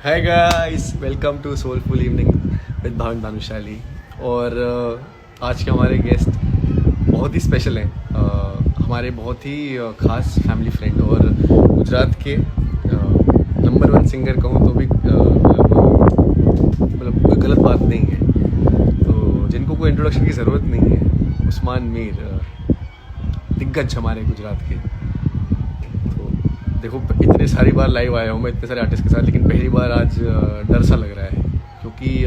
Hi guys, welcome to soulful evening with Bhavan Bhanushali. और आज के हमारे गेस्ट बहुत ही स्पेशल हैं। हमारे बहुत ही खास फैमिली फ्रेंड और गुजरात के नंबर वन सिंगर कहूँ तो भी मतलब कोई गलत बात नहीं है। तो जिनको कोई इंट्रोडक्शन की ज़रूरत नहीं है, उस्मान मीर, दिग्गज हमारे गुजरात के। तो देखो, इतने सारी बार लाइव आया हूँ मैं इतने सारे आर्टिस्ट के साथ, लेकिन पहली बार आज डर सा लग रहा है, क्योंकि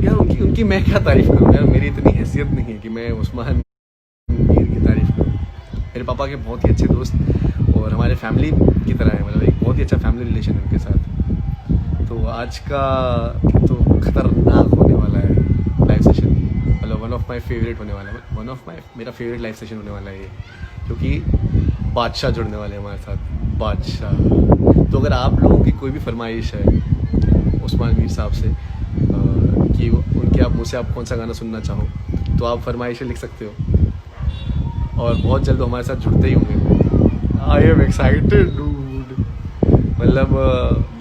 यार उनकी मैं क्या तारीफ़ करूँ यार। मेरी इतनी हैसियत नहीं है कि मैं उस्मान मीर की तारीफ़ करूँ। मेरे पापा के बहुत ही अच्छे दोस्त और हमारे फैमिली की तरह है, मतलब एक बहुत ही अच्छा फैमिली रिलेशन है उनके साथ। तो आज का तो खतरनाक होने वाला है लाइव सेशन, मतलब वन ऑफ माई फेवरेट होने वाला है। मेरा फेवरेट लाइव सेशन होने वाला है ये, क्योंकि बादशाह जुड़ने वाले हैं हमारे साथ। बादशाह। तो अगर आप लोगों की कोई भी फरमाइश है उस्मान मीर साहब से कि उनके आप मुझसे आप कौन सा गाना सुनना चाहो, तो आप फरमाइशें लिख सकते हो और बहुत जल्द वो हमारे साथ जुड़ते ही होंगे। I am excited dude. मतलब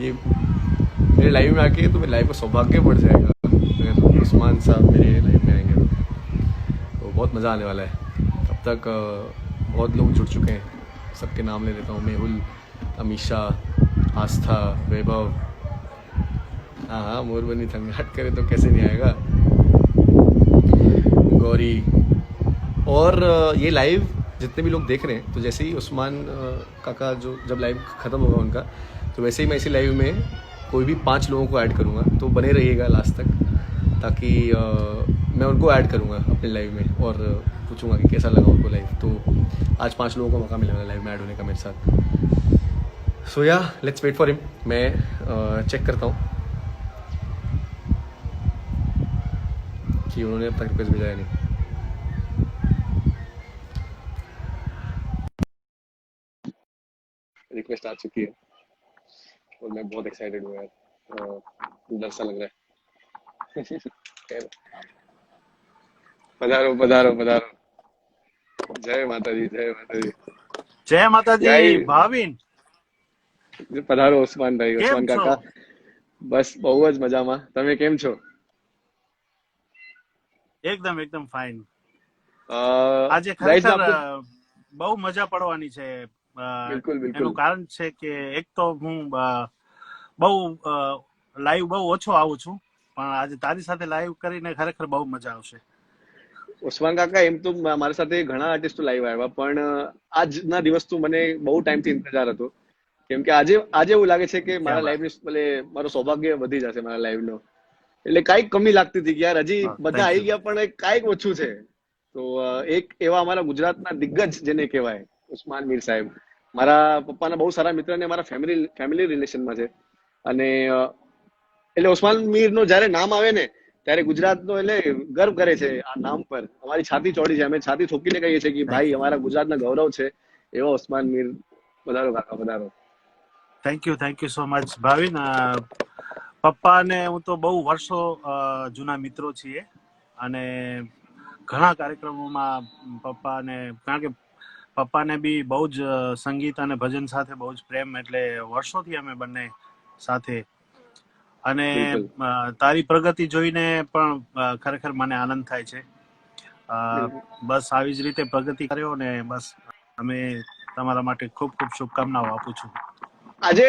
ये मेरे लाइव में आके तो मेरे लाइव का सौभाग्य बढ़ जाएगा अगर उस्मान साहब मेरे लाइव में आएंगे तो बहुत मज़ा आने वाला है। अब तक बहुत लोग जुड़ चुके हैं, सबके नाम ले लेता हूँ। मेहुल, अमीशा, आस्था, वैभव, हाँ मोरबनी थंगाट करे तो कैसे नहीं आएगा, गौरी। और ये लाइव जितने भी लोग देख रहे हैं, तो जैसे ही उस्मान काका जो जब लाइव ख़त्म होगा उनका, तो वैसे ही मैं इसी लाइव में कोई भी 5 लोगों को ऐड करूँगा। तो बने रहिएगा लास्ट तक, ताकि मैं उनको ऐड करूँगा अपने लाइव में और पूछूंगा कि कैसा लगा उनको लाइव। तो आज 5 लोगों को मौका मिलेगा लाइव में ऐड होने का मेरे साथ। सो या लेट्स वेट फॉर हिम। मैं चेक करता हूँ कि उन्होंने अब तक रिक्वेस्ट भेजा है नहीं। रिक्वेस्ट आ चुकी है और मैं बहुत एक्साइटेड हूँ यार। डर सा लग रहा है। पधारो पधारो पधारो। जय माता दी, जय माता दी। जय माताજી यार ભાવિન પધારો ઉસ્માન ભાઈ, કેમ ઉસ્માન છો? કાકા। બસ બહુ જ મજામાં, તમે કેમ છો? એકદમ એકદમ ફાઇન. આજે गाइस मैं ખરેખર आपको બહુ મજા પડવાની છે. અ, बिल्कुल એનું बिल्कुल। કારણ છે કે એક તો હું બહુ લાઈવ બહુ ઓછો આવું છું, પણ આજે તારી સાથે લાઈવ કરીને ખરેખર બહુ મજા આવશે. ઉસ્માન કાકા, એમ તો મારી સાથે ઘણા આર્ટિસ્ટો લાઈવ આવ્યા, પણ આજના દિવસ તો મને બહુ ટાઈમથી ઇંતજાર હતો, કેમ કે આજે આજે એવું લાગે છે કે ક્યાં મારા વાત. લાઈવ એટલે મારો સૌભાગ્ય વધી જશે મારા લાઈવ નો। એટલે કાંઈક કમી લાગતી હતી કે યાર હજી બધા થેન્ક આવી યુ. ગયા પણ કાંઈક ઓછું છે। તો એક એવા અમારા ગુજરાતના દિગ્ગજ જેને કહેવાય ઉસ્માન મીર સાહેબ, મારા પપ્પાના બહુ સારા મિત્ર અને મારા ફેમિલી રિલેશનમાં છે। અને એટલે ઉસ્માન મીર નું જયારે નામ આવે ને, ત્યારે ગુજરાતનો એટલે ગર્વ કરે છે આ નામ પર। અમારી છાતી ચોડી છે, અમે છાતી ઠોકીને કહીએ છીએ કે થેન્ક ભાઈ યુ. અમારા ગુજરાતના ગૌરવ છે એવા ઉસ્માન મીર। પધારો કાકા, પધારો। Thank you so much Bhavin. પપ્પા ને હું તો બહુ વર્ષો જૂના મિત્રો છીએ અને ઘણા કાર્યક્રમોમાં પપ્પાને, કારણ કે પપ્પાને બી બહુ જ સંગીત અને ભજન સાથે બહુ જ પ્રેમ, એટલે વર્ષોથી અમે બંને સાથે. અને બિલકુલ તારી પ્રગતિ જોઈને પણ ખરેખર મને આનંદ થાય છે. બિલકુલ। બસ આવી જ રીતે પ્રગતિ કર્યો ને બસ અમે તમારા માટે ખૂબ ખૂબ શુભકામનાઓ આપું છું. આજે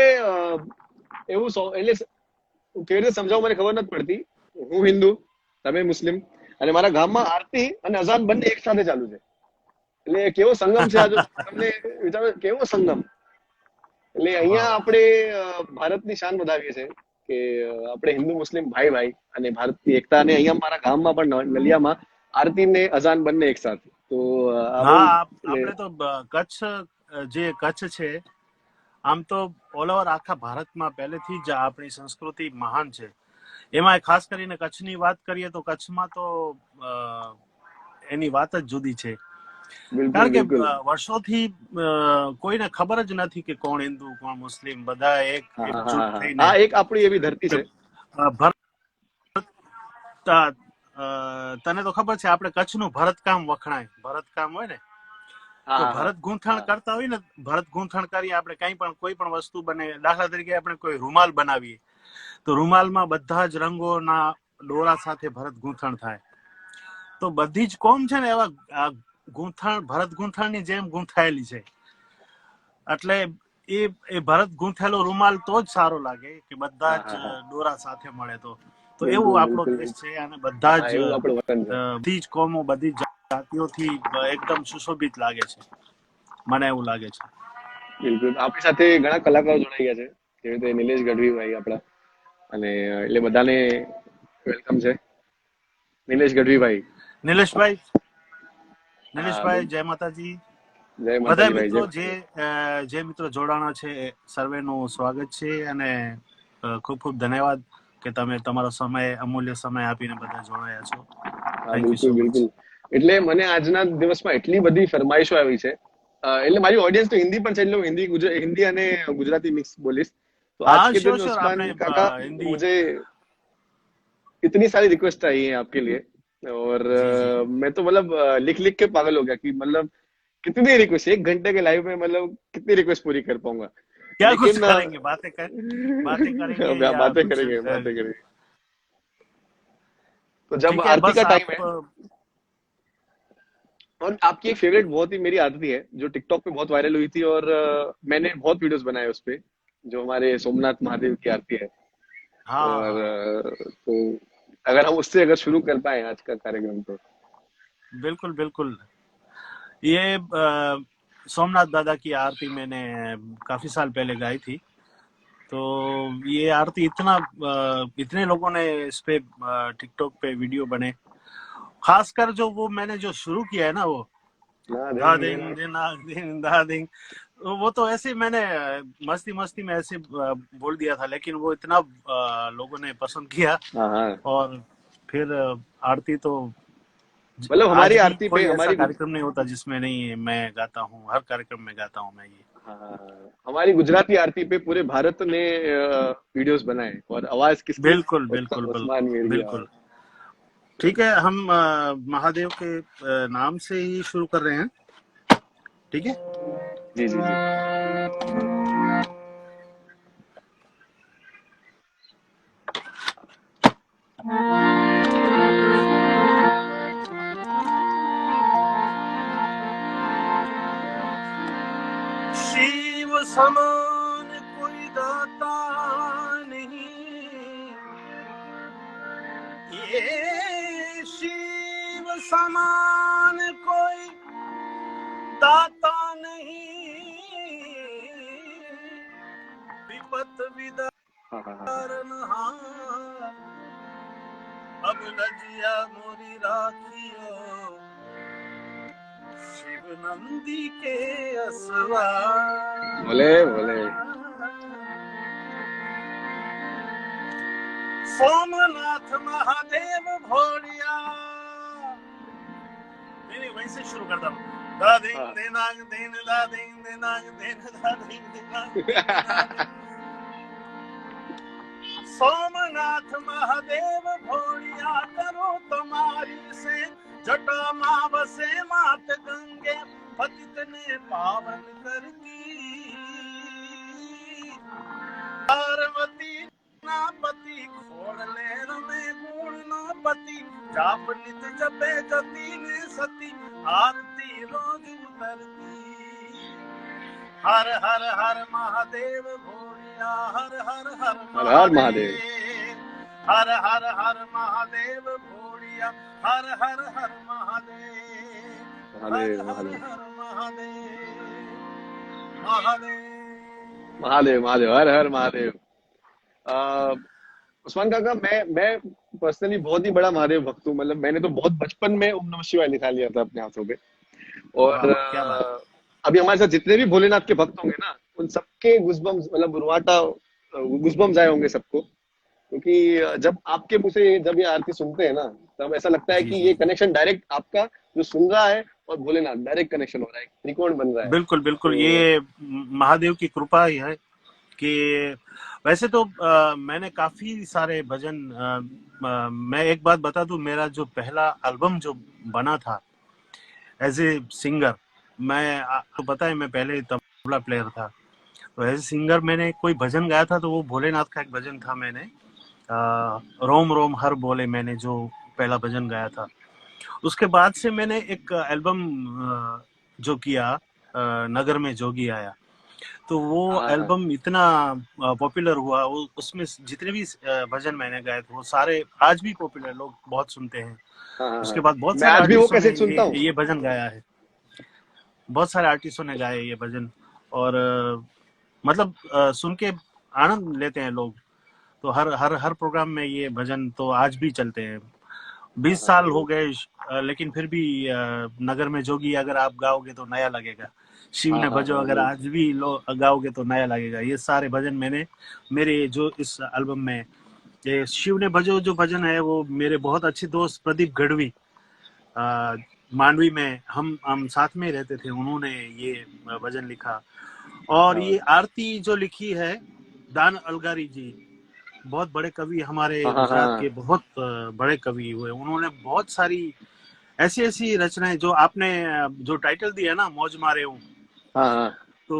એવું એટલે કેવી રીતે સમજાવું મને ખબર નથી પડતી। હું હિન્દુ, તમે મુસ્લિમ, અને મારા ગામમાં આરતી અને અઝાન બંને એક સાથે ચાલુ છે। એટલે કેવો સંગમ છે આ, જો તમને વિચારો કેવો સંગમ। એટલે વાહ અહીંયા વાહ. આપણે ભારતની શાન વધાવીએ છીએ કે આપણે હિન્દુ મુસ્લિમ ભાઈ ભાઈ અને ભારતની એકતા। અને અહીંયા મારા ગામમાં પણ નલિયામાં આરતી ને અઝાન બંને એક સાથે। તો આ બહુ હા, એટલે આપણે તો કચ્છ, જે કચ્છ છે, આમ તો ઓલ ઓવર આખા ભારતમાં પહેલેથી જ આપણી સંસ્કૃતિ મહાન છે. એમાં ખાસ કરીને કચ્છની વાત કરીએ તો કચ્છમાં તો એની વાત જ જુદી છે. બિલકુલ કારણ કે બિલકુલ। વર્ષોથી કોઈને ખબર જ નથી કે કોણ હિન્દુ કોણ મુસ્લિમ, બધા હા હા હા એકજૂટ હા થઈને હા, એક આપણી એવી ધરતી છે। ભરત, તને તો ખબર છે આપણે કચ્છનું ભરતકામ વખણાય. ભરતકામ હોય ને, હા તો હા હા ભરત ગૂંથણ હા કરતા હોય ને, ભરત ગૂંથણ કરીએ આપણે, કંઈ પણ કોઈ પણ વસ્તુ બને, દાખલા તરીકે આપણે કોઈ રૂમાલ બનાવીએ તો રૂમાલમાં બધા જ રંગોના દોરા સાથે ભરત ગૂંથણ થાય. તો બધી જ કોમ છે ને એવા આ ગૂંથણ, ભરત ગૂંથણની જેમ ગૂંથાયેલી છે. એટલે એ ભરત ગૂંથેલો રૂમાલ તો જ સારો લાગે કે બધા હા જ હા હા દોરા સાથે મળે તો. તો એવું બિલકુલ આપણો બિલકુલ દેશ છે, અને બધા હા જ એવું આપણું વતન છે બધી જ કોમો, બધી જ જાતિઓથી એકદમ સુશોભિત લાગે છે, મને એવું લાગે છે. બિલકુલ આપણી સાથે ઘણા કલાકારો જોડાઈ ગયા છે જેવી રીતે નિલેશ ગઢવીભાઈ આપણા અને એટલે બધાને વેલકમ છે નિલેશ ગઢવીભાઈ નિલેશભાઈ, હા નિલેશભાઈ, જય માતાજી. જય બધા માતાજી ભાઈ મિત્રો જય જે મિત્રો જોડાણા છે, સર્વેનું સ્વાગત છે, અને ખૂબ ખૂબ ધન્યવાદ કે તમે તમારો સમય, અમૂલ્ય સમય આપીને બધા જોડાયા છો. હા થેન્ક યુ બિલકુલ સો મચ. બિલકુલ એટલે મને આજના દિવસમાં એટલી બધી ફરમાઈશો આવી છે એટલે મારી ઓડિયન્સ તો હિન્દી પણ છે એટલે હું હિન્દી અને ગુજરાતી મિક્स बोलिस तो आज हाँ, के दिन श्योर में श्योर, उस्मान आपने काका हिंदी। मुझे इतनी सारी रिक्वेस्ट आई है आपके लिए और जी जी, मैं तो मतलब लिख लिख के पागल हो गया कि मतलब कितनी रिक्वेस्ट 1 घंटे के लाइव में मतलब कितनी रिक्वेस्ट पूरी कर पाऊंगा क्या कुछ लेकिन करेंगे, बातें करेंगे या बातें कुछ करेंगे बातें करेंगे तो जब ठीक है, आरती बस का टाइम आप है और आपकी एक फेवरेट बहुत ही मेरी आरती है जो टिकटॉक पे बहुत वायरल हुई थी और मैंने बहुत वीडियोस बनाए उस पे जो हमारे सोमनाथ महादेव की आरती है हाँ हाँ और हाँ, तो अगर हम उससे अगर शुरू कर पाए आज का कार्यक्रम तो बिल्कुल बिल्कुल। ये सोमनाथ दादा की आरती मैंने काफी साल पहले गाई थी। तो ये आरती इतने लोगों ने इस पे टिकटॉक पे वीडियो बने, खासकर जो वो मैंने जो शुरू किया है ना, वो ना धा देंगे दिन ना दिना दिन धा दिन, वो तो ऐसे ही मैंने मस्ती मस्ती में ऐसे बोल दिया था, लेकिन वो इतना लोगों ने पसंद किया। हाँ हाँ और फिर आरती तो मतलब आज हमारी भी आरती पे कोई ऐसा हमारी कार्यक्रम नहीं होता जिसमें नहीं मैं गाता हूँ, हर कार्यक्रम में गाता हूँ मैं ये। हाँ हमारी गुजराती आरती पे पूरे भारत ने वीडियोस बनाए और आवाज किसकी बिल्कुल बिल्कुल उस्मान मीर की आवाज बिल्कुल। ठीक है, हम महादेव के नाम से ही शुरू कर रहे हैं, ठीक है। जी जी जी शिव समान कोई दाता नहीं, ये शिव समान कोई दाता नहीं, विपत हाँ हाँ हाँ विदारनहार, अब लजिया मोरी राखियो शिव नंदी के असवार। बोले बोले सोमनाथ महादेव भोलिया, नहीं वैसे शुरू करता हूँ। दा दिन हाँ दिनांग दिन दा दिन दिनांग दिन दा दिन दिनांग दिन दा दिन। सोमनाथ महादेव भोलिया, करो तुम्हारी से जटा माँ बसे मात गंगे, पतित ने पावन कर दी। पार्वती ना पति खोड़ ले रमे गुण ना पति, जाप नित जपे जती ने सती, आरती रोज उतरती। हर हर हर महादेव भोलिया, हर हर हर हर हर महादेव महादेव, हर हर हर महादेव भोलिया, हर हर हर महादेव, हर महादेव हर महादेव हर महादेव, महादेव। महादेव महादेव हर हर महादेव उस्मान काका मैं पर्सनली बहुत ही बड़ा महादेव भक्त हूँ मतलब मैंने तो बहुत बचपन में ओम नमः शिवाय लिखा लिया था अपने हाथों पे वाह और वाह, क्या बात है। अभी हमारे साथ जितने भी भोलेनाथ के भक्त होंगे ना उन सबके गुजबम्स मतलब रुआटा गुजबम्स आए होंगे सबको क्योंकि जब आपके मुंह से जब ये आरती सुनते हैं ना तब ऐसा लगता है जी कि जी ये जी, कनेक्शन डायरेक्ट आपका जो सुन रहा है और भोलेनाथ डायरेक्ट कनेक्शन हो रहा है एक त्रिकोण बन रहा है बिल्कुल बिल्कुल, तो ये महादेव की कृपा ही है कि वैसे तो मैंने काफी सारे भजन मैं एक बात बता दूं, मेरा जो पहला एल्बम जो बना था एज ए सिंगर, मैं आपको पता है मैं पहले तबला प्लेयर था, तो एज सिंगर मैंने कोई भजन गाया था, तो वो भोलेनाथ का एक भजन था। मैंने रोम रोम हर बोले मैंने जो पहला भजन गाया था। उसके बाद से मैंने एक एल्बम जो किया, नगर में जोगी आया, तो वो हाँ हाँ एल्बम इतना पॉपुलर हुआ, वो उसमें जितने भी भजन मैंने गाए थे वो सारे आज भी पॉपुलर, लोग बहुत सुनते हैं। हाँ हाँ उसके हाँ। बाद बहुत मैं सारे आज भी वो आर्टिस्टों ने कैसेट सुनता हूँ। ये भजन गाया है, बहुत सारे आर्टिस्टों ने गाए ये भजन। और मतलब सुन के आनंद लेते हैं लोग। तो हर हर हर प्रोग्राम में ये भजन तो आज भी चलते हैं। हाँ 20 हाँ साल हो हाँ गए, लेकिन फिर भी नगर में जोगी अगर आप गाओगे तो नया लगेगा। शिव हाँ ने हाँ भजो हाँ, अगर आज भी गाओगे तो नया लगेगा। ये सारे भजन मैंने मेरे जो इस एल्बम में, ये शिव ने भजो जो भजन है वो मेरे बहुत अच्छे दोस्त प्रदीप गढ़वी, अ, मांडवी में हम साथ में रहते थे, उन्होंने ये भजन लिखा। और क्या ये बात है। आरती जो लिखी है दान अलगारी जी, बहुत बड़े कवि हमारे हाँ हाँ गुजरात के, हाँ बहुत बड़े कवि हुए। उन्होंने बहुत सारी ऐसी ऐसी रचनाएं जो आपने जो टाइटल दिया ना मौज मारे हूँ, हाँ हाँ। तो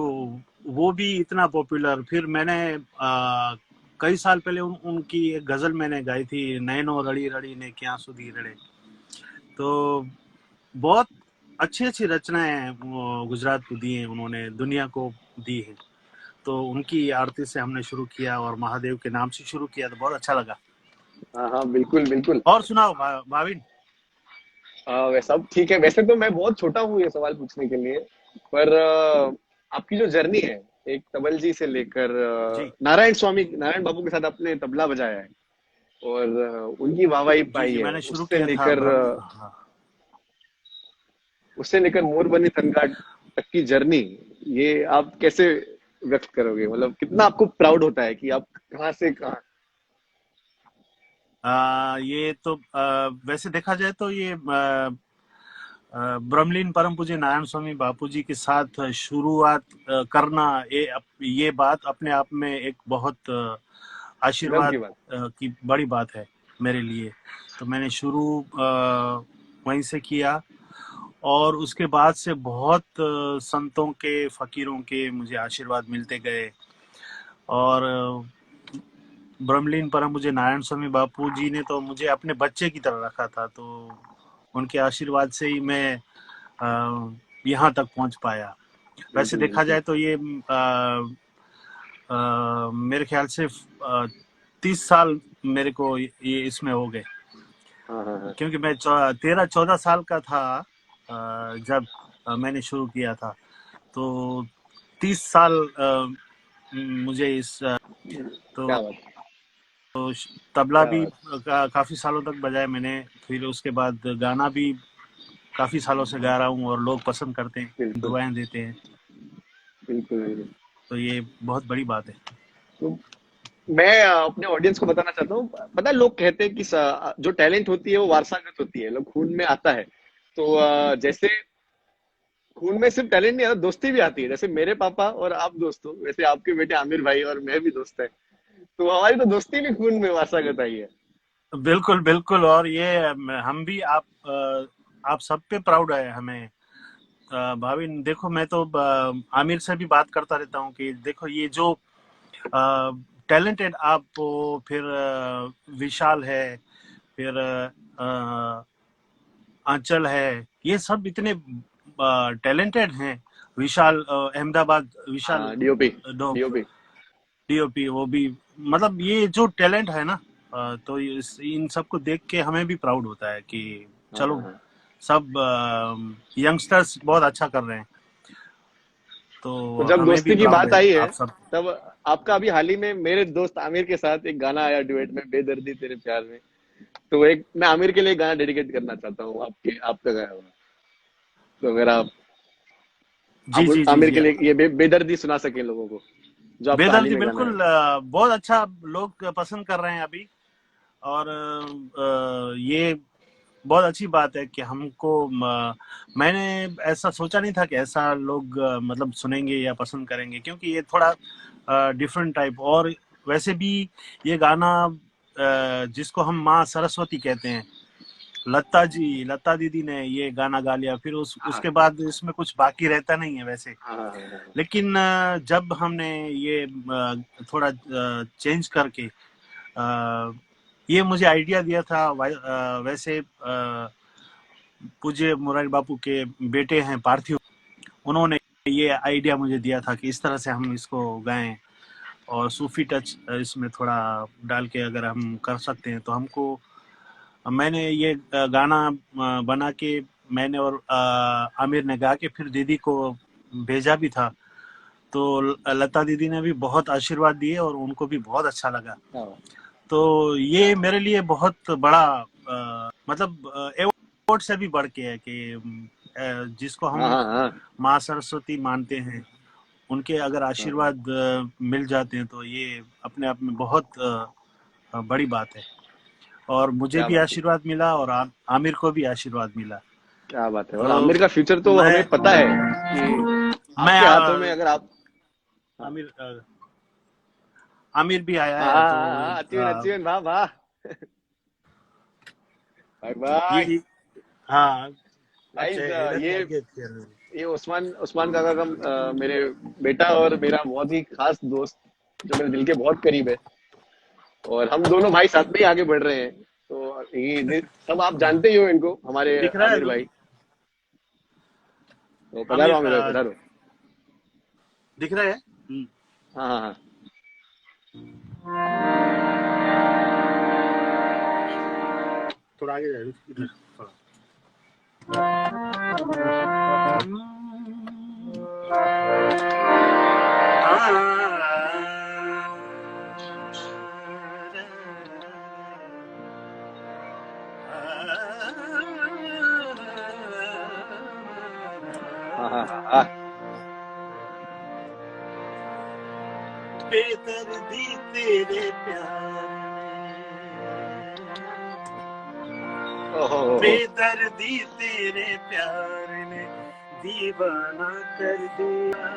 वो भी इतना पॉपुलर। फिर मैंने कई साल पहले उनकी एक गजल मैंने गाई थी, नैनो रड़ी रड़ी ने क्या सुधी रड़े। तो बहुत अच्छी अच्छी रचनाएं गुजरात को दी हैं, उन्होंने दुनिया को दी है। तो उनकी आरती से हमने शुरू किया और महादेव के नाम से शुरू किया, तो बहुत अच्छा लगा। हाँ हाँ बिल्कुल बिल्कुल। और सुनाओ भाविन। वैसे सब ठीक है। वैसे तो मैं बहुत छोटा हूँ ये सवाल पूछने के लिए, पर आपकी जो जर्नी है, एक तबल जी से लेकर जी नारायण बाबू के साथ आपने तबला बजाया है, और उनकी वाहवाही जी पाई जी, है, मैंने शुरू किया था हाँ। उससे लेकर मोरबनी तनघाट तक की जर्नी, ये आप कैसे व्यक्त करोगे? मतलब कितना आपको प्राउड होता है कि आप कहाँ से कहाँ। ये तो वैसे देखा जाए तो ये ब्रह्मलीन परम पूज्य नारायण स्वामी बापू जी के साथ शुरुआत करना, ये बात अपने आप में एक बहुत गर्व की आशीर्वाद बात। की बड़ी बात है मेरे लिए। तो मैंने शुरू वहीं से किया, और उसके बाद से बहुत संतों के फकीरों के मुझे आशीर्वाद मिलते गए। और ब्रह्मलीन परम मुझे नारायण स्वामी बापू जी ने तो मुझे अपने बच्चे की तरह रखा था, तो उनके आशीर्वाद से ही मैं यहाँ तक पहुँच पाया। वैसे बिल्कुल देखा बिल्कुल। जाए तो ये मेरे ख्याल से 30 साल मेरे को ये इसमें हो गए, हाँ हाँ हाँ। क्योंकि मैं 13-14 साल का था जब मैंने शुरू किया था। तो 30 साल मुझे इस क्या तो बात। तबला क्या भी बात। काफी सालों तक बजाए मैंने। फिर उसके बाद गाना भी काफी सालों से गा रहा हूँ और लोग पसंद करते हैं, बिल्कुल दुआएं देते हैं। बिल्कुल बिल्कुल। तो ये बहुत बड़ी बात है। तो मैं अपने ऑडियंस को बताना चाहता हूँ, पता है लोग कहते हैं कि जो टैलेंट होती है वो वारसागत होती है, लोग खून में आता है। तो जैसे खून में सिर्फ टैलेंट नहीं आता, दोस्ती भी आती है। जैसे मेरे पापा और आप दोस्त हो, वैसे आपके बेटे आमिर भाई और मैं भी दोस्त है, तो हमारी तो दोस्ती भी खून में वारसागत आई है। बिल्कुल बिल्कुल। और ये हम भी आप सब पे प्राउड है हमें। भाविन देखो, मैं तो आमिर से भी बात करता रहता हूँ कि देखो ये जो टैलेंटेड आप हो, फिर विशाल है, फिर आंचल है, ये सब इतने टैलेंटेड हैं। विशाल अहमदाबाद, विशाल हाँ, डीओपी। Dog DOP. डीओपी, वो भी मतलब ये जो टैलेंट है ना, तो इन सबको देख के हमें भी प्राउड होता है कि हाँ हाँ चलो हाँ। सब यंगस्टर्स बहुत अच्छा कर रहे हैं, तो तो जब हमें भी दोस्ती की प्राउड बात है आई है, आप सब। तब आपका अभी हाल ही में मेरे दोस्त आमिर के साथ एक गाना आया डुएट में, बेदर्दी तेरे प्यार में। तो एक मैं आमिर के लिए गाना डेडिकेट करना चाहता हूँ, आपका गाया हुआ। तो अगर जी आप जी जी आमिर जी। के लिए ये बेदर्दी सुना सके लोगों को, जो आपका हाल ही बेदर्दी में गाना है। बिल्कुल, बहुत अच्छा लोग पसंद कर रहे हैं अभी। और ये बहुत अच्छी बात है कि हमको मैंने ऐसा सोचा नहीं था कि ऐसा लोग मतलब सुनेंगे या पसंद करेंगे, क्योंकि ये थोड़ा डिफरेंट टाइप। और वैसे भी ये गाना जिसको हम माँ सरस्वती कहते हैं, लता दीदी ने ये गाना गा लिया, फिर हाँ उसके बाद इसमें कुछ बाकी रहता नहीं है वैसे। हाँ हाँ हाँ, हाँ। लेकिन जब हमने ये थोड़ा चेंज करके ये मुझे आइडिया दिया था, वैसे पूज्य मुरारी बापू के बेटे हैं पार्थिव, उन्होंने ये आइडिया मुझे दिया था कि इस तरह से हम इसको गाएं और सूफी टच इसमें थोड़ा डाल के अगर हम कर सकते हैं तो हमको, मैंने ये गाना बना के मैंने और आमिर ने गा के फिर दीदी को भेजा भी था। तो लता दीदी ने भी बहुत आशीर्वाद दिए और उनको भी बहुत अच्छा लगा। हाँ तो ये मेरे लिए बहुत बड़ा मतलब अवार्ड से भी बढ़ के है कि जिसको हाँ हम हाँ हाँ, माँ सरस्वती मानते हैं, उनके अगर आशीर्वाद मिल जाते हैं तो ये अपने आप में बहुत बड़ी बात है। और मुझे क्या भी बात है, आशीर्वाद मिला और आमिर को भी आशीर्वाद मिला। क्या बात है। और तो आमिर का फ्यूचर तो मैं हमें पता है कि मैं आपके हाथों में, अगर आप। हाँ आमिर आमिर भी आया हाँ है तो हाँ हाँ, अच्युन अच्युन, वाह वाह, बाय बाय। ये हाँ गाइस, अच्छा इधर ये जाके ये उस्मान उस्मान काका का मेरे बेटा और मेरा बहुत ही खास दोस्त, जो मेरे दिल के बहुत करीब है। और हम दोनों भाई साथ में ही आगे बढ़ रहे हैं। तो ये सब आप जानते ही हो इनको, हमारे दिख रहा है आमिर भाई। तो पधारो आमिर आमिर भाई, पधारो। दिख रहा है। हाँ हाँ हाँ थोड़ा आगे जाए इधर थोड़ा। हाँ हाँ हाँ हाँ। बेदर्दी तेरे प्यार ओहो में, हो, हो। बेदर्दी तेरे प्यार ने दीवाना कर दिया,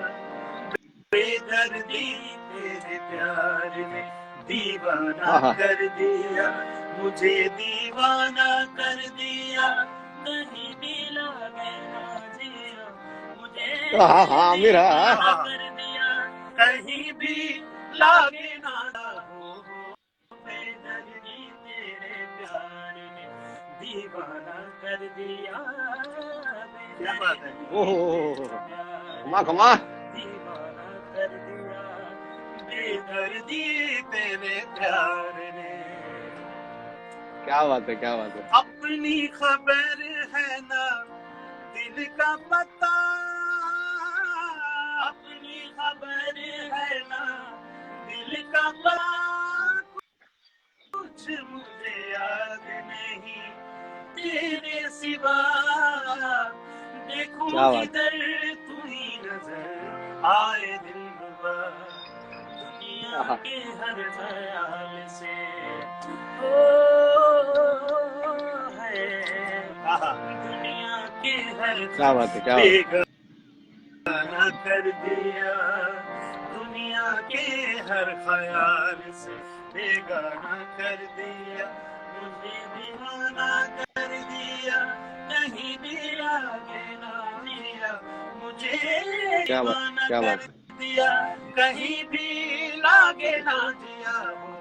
बेदर्दी तेरे प्यार ने दीवाना हाँ हाँ कर दिया, मुझे दीवाना कर दिया, कहीं भी लागे ना जिया, मुझे हाँ हाँ हाँ, आमिर, हाँ हाँ। दीवाना कर दिया, कहीं भी लागे ना हो, बेदर्दी तेरे प्यार ने दीवाना कर दिया, क्या बात है, ओहो हो, हो। खमा खमा। दीवाना कर दिया, बेदर्दी तेरे प्यार ने। क्या बात है, क्या बात है। अपनी खबर है ना दिल का पता, अपनी खबर है ना दिल का पता, कुछ मुझे याद नहीं तेरे सिवा, देखूं क्या बात। किधर तू ही नजर आए दिलरुबा, दुनिया हाँ के हर ख्याल से ओ है, दुनिया के हर क्या बात है, क्या बात है। बेगाना कर दिया, दुनिया के हर ख्याल से बेगाना कर दिया, मुझे दीवाना कर दिया, कहीं भी लागे ना दिया, मुझे क्या बात, दीवाना क्या कर बात है। दिया, कहीं भी लागे ना दिया, हो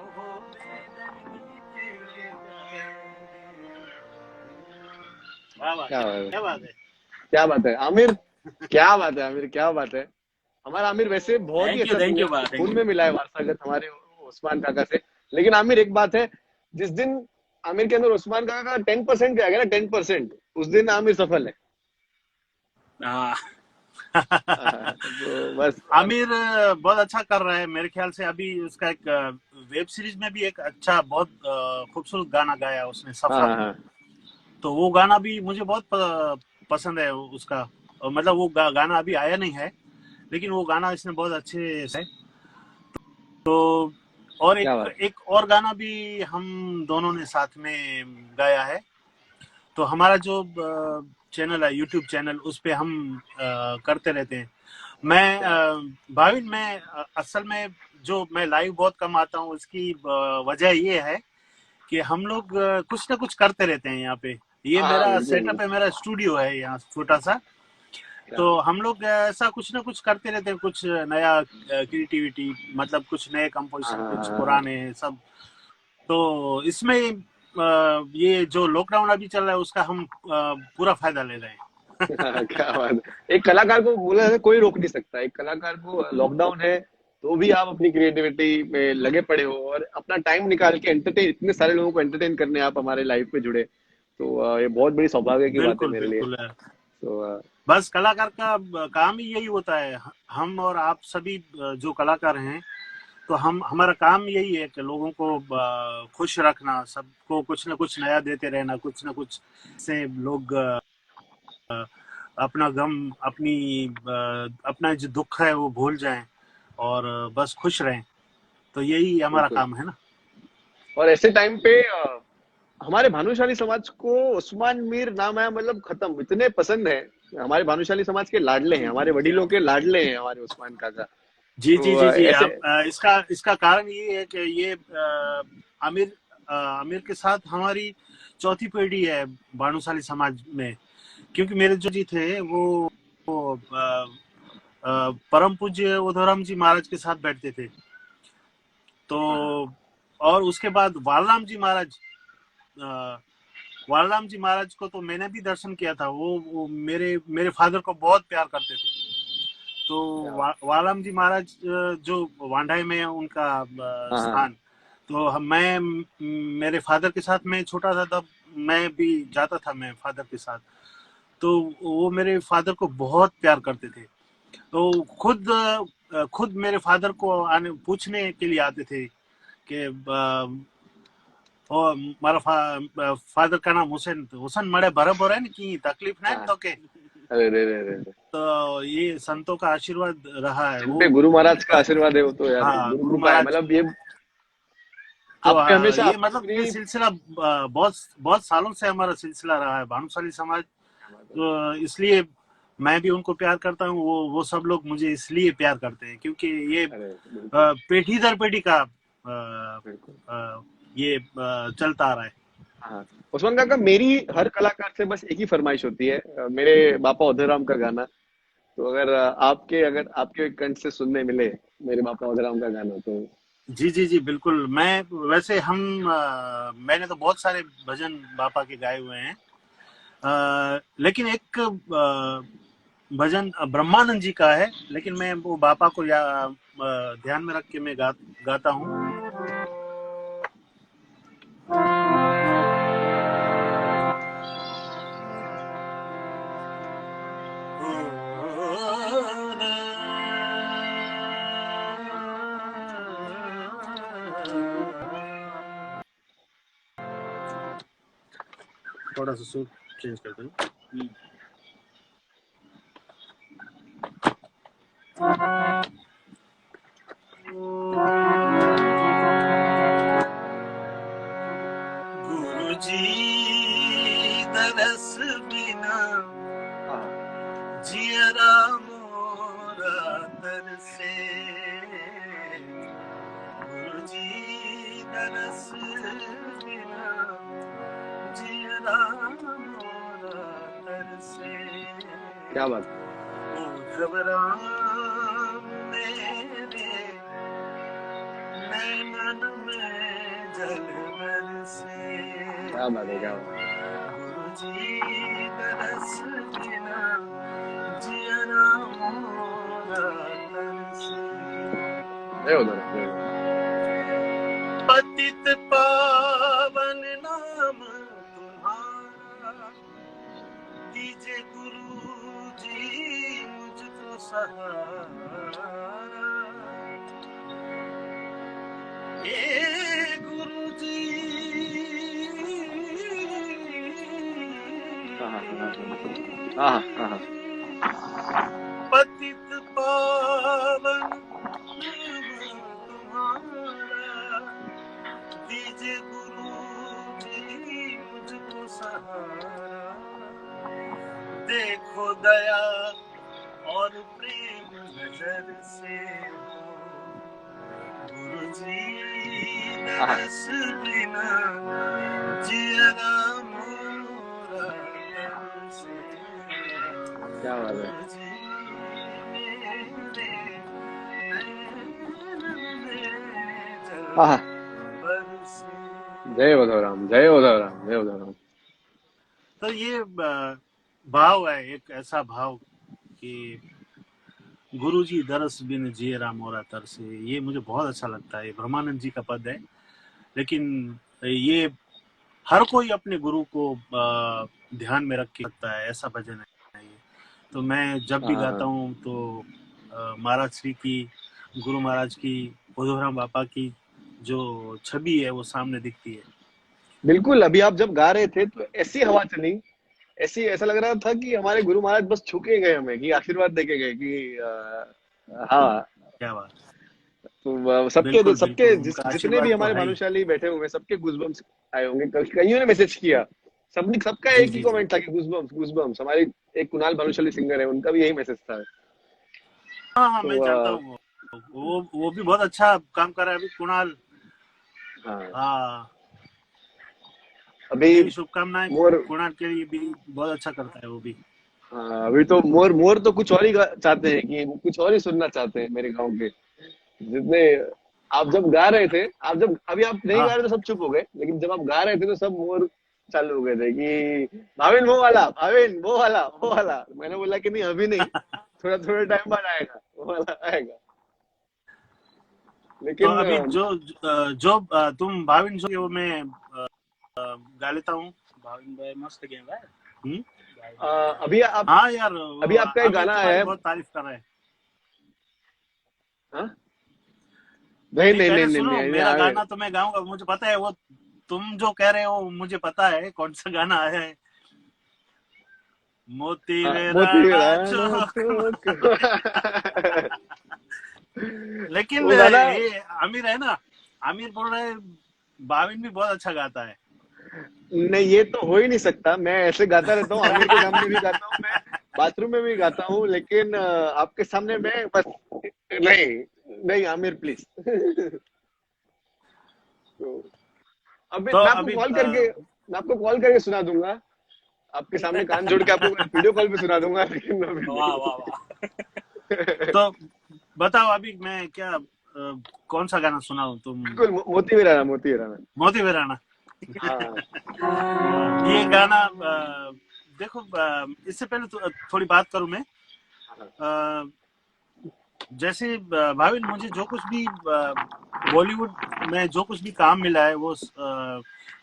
वाह वाह, क्या बात है, क्या बात है। क्या बात है आमिर। क्या बात है आमिर, क्या बात है। हमारा आमिर वैसे बहुत ही अच्छा थैंक यू सिंगर, बा, थैंक खून यू। में मिला है वारसागत हमारे उस्मान काका से। लेकिन आमिर, एक बात है, जिस दिन आमिर के अंदर उस्मान काका का 10% भी आ गया ना, 10%, उस दिन आमिर सफल है। हाँ तो बस। आमिर बहुत अच्छा कर रहा है मेरे ख्याल से। अभी उसका एक वेब सीरीज में भी एक अच्छा बहुत खूबसूरत गाना गाया उसने, हाँ सफर। हाँ हाँ तो वो गाना भी मुझे बहुत पसंद है उसका। मतलब वो गाना अभी आया नहीं है, लेकिन वो गाना इसने बहुत अच्छे से। तो और क्या एक बात। एक और गाना भी हम दोनों ने साथ में गाया है। तो हमारा जो चैनल है, यूट्यूब चैनल, उस पे हम करते रहते हैं। मैं क्या भाविन, मैं असल में जो मैं लाइव बहुत कम आता हूँ, उसकी वजह ये है कि हम लोग कुछ ना कुछ करते रहते हैं यहाँ पे। ये हाँ हाँ मेरा बिल्कुल। सेटअप है, मेरा स्टूडियो है यहाँ छोटा सा। क्या तो बात हम लोग ऐसा कुछ ना कुछ करते रहते हैं, कुछ नया क्रिएटिविटी, मतलब कुछ नए है। हाँ कंपोजिशन, हाँ कुछ हाँ हाँ पुराने सब। तो इसमें ये जो लॉकडाउन अभी चल रहा है उसका हम पूरा फायदा ले रहे हैं। हाँ, क्या बात है। एक कलाकार को बोला है कोई रोक नहीं सकता, एक कलाकार को लॉकडाउन है तो भी आप अपनी क्रिएटिविटी में लगे पड़े हो और अपना टाइम निकाल के एंटरटेन, इतने सारे लोगों को एंटरटेन करने आप हमारे लाइफ पे जुड़े, तो ये बहुत बड़ी सौभाग्य की बात है बिल्कुल मेरे लिए। बिल्कुल है। तो बस कलाकार का काम ही यही होता है। हम और आप सभी जो कलाकार हैं, तो हम हमारा काम यही है कि लोगों को खुश रखना, सबको कुछ ना कुछ नया देते रहना, कुछ ना कुछ से लोग अपना गम, अपना जो दुख है वो भूल जाएं और बस खुश रहें। तो यही हमारा बिल्कुल। काम है ना। और ऐसे टाइम पे हमारे भानुशाली समाज को उस्मान मीर नाम आया मतलब खत्म, इतने पसंद है। हमारे भानुशाली समाज के लाडले हैं, जी हमारे जी जी वडीलों के लाडले हैं हमारे उस्मान काका। जी जी तो जी जी। ऐसे। अब इसका इसका कारण ये है कि ये आमिर आमिर के साथ हमारी चौथी पीढ़ी है भानुशाली समाज में। क्योंकि मेरे जो जी थे वो परम पूज्य उधोराम जी महाराज के साथ बैठते थे। तो हाँ हाँ और उसके बाद वालराम जी महाराज, अ, वालराम जी महाराज को तो मैंने भी दर्शन किया था। वो मेरे मेरे फादर को बहुत प्यार करते थे। तो क्या बात। वालराम जी महाराज जो वांडाई में है उनका हाँ हाँ स्थान। तो मेरे फादर के साथ, मैं छोटा था तब, मैं भी जाता था मैं फादर के साथ। तो वो मेरे फादर को बहुत प्यार करते थे। तो खुद मेरे फादर को आने पूछने के लिए आते थे कि और मारा फादर का नाम हुसैन, हुसैन मरे बराबर है ना कि तकलीफ ना है हाँ। तो के। अरे रे रे रे रे। तो ये संतों का आशीर्वाद रहा है जिन वो। पे गुरु महाराज का आशीर्वाद है वो तो यार हाँ, गुरु गुरु कृपा है, महाराज। मतलब ये तो आप पे हमेशा ये आपकी मतलब ये पूरी। सिलसिला बहुत बहुत सालों से हमारा सिलसिला रहा है भानुशाली समाज। तो इसलिए मैं भी उनको प्यार करता हूँ, वो सब लोग मुझे इसलिए प्यार करते हैं क्योंकि ये अरे बिल्कुल पीढ़ी दर पीढ़ी का बिल्कुल। ये चलता आ रहा है। हाँ। उस्मान काका, मेरी हर कलाकार से बस एक ही फरमाइश होती है, मेरे बापा उधेराम का गाना। तो अगर आपके कंठ से सुनने मिले मेरे बापा उधेराम का गाना तो। जी जी जी बिल्कुल। मैं वैसे मैंने तो बहुत सारे भजन बापा के गाए हुए हैं। लेकिन एक भजन ब्रह्मानंद जी का है, लेकिन मैं वो बापा को ध्यान में रख के मैं गाता हूँ। थोड़ा सा सुर चेंज करते हैं। गुरु जी दरस बिना हाँ जियरा मोरा तरसे। गुरु जी दरस बिना जियरा मोरा तरसे। क्या बात। ओ घबराम मेरे नैनन में जल बरसे। क्या बात है। क्या बात गुरु जी दरस बिना जियरा मोरा तरसे। है उधर है। पतित पावन नाम तुम्हारा, दीजिए गुरु जी मुझको सहारा। ए गुरु जी हाँ हाँ हाँ हाँ हाँ हाँ पतित पावन नाम तुम्हारा, दीजिए गुरु जी मुझको सहारा। देखो दया और प्रेम नजर से हो, गुरु जी हाँ हाँ। दरस बिना जियरा मोरा बात है। हाँ, जय उद्धव राम, जय उद्धव राम, जय उद्धव राम। तो ये भाव है, एक ऐसा भाव कि गुरु जी दरस बिन जिए राम मोरा तरसे, ये मुझे बहुत अच्छा लगता है। ब्रह्मानंद जी का पद है, लेकिन ये हर कोई अपने गुरु को ध्यान में रख के लगता है, ऐसा भजन है ये। तो मैं जब भी हाँ गाता हूँ तो महाराज श्री की, गुरु महाराज की, उद्धवराम बापा की जो छवि है वो सामने दिखती है। बिल्कुल, अभी आप जब गा रहे थे तो ऐसी हवा चली, ऐसी ऐसा लग रहा था कि हमारे गुरु महाराज बस छू के गए हमें, कि आशीर्वाद देके गए कि हाँ। क्या बात। तो सबके बिल्कुल बिल्कुल, सबके उनका जितने भी आशीर्वाद तो हमारे है ही। भानुशाली बैठे हुए हैं, सबके गूजबम्स आए होंगे। कईयों ने मैसेज किया, सबका जी एक ही जी जी। कमेंट था कि गूजबम्स गूजबम्स। हमारे एक कुणाल भानुशाली सिंगर है, उनका भी यही मैसेज था। हाँ हाँ, मैं तो जानता हूँ। वो भी बहुत अच्छा काम कर रहा है अभी, कुणाल। हाँ, हाँ, अभी मेरी शुभकामनाएं मोर, कुणाल के लिए भी। बहुत अच्छा करता है वो भी। हाँ, अभी तो मोर मोर तो कुछ और ही चाहते हैं, कि वो कुछ और ही सुनना चाहते हैं मेरे गांव के जितने। आप जब गा रहे थे, आप जब अभी आप नहीं गा हाँ रहे तो सब चुप हो गए, लेकिन जब आप गा रहे थे तो सब मोर चालू हो गए थे कि भाविन वो वाला, भाविन वो वाला, वो वाला। मैंने बोला कि नहीं, अभी नहीं, थोड़ा थोड़ा टाइम बाद आएगा, वो वाला आएगा। तो लेकिन अभी जो तुम भाविन जो वो मैं गा लेता हूँ। भाविन भाई मस्त गेम है। हम्म। अभी आप, हाँ यार, अभी वो आपका एक आमिर गाना आया तुम्हारी है। बहुत तारीफ कर रहा है। हाँ? नहीं नहीं, नहीं नहीं पहले नहीं सुनो, नहीं, नहीं मेरा आ गए। गाना तो मैं गाऊंगा, मुझे पता है वो। तुम जो कह रहे हो मुझे पता है कौन सा गाना आया है। मोती हाँ, वे मोती राणा राणा चौक। चौक। लेकिन वो गाना, ये आमिर है ना, आमिर बोल रहे हैं भाविन भी बहुत अच्छा गाता है। नहीं ये तो हो ही नहीं सकता। मैं ऐसे गाता रहता हूँ, आमिर के सामने भी गाता हूँ मैं, बाथरूम में भी गाता हूँ, लेकिन आपके सामने मैं बस नहीं। नहीं आमिर प्लीज। तो अभी तो मैं आपको अभी कॉल करके, मैं आपको कॉल करके सुना दूंगा, आपके सामने कान जोड़ के आपको वीडियो कॉल पे सुना दूंगा, लेकिन अभी वाह नहीं। वाह वाह। तो बताओ अभी मैं क्या कौन सा गाना सुनाऊं तुम। बिल्कुल, मोती मेरा नाम, मोती मेरा नाम। मोती वे राणा। हाँ ये गाना देखो, इससे पहले तो थोड़ी बात करूं मैं। अ, जैसे भाविन, मुझे जो कुछ भी बॉलीवुड में जो कुछ भी काम मिला है वो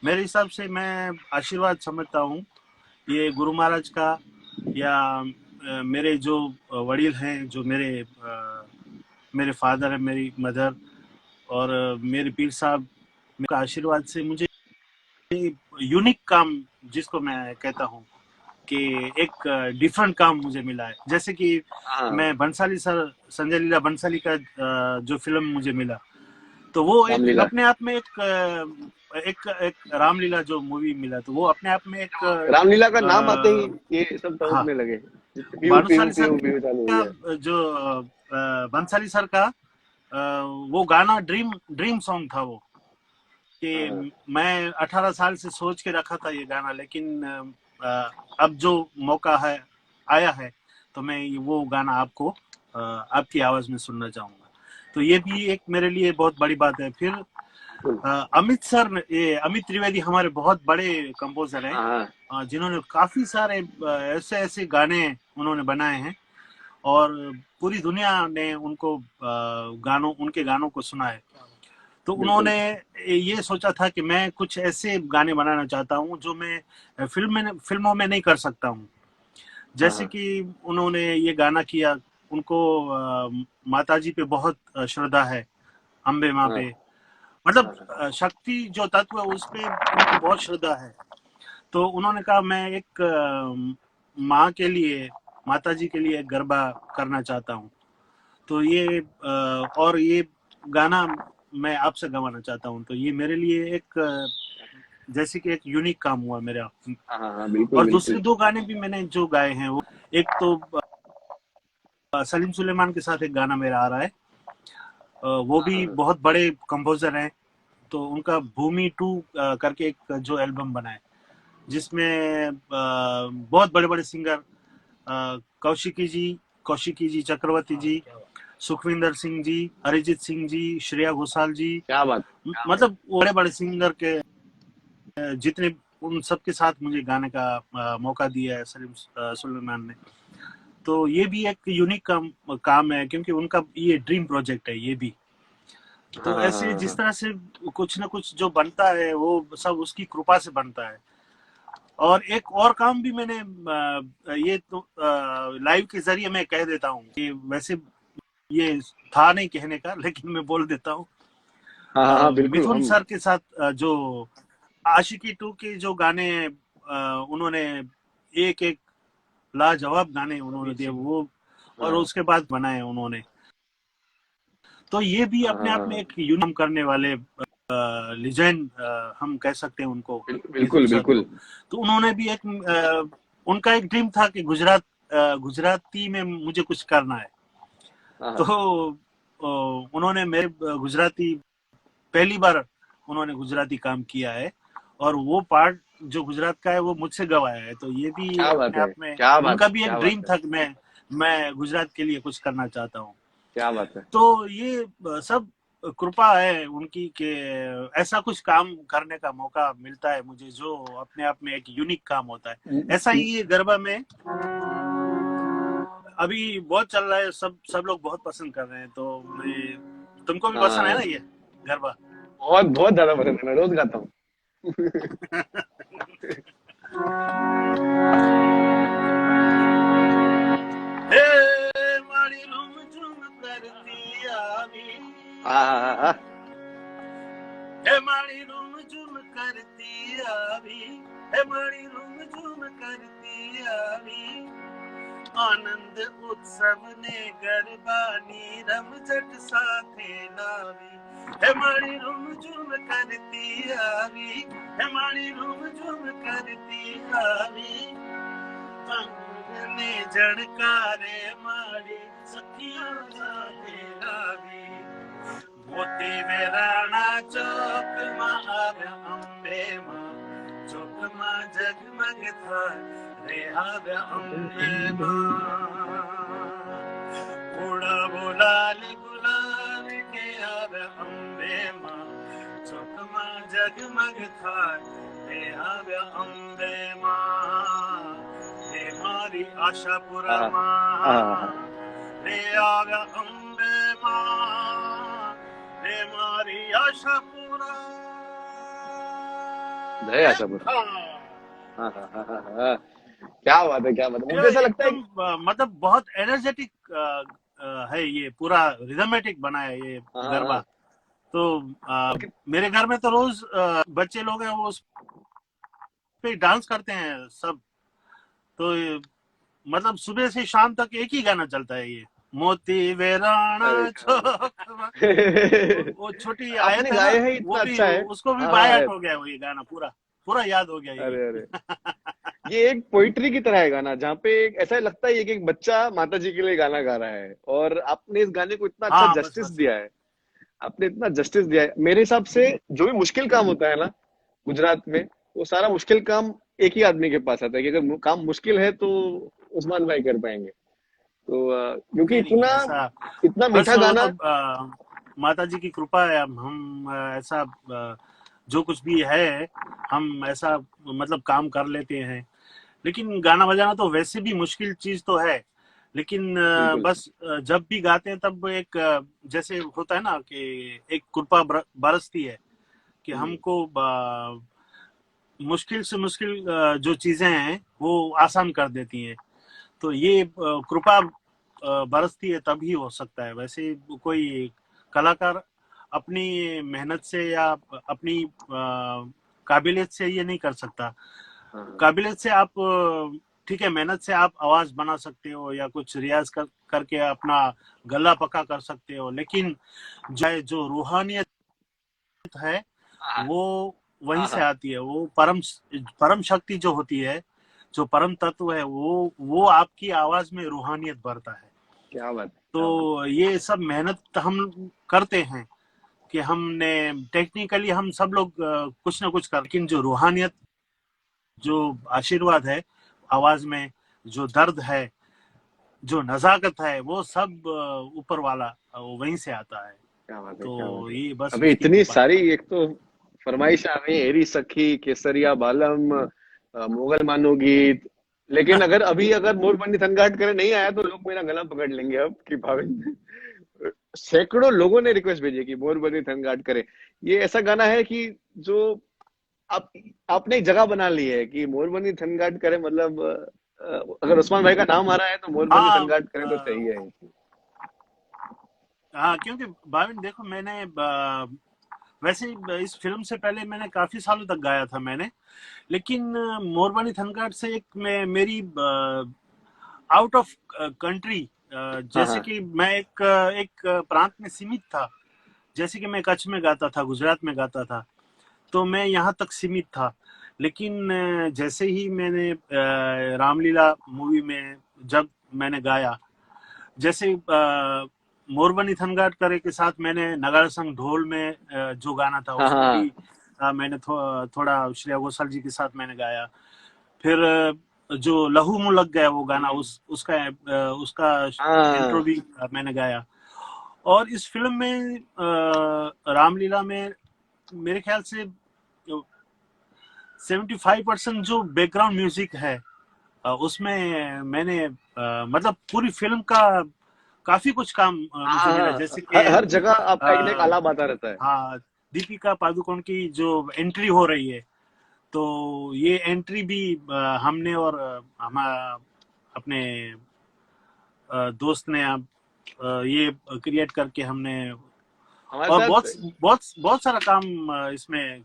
मेरे हिसाब से मैं आशीर्वाद समझता हूँ। ये गुरु महाराज का, या मेरे जो वडील हैं, जो मेरे फादर है, मेरी मदर, और मेरे पीर साहब का आशीर्वाद से मुझे यूनिक काम, जिसको मैं कहता हूँ कि एक डिफरेंट काम मुझे मिला है। जैसे कि हाँ, मैं बंसाली सर, संजय लीला बंसाली का जो फिल्म मुझे मिला, तो वो एक रामलीला। अपने आप में एक रामलीला जो मूवी मिला, तो वो अपने आप में एक रामलीला का नाम आते ही ये सब हाँ, टूटने लगे, पीयू पीयू भानुशाली सर पीयू पीयू चालू हो का गया। जो बंसाली सर का वो गाना ड्रीम ड्रीम सॉन्ग था वो, हाँ, कि मैं 18 साल से सोच के रखा था ये गाना, लेकिन अब जो मौका है आया है, तो मैं वो गाना आपको आपकी आवाज में सुनना चाहूंगा। तो ये भी एक मेरे लिए बहुत बड़ी बात है। फिर अमित सर, ये अमित त्रिवेदी हमारे बहुत बड़े कंपोजर हैं, हाँ, जिन्होंने काफी सारे ऐसे ऐसे गाने उन्होंने बनाए हैं, और पूरी दुनिया ने उनको उनके गानों को सुना है। तो बिल्कुल। उन्होंने ये सोचा था कि मैं कुछ ऐसे गाने बनाना चाहता हूँ जो मैं फिल्मों में नहीं कर सकता हूँ। हाँ, जैसे हाँ, कि उन्होंने ये गाना किया, उनको माता जी पे बहुत श्रद्धा है, अम्बे माँ हाँ, पे, मतलब हाँ, शक्ति जो तत्व है उस पे उनको बहुत श्रद्धा है। तो उन्होंने कहा मैं एक माँ के लिए, माता जी के लिए एक गरबा करना चाहता हूँ। तो ये और ये गाना मैं आपसे गवाना चाहता हूँ। तो ये मेरे लिए एक जैसे कि एक यूनिक काम हुआ मेरा। हाँ, हाँ, हाँ, बिल्कुल और दूसरे बिल्कुल। दो गाने भी मैंने जो गाए हैं, वो एक तो सलीम सुलेमान के साथ एक गाना मेरा आ रहा है, वो हाँ, भी हाँ, बहुत बड़े कंपोजर हैं। तो उनका भूमि 2 करके एक जो एल्बम बना है, जिसमें बहुत बड़े बड़े सिंगर कौशिकी जी, चक्रवर्ती जी, सुखविंदर सिंह जी, अरिजीत सिंह जी, श्रेया घोषाल जी, क्या बात। मतलब बड़े बड़े सिंगर के जितने, उन सबके साथ मुझे गाने का मौका दिया है सलीम सुलेमान ने। तो ये भी एक यूनिक काम है, क्योंकि उनका ये ड्रीम प्रोजेक्ट है ये भी। तो ऐसे जिस तरह से कुछ ना कुछ जो बनता है वो सब उसकी कृपा से बनता है। और एक और काम भी मैंने ये तो लाइव के जरिए मैं कह देता हूँ कि वैसे ये था नहीं कहने का, लेकिन मैं बोल देता हूँ। हाँ हाँ हाँ, बिल्कुल। मिथुन हम सर के साथ जो आशिकी 2 के जो गाने उन्होंने एक एक लाजवाब गाने उन्होंने दिए वो, और हाँ उसके बाद बनाए उन्होंने। तो ये भी हाँ अपने हाँ आप में हाँ, एक यूनिक करने वाले लिजेंड हम कह सकते हैं उनको, मिथुन बिल्कुल सर को। बिल्कुल। तो उन्होंने भी एक उनका एक ड्रीम था कि गुजराती में मुझे कुछ करना है। हाँ तो हाँ उन्होंने मेरे गुजराती, पहली बार उन्होंने गुजराती काम किया है, और वो पार्ट जो गुजरात का है वो मुझसे गवाया है। तो ये भी क्या बात अपने है, आप में क्या बात उनका है, भी एक क्या बात ड्रीम है, था कि मैं गुजरात के लिए कुछ करना चाहता हूँ। क्या बात है। तो ये सब कृपा है उनकी कि ऐसा कुछ काम करने का मौका मिलता है मुझे, जो अपने आप में एक यूनिक काम होता है। ऐसा ही ये गरबा में अभी बहुत चल रहा है, सब लोग बहुत पसंद कर रहे हैं। तो तुमको भी पसंद है हाँ, ना ये गरबा? बहुत बहुत ज्यादा पसंद है, मैं रोज गाता हूँ। हे मारी रूम झूम करती आवी, हाँ हाँ हाँ हे मारी रूम झूम करती आवी, हे मारी रूम झूम करती आवी, आनंद उत्सव ने गरबानी रमझट साथे लावी, हे मारी रूम झूम करती आवी, हे मारी रूम झूम करती आवी, ने जड़कारे मारी सखियां साथे लावी, मोती वेराणा चौक में આવ્યા અંબે માં, ચોક માં જગમગ થાય રે આવ્યા અંબે માં, ઉડા બોલાલ ગુલાલ કે આવ્યા અંબે માં, ચોક માં જગમગ થાય રે આવ્યા અંબે માં, હે મારી આશાપુરા हाँ માં हाँ हाँ। રે આવ્યા અંબે માં, रे मारी आशापुरा। जय आशापुर। हाँ, हाँ हाँ हाँ हाँ हाँ। क्या बात है, क्या बात है, मुझे ये ऐसा लगता है एकदम मतलब बहुत एनर्जेटिक है, ये पूरा रिदमेटिक बना है ये हाँ हाँ गरबा। हाँ। तो मेरे घर में तो रोज बच्चे लोग हैं वो उस पे डांस करते हैं सब। तो मतलब सुबह से शाम तक एक ही गाना चलता है ये, मोती वेराणा अरे क्या चौक में। बात। वो छोटी आपने आयत है ना, गाया है, वो इतना भी अच्छा है। उसको भी हाँ हाँ बाय है। हो गया वो, ये गाना पूरा पूरा याद हो गया ये। अरे अरे, ये एक पोइट्री की तरह है गाना, जहाँ पे ऐसा लगता है कि एक बच्चा माता जी के लिए गाना गा रहा है, और आपने इस गाने को इतना अच्छा हाँ बस जस्टिस बस। दिया है। आपने इतना जस्टिस दिया है मेरे हिसाब से। जो भी मुश्किल काम होता है ना गुजरात में, वो सारा मुश्किल काम एक ही आदमी के पास आता है, कि अगर काम मुश्किल है तो उस्मान भाई कर पाएंगे। तो क्योंकि नहीं नहीं इतना ऐसा, इतना बस मीठा वो तो गाना। माता जी की कृपा है। हम ऐसा जो कुछ भी है हम ऐसा मतलब काम कर लेते हैं। लेकिन गाना बजाना तो वैसे भी मुश्किल चीज तो है। लेकिन बिल्कुल। बस जब भी गाते हैं तब एक जैसे होता है ना कि एक कृपा बरसती है कि हम्म, हमको मुश्किल से मुश्किल जो चीजें हैं वो आसान कर देती हैं। तो ये कृपा बरसती है तभी हो सकता है। वैसे कोई कलाकार अपनी मेहनत से या अपनी काबिलियत से ये नहीं कर सकता। हाँ हाँ काबिलियत से आप ठीक है, मेहनत से आप आवाज बना सकते हो या कुछ रियाज करके अपना गला पक्का कर सकते हो, लेकिन जो रूहानियत है वो वहीं हाँ से हाँ। आती है। वो परम शक्ति जो होती है, जो परम तत्व है, वो आपकी आवाज में रूहानियत भरता है। क्या बात है, क्या बात तो ये सब मेहनत हम करते हैं कि हमने टेक्निकली हम सब लोग कुछ ना कुछ कर, लेकिन जो रूहानियत, जो आशीर्वाद है आवाज में, जो दर्द है, जो नजाकत है, वो सब ऊपर वाला वो वहीं से आता है। क्या बात है, क्या बात तो है। ये बस अबे उसकी इतनी कृपा है। सारी, एक तो फरमाइश आ गई, एरी सखी, केसरिया बालम, मोगल मानो गीत। लेकिन अगर अभी अगर मोरपंखी थनगाट करे नहीं आया तो लोग मेरा गला पकड़ लेंगे अब कि भाविन। सैकड़ों लोगों ने रिक्वेस्ट भेजी कि मोरपंखी थनगाट करे। ये ऐसा गाना है कि जो आप आपने एक जगह बना ली है कि मोरपंखी थनगाट करे, मतलब अगर उस्मान भाई का नाम आ रहा है तो मोरपंखी हाँ थनगाट करे तो सही है। हाँ, क्योंकि भाविन देखो, मैंने वैसे इस फिल्म से पहले मैंने काफी सालों तक गाया था मैंने, लेकिन मोरबानी थनगाट से एक मेरी आउट ऑफ कंट्री, हाँ जैसे हाँ कि मैं एक प्रांत में सीमित था। जैसे कि मैं कच्छ में गाता था, गुजरात में गाता था, तो मैं यहाँ तक सीमित था। लेकिन जैसे ही मैंने रामलीला मूवी में जब मैंने गाया, जैसे मोरबनी थनगाट करे के साथ मैंने नगाड़ा संग ढोल में जो गाना था हाँ उसमें हाँ भी मैंने थोड़ा श्रेया घोषाल जी के साथ मैंने गाया। फिर जो लहू मुँह लग गया वो गाना, उसका इंट्रो हाँ भी मैंने गाया। और इस फिल्म में रामलीला में मेरे ख्याल से 75% जो बैकग्राउंड म्यूजिक है उसमें मैंने मतलब पूरी फिल्म का काफी कुछ काम मुझे हाँ मिला। हाँ, जैसे कि हर जगह आपका एक ना एक आलाप आता रहता है। हाँ, दीपिका पादुकोण की जो एंट्री हो रही है, तो ये एंट्री भी हमने और हम अपने दोस्त ने ये क्रिएट करके हमने, हमारे और साथ बहुत बहुत सारा काम इसमें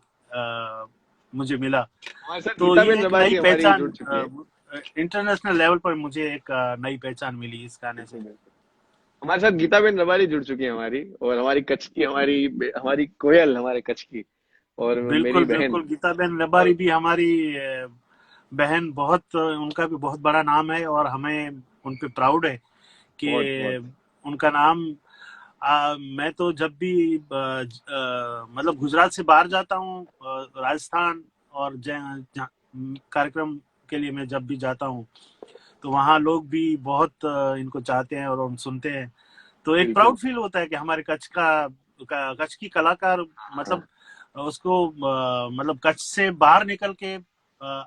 मुझे मिला। हमारे साथ तो गीताबेन ये एक रबारी नई हमारी पहचान, जुड़ चुकी है। इंटरनेशनल लेवल पर मुझे एक नई पहचान मिली इस गाने से। बिल्कुल बिल्कुल। हमारे साथ गीताबेन रबारी जुड़ चुकी है हमारी, और हमारी कच्छ की, हमारी हमारी कोयल, हमारे कच्छ की, और मेरी बिल्कुल बहन। बिल्कुल, गीताबेन रबारी और भी हमारी बहन, बहुत उनका भी बहुत बड़ा नाम है और हमें उन पे प्राउड है कि बहुत बहुत उनका नाम मैं तो जब भी मतलब गुजरात से बाहर जाता हूँ, राजस्थान और कार्यक्रम के लिए मैं जब भी जाता हूँ, तो वहाँ लोग भी बहुत इनको चाहते हैं और हम सुनते हैं। तो एक बिल्कुल। प्राउड फील होता है कि हमारे कच्छ की कलाकार, हाँ मतलब उसको मतलब कच्छ से बाहर निकल के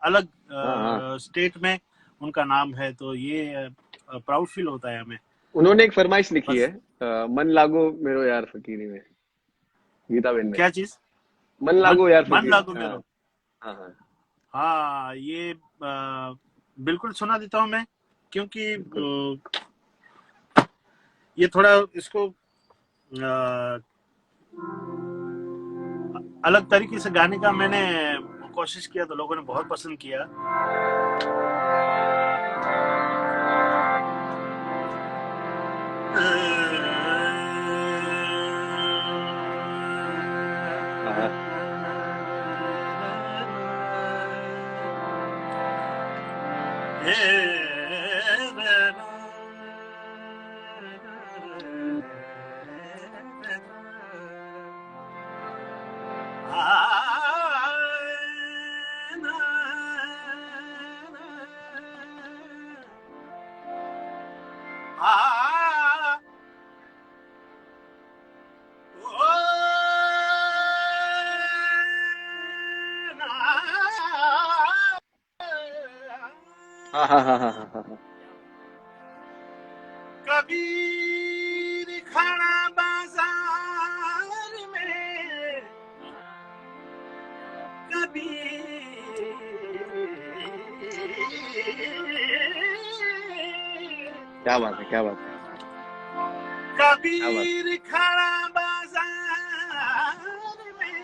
अलग हाँ हाँ। स्टेट में उनका नाम है, तो ये प्राउड फील होता है हमें। उन्होंने एक फरमाइश लिखी है, बस। मन लागो मेरो यार फकीरी में, गीताबेन ने। क्या चीज? मन मन लागो यार मन फकीर, लागू हाँ मेरो। हाँ हाँ। हाँ, ये बिल्कुल सुना देता हूँ मैं, क्योंकि बिल्कुल। ये थोड़ा इसको अ, अलग तरीके से गाने का मैंने कोशिश किया, तो लोगों ने बहुत पसंद किया। हाँ हाँ हाँ हाँ हाँ हाँ हाँ हाँ। कबीर खड़ा बाजार में, क्या बात है, क्या बात है, क्या बात कबीर खड़ा बाजार में,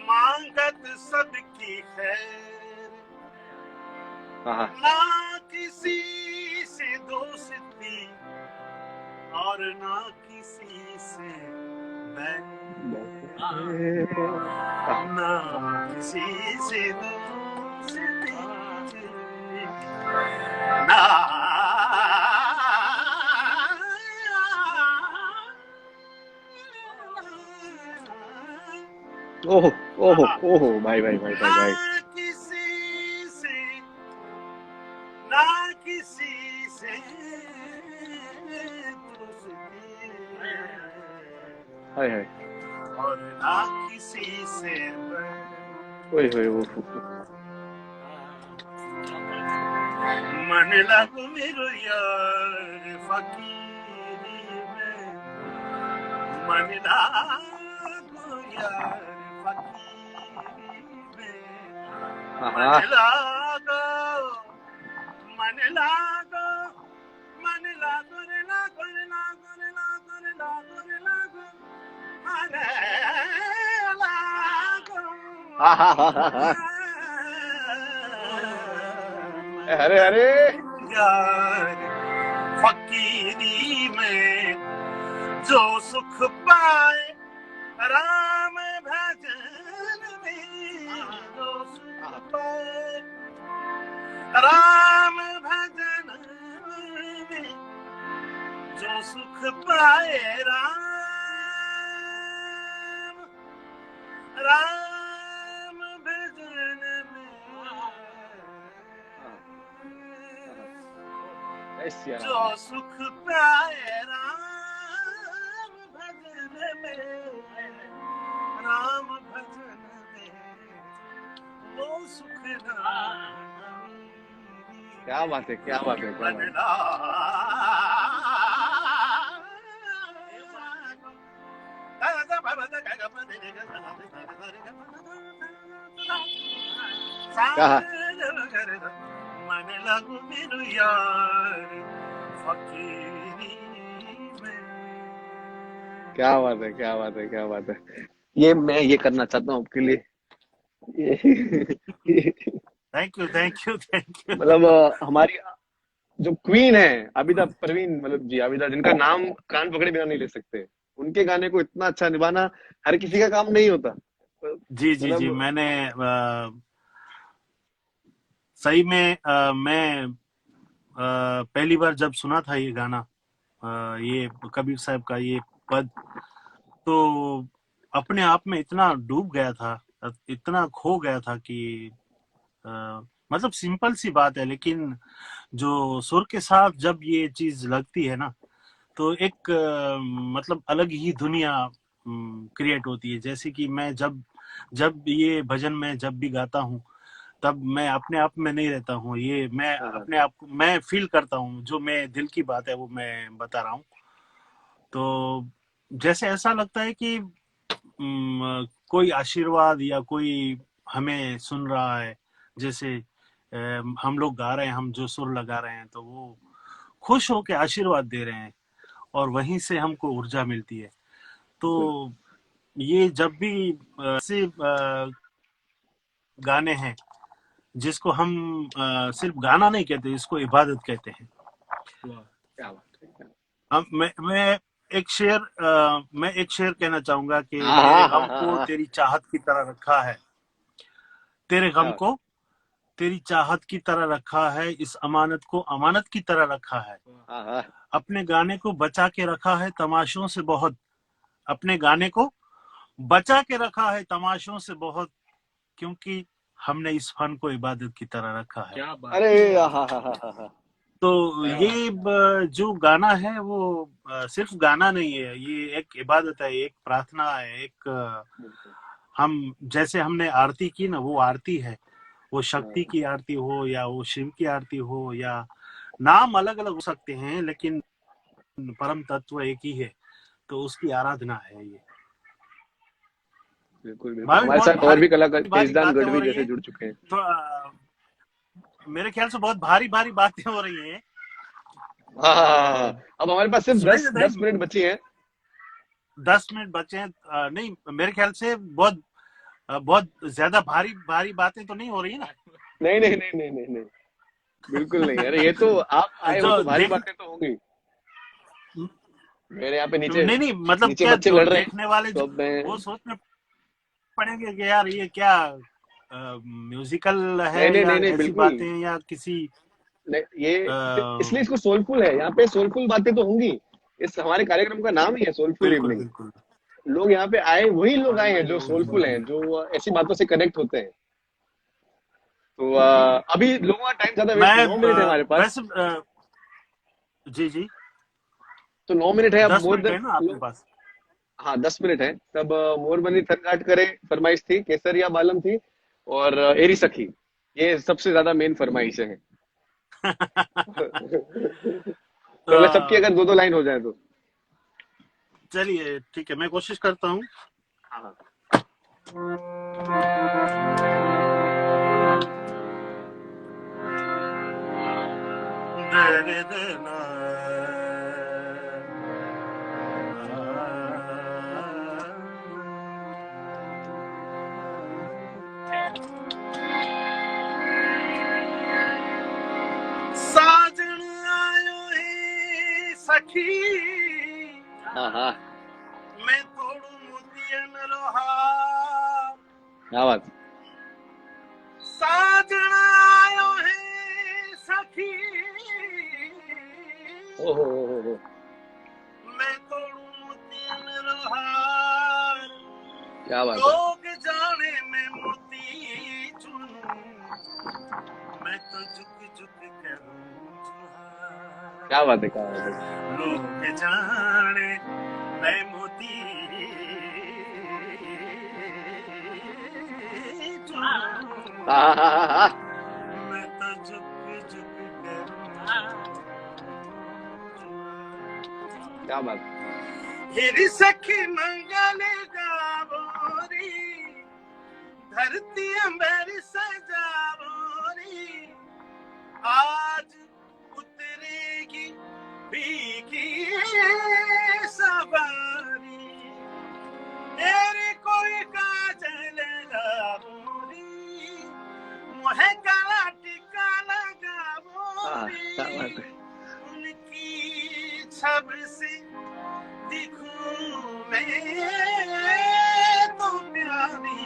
मांगत सबकी खैर, है। हाँ हाँ। ना किसी से दोस्ती और ना किसी से बैर, ना किसी से दोस्ती, ना ओहो ओहो ओहो, भाई भाई भाई भाई ना भाई। किसी से हाय हाय, और ना किसी से ओए होए वो, मन लगो मेरो यार फकीरी में, मन लगो यार फकीरी में, मन हाँ लगो, मन लगो, मन लगो रे लगो रे लगो रे लगो रे लगो रे लगो, मन लगो, हाँ हाँ हाँ हाँ हाँ, अरे अरे, यार फकीरी में जो सुख पाए राम भजन में, जो सुख पाए राम भजन में, जो सुख पाए राम, राम भजन में, ऐसी यार, जो सुख पाए राम भजन में, राम भजन में, वो सुख क्या बात है, क्या बात है, क्या बात है। कहा, मन लगू मेरू यार फकीरी में। क्या बात है, क्या बात है, क्या बात है। ये मैं ये करना चाहता हूँ आपके लिए, thank you thank you thank you. मतलब हमारी जो क्वीन है आबिदा परवीन, मतलब जी आबिदा, जिनका नाम कान पकड़े बिना नहीं ले सकते, उनके गाने को इतना अच्छा निभाना हर किसी का काम नहीं होता। जी जी जी, मतलब मैंने सही में मैं पहली बार जब सुना था ये गाना, ये कबीर साहब का ये पद, तो अपने आप में इतना डूब गया था, इतना खो गया था कि मतलब सिंपल सी बात है, लेकिन जो सुर के साथ जब ये चीज लगती है ना, तो एक मतलब अलग ही दुनिया क्रिएट होती है। जैसे कि मैं जब जब ये भजन में जब भी गाता हूँ, तब मैं अपने आप में नहीं रहता हूँ, ये मैं हाँ हाँ अपने आप को मैं फील करता हूँ, जो मैं दिल की बात है वो मैं बता रहा हूँ। तो जैसे ऐसा लगता है कि कोई आशीर्वाद या कोई हमें सुन रहा है, जैसे हम लोग गा रहे हैं, हम जो सुर लगा रहे हैं, तो वो खुश होकर आशीर्वाद दे रहे हैं और वहीं से हमको ऊर्जा मिलती है। बिल्कुल। तो ये जब भी ऐसे गाने हैं जिसको हम सिर्फ गाना नहीं कहते, इसको इबादत कहते हैं। वाह, क्या बात है, क्या मैं एक शेर कहना चाहूंगा कि हाँ तेरे हाँ हाँ गम हाँ को हाँ, तेरी चाहत की तरह रखा है, तेरे क्या गम बात को तेरी चाहत की तरह रखा है, इस अमानत को अमानत की तरह रखा है, है। हाँ हाँ, अपने गाने को बचा के रखा है तमाशों से बहुत, अपने गाने को बचा के रखा है तमाशों से बहुत, क्योंकि हमने इस फन को इबादत की तरह रखा है। क्या बात अरे है। हाँ हाँ हाँ हाँ हाँ हाँ, तो क्या बात ये जो गाना है वो सिर्फ गाना नहीं है, ये एक इबादत है, एक प्रार्थना है, एक है, बिल्कुल। हम जैसे हमने आरती की ना, वो आरती है, वो शक्ति हाँ, की आरती हो या वो शिव की आरती हो, या नाम अलग अलग हो सकते हैं, लेकिन परम तत्व एक ही है, तो उसकी आराधना है ये। बिल्कुल बिल्कुल, भाभी हमारे बहुत साथ और भी कलाकार भारी भारी तेजदान बातें हो गढ़वी रही जैसे हैं, जुड़ चुके हैं। तो मेरे ख्याल से बहुत भारी भारी बातें हो रही हैं। हाँ हाँ हाँ हाँ, तो हाँ। अब हमारे पास सिर्फ सुनाई दस देता है, 10 मिनट बचे हैं। 10 मिनट बचे हैं, नहीं मेरे ख्याल से बहुत बहुत ज्यादा भारी भारी बातें तो नहीं हो रही ना। नहीं नहीं नहीं नहीं नहीं नहीं, बिल्कुल नहीं। अरे ये तो आप आए हो जो तो भारी देख बातें तो होंगी। मेरे यहाँ पे नीचे नहीं नहीं, मतलब नीचे क्या बच्चे जो लड़ रहे हैं, देखने वाले तो जो अब मैं, वो सोचने पड़ेंगे कि यार ये क्या म्यूजिकल है नहीं नहीं या नहीं नहीं, ऐसी बिल्कुल बातें या किसी नहीं, ये आ, इसलिए इसको सोलफुल है, यहाँ पे सोलफुल बातें तो होंगी। इस हमारे कार्यक्रम का नाम ही है सोलफुल बिल्कुल इवनिंग। बिल्कुल लोग यहाँ पे आए, वही लोग आए हैं जो सोलफुल हैं, जो ऐसी बातों से कनेक्ट होते हैं। तो अभी लोगों का टाइम ज्यादा वेस्ट, मैं 9 मिनट है हमारे पास। वैसे जी जी, तो 9 मिनट है, अब 10 मोर मिनट देन है ना आपके पास। हाँ 10 मिनट है तब मोर बनी थरघाट करे फरमाइश थी, केसरिया बालम थी, और एरी सखी, ये सबसे ज्यादा मेन फरमाइशें हैं। तो अगर सबकी तो अगर दो दो लाइन हो जाए तो। चलिए ठीक है, मैं कोशिश करता हूँ। हाँ साजन आयो है सखी, हाँ हाँ, मैं थोड़ू मोतियन लोहार। क्या बात। साजन आयो है सखी, ओहो, मैं थोड़ू मोतियन लोहार। क्या बात है, लोग जाने मैं मोती चुनूं, मैं तो झुक झुक करूं जुहार। क्या बात है, क्या बात है। लोग जाने मैं मोती चुनूं, हाँ हाँ हाँ हाँ, मैं तो झुक झुक करूं जुहार। क्या बात। हिरी सखी मंगल गावोरी, धरती अंबर सजावोरी। आज उतरेगी भीगी सवारी, तेरे कोई काजल गावोरी, मुहे काला टिका हाँ, क्या बात लगावोरी। है। उनकी छब से दिखूं मैं तो प्यारी,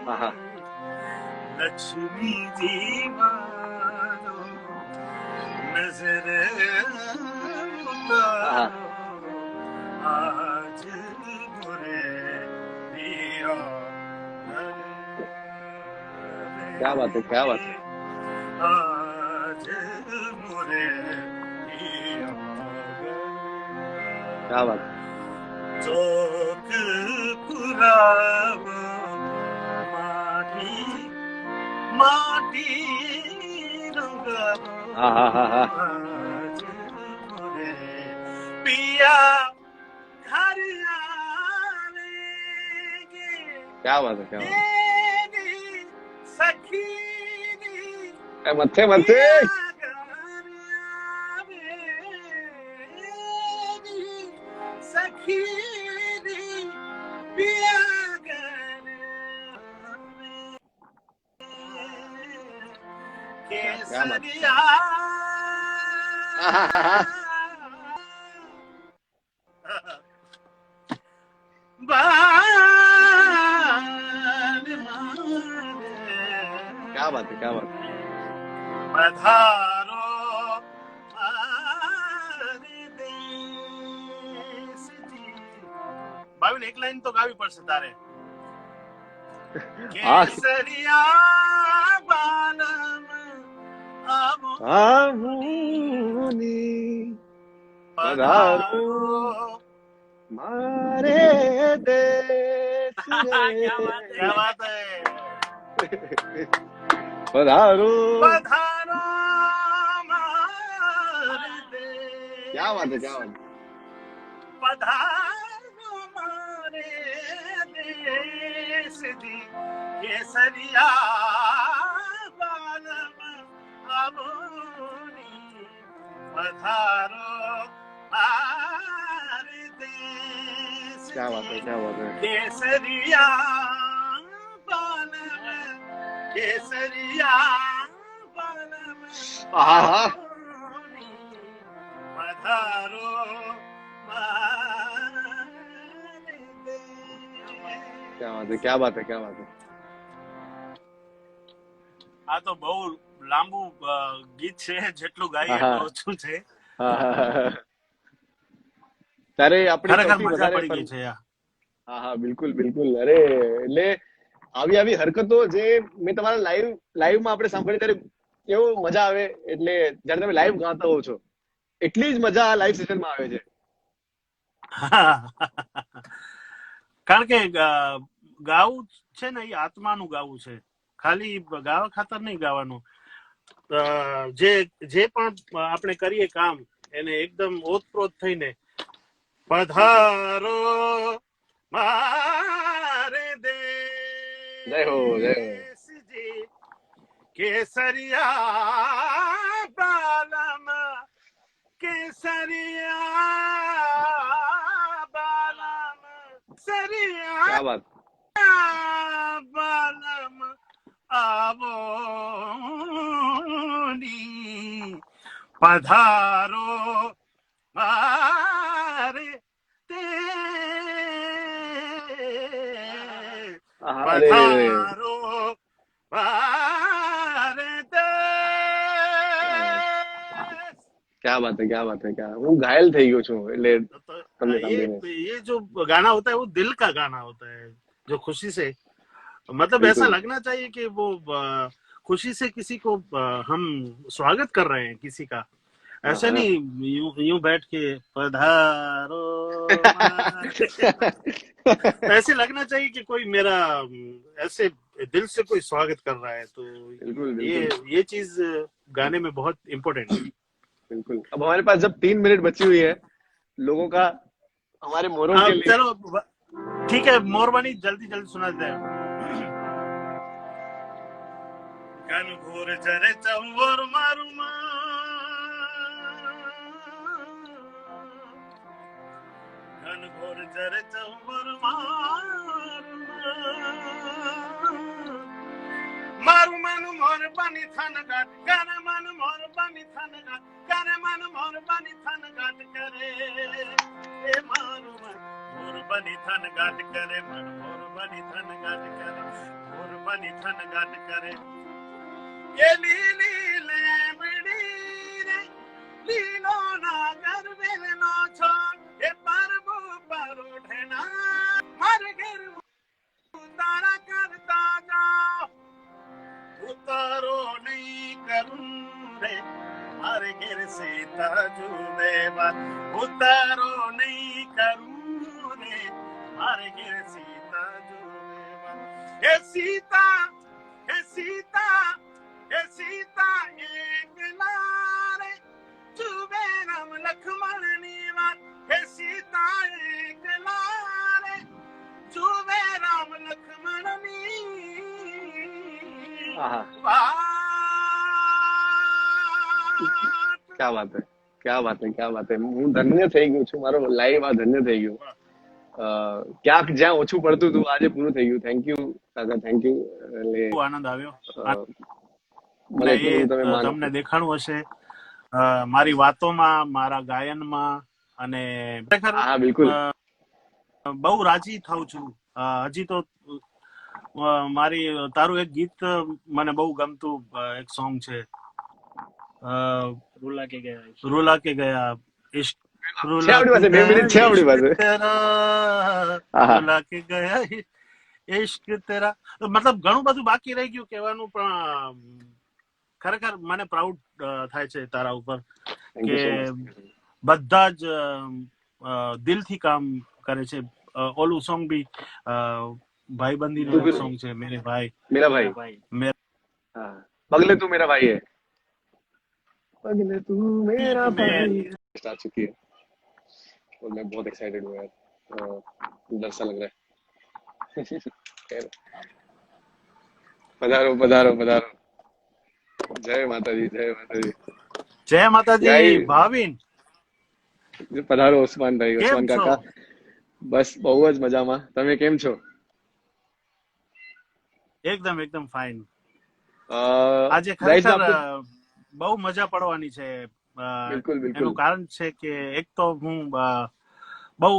हाँ हाँ, लक्ष्मी जी मानो नजर हाँ, उतारो, आज बुरे दिया क्या बात है, क्या बात है। आज बुरे दिया क्या बात। चौक पुरावा माटी माटी रंगावा, हाँ हाँ हाँ हाँ, आज मोरे पिया घर आवेंगे, क्या बात है, क्या बात है। तेरी सखी दी मथे मथे, पिया घर आवेंगी, सखी दी पिया घर आवेंगी। क्या बात। केसरिया हाँ हाँ हाँ हाँ, बाण मारे, क्या बात है, क्या बात है। पधारो मारे देश जी। भाविन एक लाइन तो गावी પડશે તારે। हाँ, केसरिया बालम आवो आमुनी पधारो पधारो। मारे देश क्या रे, बात है। पधारो। पधारो मारे क्या बात है, देश, क्या बात है। पधारो मारे देश दी, केसरिया बालम आवोनी, पधारो मारे देश क्या बात है, दी, क्या बात है। केसरिया बालम, केसरिया बालम हाँ हाँ, आवोनी, पधारो मारे देश। क्या बात है, क्या बात है, क्या बात है। આ તો બહુ લાંબુ ગીત છે, જેટલું ગાઈએ હા, એટલું ઓછું છે। હા હા હા, તારે આપણી ખરેખર સૌથી મજા વધારે પડી ગઈ છે યાર। હા હા, બિલકુલ બિલકુલ। અરે એટલે આવી આવી હરકતો જે મેં તમારા લાઈવમાં આપણે સાંભળી ત્યારે કેવું મજા આવે, એટલે જયારે તમે લાઈવ ગાતા હો છો એટલી જ મજા આ લાઈવ સેશનમાં આવે છે। કારણ કે ગાવું છે ને એ આત્માનું ગાવું છે, ખાલી ગાવા ખાતર નહીં ગાવાનું. જે પણ આપણે કરીએ કામ એને એકદમ ઓતપ્રોત થઈને પધારો મારે જય હો જય હો. દેશજી કેસરિયા બાલમ કેસરિયા બાલમ સરિયા क्या बात. બાલમ આવોની પધારો મારે અરે પધારો મારે क्या बात है क्या बात है. क्या હું ઘાયલ થઈ ગયો છું એટલે તમને સાંભળીને. ये जो गाना होता है वो दिल का गाना होता है, जो खुशी से मतलब ऐसा बिल्कुल. लगना चाहिए कि वो खुशी से किसी को हम स्वागत कर रहे हैं किसी का, ऐसे हाँ. नहीं यूं यूं बैठ के पधारो ऐसे लगना चाहिए कि कोई मेरा ऐसे दिल से कोई स्वागत कर रहा है. तो बिल्कुल ये बिल्कुल ये चीज गाने में बहुत इम्पोर्टेंट है. बिल्कुल. अब हमारे पास जब 3 मिनट बची हुई है लोगों का हमारे मोरों के लिए. चलो ठीक है, मोरबानी जल्दी जल्दी सुना देते हैं. घन घोर चरे चंवर मारू घन घोर चरे चंवर मारू मन मोर बनी थन घाट करे मन मोर बनी थन घाट करे मन मोर बनी थन घाट करे ए मारू मन मोर बनी थन घाट करे मन मोर बनी थन घाट करे मोर बनी थन घाट करे ये लीली ले बड़ी रे लीलो ना गरबेल नो छोड़ ए परबो परो ढेना मर गिर उतारा करता जाओ उतारो नहीं करूं रे हर गिर सीता जुबेबा उतारो नहीं करूं रे हर गिर सीता जुबेबा हे सीता हे सीता हे सीता एक लारे जुबे राम लक्ष्मण नीवार हे सीता एक लारे जुबे राम लक्ष्मण नी આહા. क्या बात है क्या बात है क्या बात है. હું ધન્ય થઈ ગયો છું. મારો લાઈવ આ ધન્ય થઈ ગયો. ક્યાંક જ્યાં ઓછું પડતું હતું આજે પૂરું થઈ ગયું. થેન્ક યુ કાકા, થેન્ક યુ. એટલે આનંદ આવ્યો. મને એ એટલું બધું તમે માનો. તમને દેખાણું હશે મારી વાતોમાં, મારા ગાયનમાં, અને ખરેખર હા બિલકુલ. બહુ રાજી થાઉં છું. હજી તો મારી તારું એક ગીત મને બહુ ગમતું એક સોંગ છે, रुला के गया है. રૂલા કે ગયા ઇશ્ક છે રૂલા આપણી પાસે 2 મિનિટ છે આપણી પાસે. તેરા આહા. રૂલા કે ગયા ઇશ્ક તેરા. મતલબ ઘણું બધું બાકી રહી ગયું કહેવાનું, પણ ખરેખર મને પ્રાઉડ થાય છે તારા ઉપર થેન્ક કે યુ સો મચ. બધા જ દિલથી કામ કરે છે. ઓલું સોંગ બી ભાઈબંધીનું તું બી- સોંગ છે, મેરે ભાઈ मेरा भाई. भाई हाँ. पगले तू मेरा भाई है. पगले तू मेरा भाई है. स्टार्ट चुकी है और मैं बहुत एक्साइटेड हूँ यार. डर सा लग रहा है. खैर. पधारो पधारो पधारो. जय माता दी जय माता दी. જય માતાજી. જય. ભાવિન પધારો ઉસ્માન ભાઈ, કેમ ઉસ્માન છો? કાકા. બસ બહુ જ મજામાં. તમે કેમ છો? એકદમ એકદમ ફાઇન. અ, આજે guys, ખરેખર આપको- બહુ મજા પડવાની છે. બિલકુલ એનું બિલકુલ. કારણ છે કે એક તો હું બહુ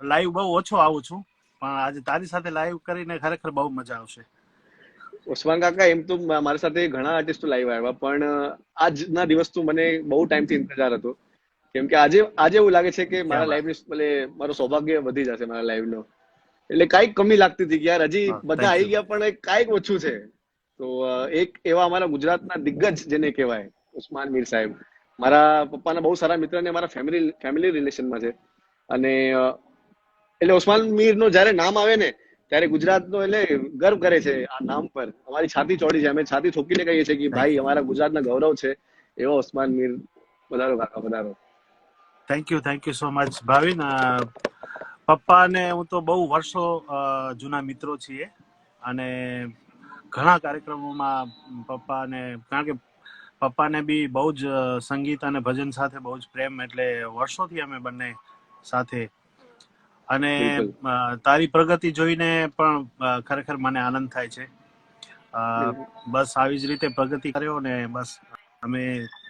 લાઈવ બહુ ઓછો આવું છું, પણ આજે તારી સાથે લાઈવ કરીને ખરેખર બહુ મજા આવશે. ઉસ્માન કાકા, એમ તો મારી સાથે ઘણા આર્ટિસ્ટો લાઈવ આવ્યા, પણ આજના દિવસ તો મને બહુ ટાઈમથી ઇંતજાર હતો. કેમ કે આજે આજે એવું લાગે છે કે મારા વાત. લાઈવ એટલે મારો સૌભાગ્ય વધી જશે મારા લાઈવ નો. એટલે કાંઈક કમી લાગતી હતી કે યાર હજી હા, બધા thank આવી you. ગયા પણ કાંઈક ઓછું છે. તો એક એવા અમારા ગુજરાતના દિગ્ગજ જેને કહેવાય ઉસ્માન મીર સાહેબ, મારા પપ્પાના બહુ સારા મિત્ર અને મારા ફેમિલી રિલેશનમાં છે. અને એટલે ઉસ્માન મીરનું જ્યારે નામ આવે ને ત્યારે ગુજરાતનો એટલે ગર્વ કરે છે આ નામ પર. અમારી છાતી ચોડી છે, અમે છાતી ઠોકીને કહીએ છીએ કે થેન્ક ભાઈ યુ અમારા ગુજરાતના ગૌરવ છે એવો ઉસ્માન મીર. પધારો કાકા, પધારો. Thank you so much Bhavin. પપ્પાને હું તો બહુ વર્ષો જૂના મિત્રો છીએ અને ઘણા કાર્યક્રમોમાં પપ્પાને, કારણ કે પપ્પાને બી બહુ જ સંગીત અને ભજન સાથે બહુ જ પ્રેમ, એટલે વર્ષોથી અમે બંને સાથે. અને બિલકુલ તારી પ્રગતિ જોઈને પણ ખરેખર મને આનંદ થાય છે. બિલકુલ. બસ આવી જ રીતે પ્રગતિ કર્યો ને બસ અમે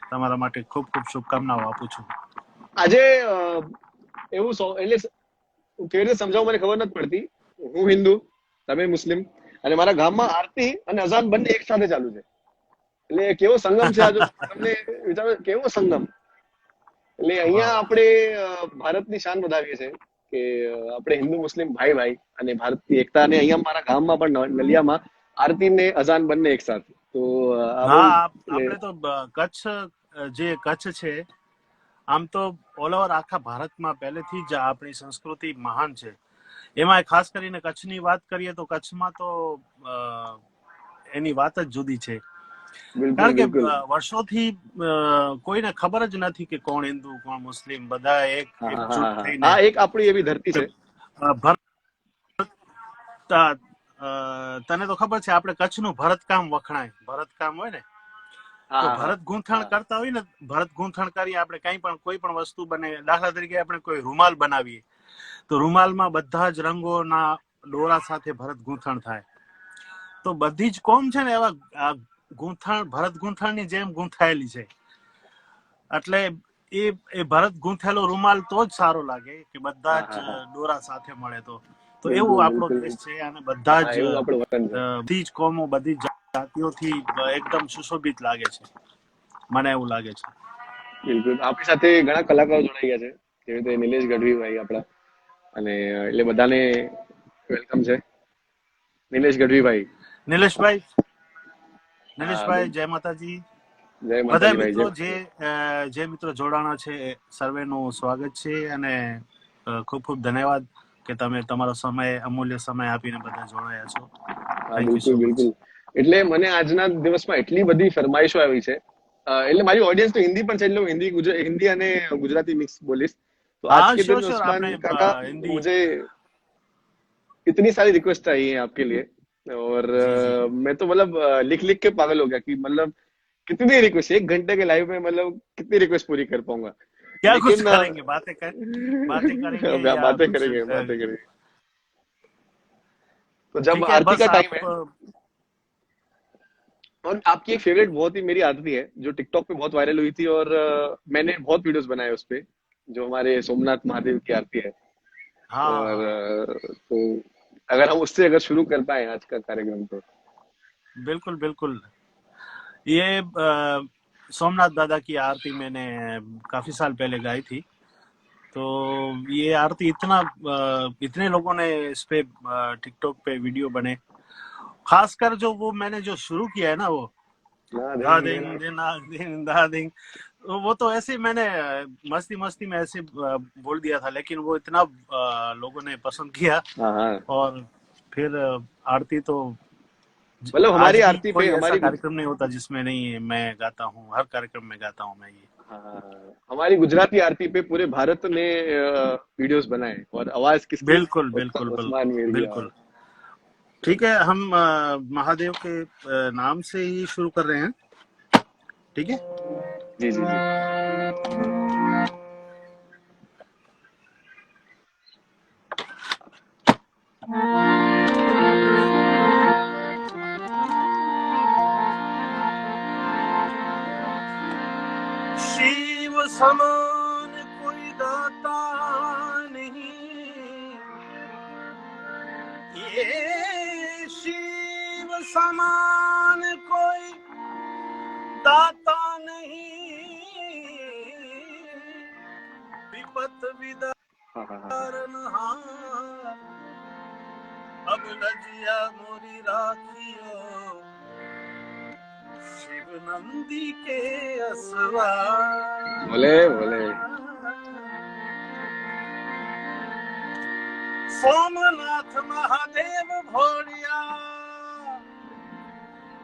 તમારા માટે ખૂબ ખૂબ શુભકામનાઓ આપું છું. આજે એવું એટલે કેવી રીતે સમજાવું મને ખબર નથી પડતી. હું હિન્દુ, તમે મુસ્લિમ, અને મારા ગામમાં આરતી અને અઝાન બંને એક સાથે ચાલુ છે. એટલે કેવો સંગમ છે આ, જો તમને વિચારો કેવો સંગમ. એટલે અહીંયા આપણે ભારતની શાન વધાવીએ છીએ કે આપણે હિન્દુ મુસ્લિમ ભાઈ ભાઈ અને ભારતની એકતા. અને અહીંયા મારા ગામમાં પણ નલિયામાં આરતી ને અઝાન બંને એક સાથે. તો આ બહુ હા, આપણે તો કચ્છ, જે કચ્છ છે, આમ તો ઓલ ઓવર આખા ભારતમાં પહેલેથી જ આપણી સંસ્કૃતિ મહાન છે. એમાં ખાસ કરીને કચ્છની વાત કરીએ તો કચ્છમાં તો એની વાત જ જુદી છે. બિલકુલ કારણ કે બિલકુલ. વર્ષોથી કોઈને ખબર જ નથી કે કોણ હિન્દુ કોણ મુસ્લિમ, બધા હા હા એકજૂટ હા થઈને. હા, એક આપણી એવી ધરતી છે. તને તો ખબર છે આપણે કચ્છનું ભરતકામ વખણાય. ભરતકામ હોય ને હા તો હા હા ભરત ગૂંથણ હા. કરતા હોય ને, ભરત ગૂંથણ કરી આપણે કઈ પણ કોઈ પણ વસ્તુ બને, દાખલા તરીકે આપણે કોઈ રૂમાલ બનાવીએ તો રૂમાલમાં બધા જ રંગોના દોરા સાથે ભરત ગૂંથણ થાય. તો બધી જ કોમ છે ને એવા ગૂંથણ, ભરત ગૂંથણની જેમ ગૂંથાયેલી છે. એટલે એ ભરત ગૂંથેલો રૂમાલ તો જ સારો લાગે કે બધા હા જ હા હા. દોરા સાથે મળે તો. તો એવું બિલકુલ આપણો બિલકુલ. દેશ છે અને બધા હા, જ એવું આપણું વતન છે. બધી જ કોમો, બધી જ જાતિઓથી એકદમ સુશોભિત લાગે છે, મને એવું લાગે છે. બિલકુલ. આપણી સાથે ઘણા કલાકારો જોડાઈ ગયા છે, જેવી રીતે નિલેશ ગઢવી ભાઈ આપણા, અને એટલે બધાને વેલકમ છે. નિલેશ ગઢવી ભાઈ. નિલેશભાઈ, હા, જય માતાજી. જય બધા માતાજી ભાઈ, મિત્રો જય. જે મિત્રો જોડાણા છે સર્વેનું સ્વાગત છે અને ખૂબ ખૂબ ધન્યવાદ કે તમે તમારો સમય, અમૂલ્ય સમય આપીને બધા જોડાયા છો. હા, થેન્ક યુ બિલકુલ સો મચ. બિલકુલ. એટલે મને આજના દિવસમાં એટલી બધી ફરમાઈશો આવી છે. એટલે મારી ઓડિયન્સ તો હિન્દી પણ છે, એટલે હું હિન્દી અને ગુજરાતી મિક્સ બોલીશ. तो आज हाँ, के दिन श्योर में श्योर, उस्मान आपने काका, हिंदी। मुझे इतनी सारी रिक्वेस्ट आई है आपके लिए, और जी जी, मैं तो मतलब लिख लिख के पागल हो गया कि मतलब कितनी रिक्वेस्ट, 1 घंटे के लाइव में मतलब कितनी रिक्वेस्ट पूरी कर पाऊंगा. क्या कुछ लेकिन करेंगे, बातें करेंगे या बातें कुछ करेंगे, बातें करेंगे. तो जब ठीक है, आरती बस का टाइम आप है, और आपकी एक फेवरेट बहुत ही मेरी आरती है जो टिकटॉक पे बहुत वायरल हुई थी, और मैंने बहुत वीडियोस बनाए उस पे, जो हमारे सोमनाथ महादेव की आरती है. हाँ और हाँ, तो अगर हम उससे अगर शुरू कर पाए आज का कार्यक्रम तो. बिल्कुल बिल्कुल। ये सोमनाथ दादा की आरती मैंने काफी साल पहले गाई थी। तो ये आरती इतने लोगों ने इस पे टिकटॉक पे वीडियो बने, खासकर जो वो मैंने जो शुरू किया है ना, वो ना धा देंगे दिन ना. दिन दिन धा दिन, वो तो ऐसे ही मैंने मस्ती मस्ती में ऐसे बोल दिया था, लेकिन वो इतना लोगों ने पसंद किया। हाँ हाँ. और फिर आरती तो मतलब आज हमारी भी आरती पे कोई ऐसा हमारी कार्यक्रम नहीं होता जिसमें नहीं मैं गाता हूँ, हर कार्यक्रम में गाता हूँ मैं ये। हाँ, हमारी गुजराती आरती पे पूरे भारत ने वीडियोस बनाए, और आवाज किसकी? बिल्कुल बिल्कुल उस्मान मीर की आवाज. बिल्कुल। ठीक है, हम महादेव के नाम से ही शुरू कर रहे हैं, ठीक है। जी जी जी. शिव समान कोई दाता नहीं, ये शिव समान कोई दाता नहीं, विपत हाँ हाँ हाँ. विदारण हार, अब लजिया मोरी राखियो, शिव नंदी के असवार। बोले बोले. सोमनाथ महादेव भोलिया।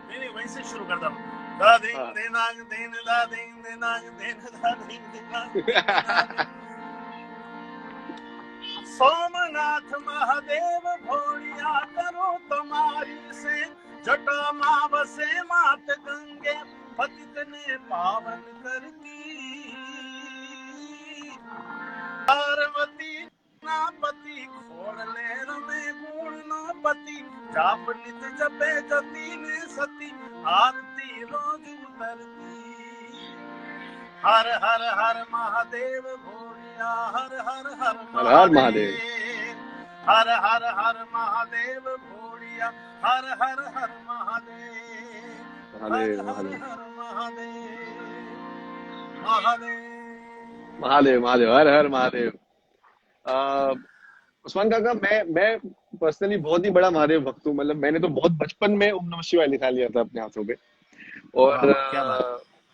नहीं वहीं से शुरू करता हूँ। दा दिन दिनांग दिन दा दिन दिनांग दिन दा दिन दिनांग सोमनाथ महादेव भोलिया, करो तुम्हारी से जटा माँ बसे मात गंगे, पतित ने पावन करती। पार्वती नापति खोल ले रमे गुण नापति, जाप नित जपे जति ने सती, आरती रोज उतरती। हर हर हर महादेव भोलिया, हर हर हर महादेव, हर हर हर महादेव भोलिया, हर हर हर महादेव, हर हर हर महादेव, महादेव महादेव महादेव, हर हर महादेव। उस्मान काका, मैं पर्सनली बहुत ही बड़ा महादेव भक्त हूँ। मतलब मैंने तो बहुत बचपन में ओम नमः शिवाय लिखा लिया था अपने हाथों पे। और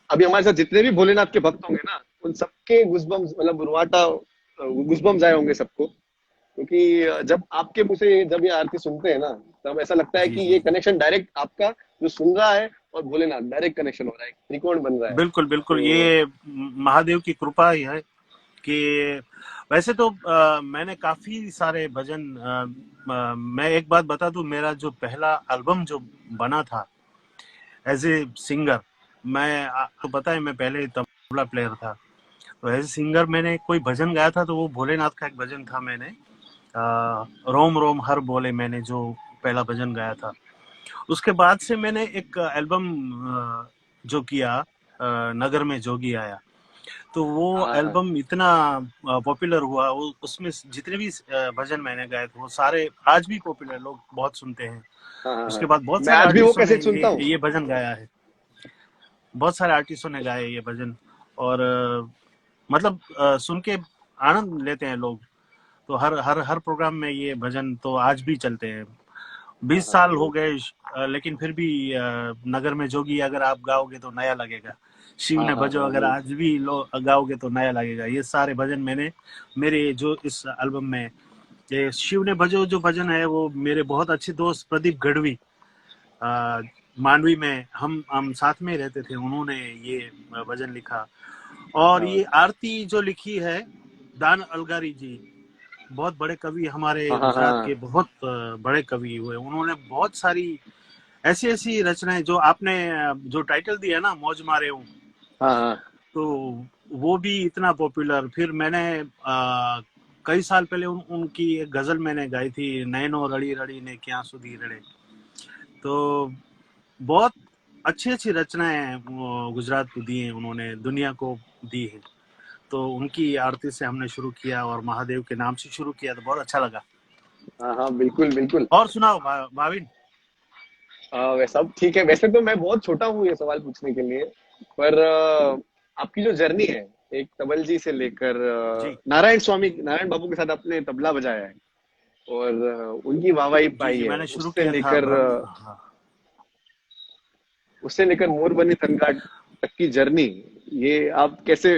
अभी हमारे साथ जितने भी भोलेनाथ के भक्त होंगे ना, उन सबके गुज़बम्स, मतलब रुआटा गुज़बम्स आए होंगे सबको, क्योंकि जब आपके मुंह से जब ये आरती सुनते हैं ना, तब ऐसा लगता है कि ये कनेक्शन डायरेक्ट आपका जो सुन रहा है और भोलेनाथ, डायरेक्ट कनेक्शन हो रहा है, त्रिकोण बन रहा है। बिल्कुल बिल्कुल, ये महादेव की कृपा ही है कि वैसे तो मैंने काफी सारे भजन, मैं एक बात बता दूं, मेरा जो पहला एल्बम जो बना था एज ए सिंगर, मैं आपको पता है मैं पहले तबला प्लेयर था, तो एज ए सिंगर मैंने कोई भजन गाया था, तो वो भोलेनाथ का एक भजन था। मैंने रोम रोम हर बोले, मैंने जो पहला भजन गाया था। उसके बाद से मैंने एक एल्बम जो किया, नगर में जोगी आया, तो वो एल्बम इतना पॉपुलर हुआ, वो उसमें जितने भी भजन मैंने गाए थे वो सारे आज भी पॉपुलर, लोग बहुत सुनते हैं। उसके बाद बहुत सारे आर्टिस्टों ने ये भजन गाया है, बहुत सारे आर्टिस्टों ने गाए ये भजन, और मतलब सुन के आनंद लेते हैं लोग। तो हर हर हर प्रोग्राम में ये भजन तो आज भी चलते हैं। 20 साल हो गए, लेकिन फिर भी नगर में जोगी अगर आप गाओगे तो नया लगेगा, शिव ने भजो अगर आज भी लोग गाओगे तो नया लगेगा। ये सारे भजन मैंने मेरे जो इस एल्बम में, ये शिव ने भजो जो भजन है, वो मेरे बहुत अच्छे दोस्त प्रदीप गढ़वी, मांडवी में हम साथ में रहते थे, उन्होंने ये भजन लिखा। और ये आरती जो लिखी है दान अलगारी जी, बहुत बड़े कवि हमारे गुजरात के, बहुत बड़े कवि हुए, उन्होंने बहुत सारी ऐसी ऐसी रचनाएं, जो आपने जो टाइटल दिया ना, मौज मारे हूँ, तो वो भी इतना पॉपुलर। फिर मैंने कई साल पहले उनकी एक गजल मैंने गाई थी, नैनो रड़ी रड़ी ने क्या सुधी रड़े। तो बहुत अच्छी अच्छी रचनाएं गुजरात को दी हैं उन्होंने, दुनिया को दी है। तो उनकी आरती से हमने शुरू किया और महादेव के नाम से शुरू किया, तो बहुत अच्छा लगा। हाँ बिल्कुल बिल्कुल। और सुनाओ भाविन। सब ठीक है। वैसे तो मैं बहुत छोटा हूँ ये सवाल पूछने के लिए, पर आपकी जो जर्नी है, एक तबल जी से लेकर नारायण बाबू के साथ आपने तबला बजाया है और उनकी वाहवाही पाई है, उससे लेकर मोर बनी तनघाट तक की जर्नी, ये आप कैसे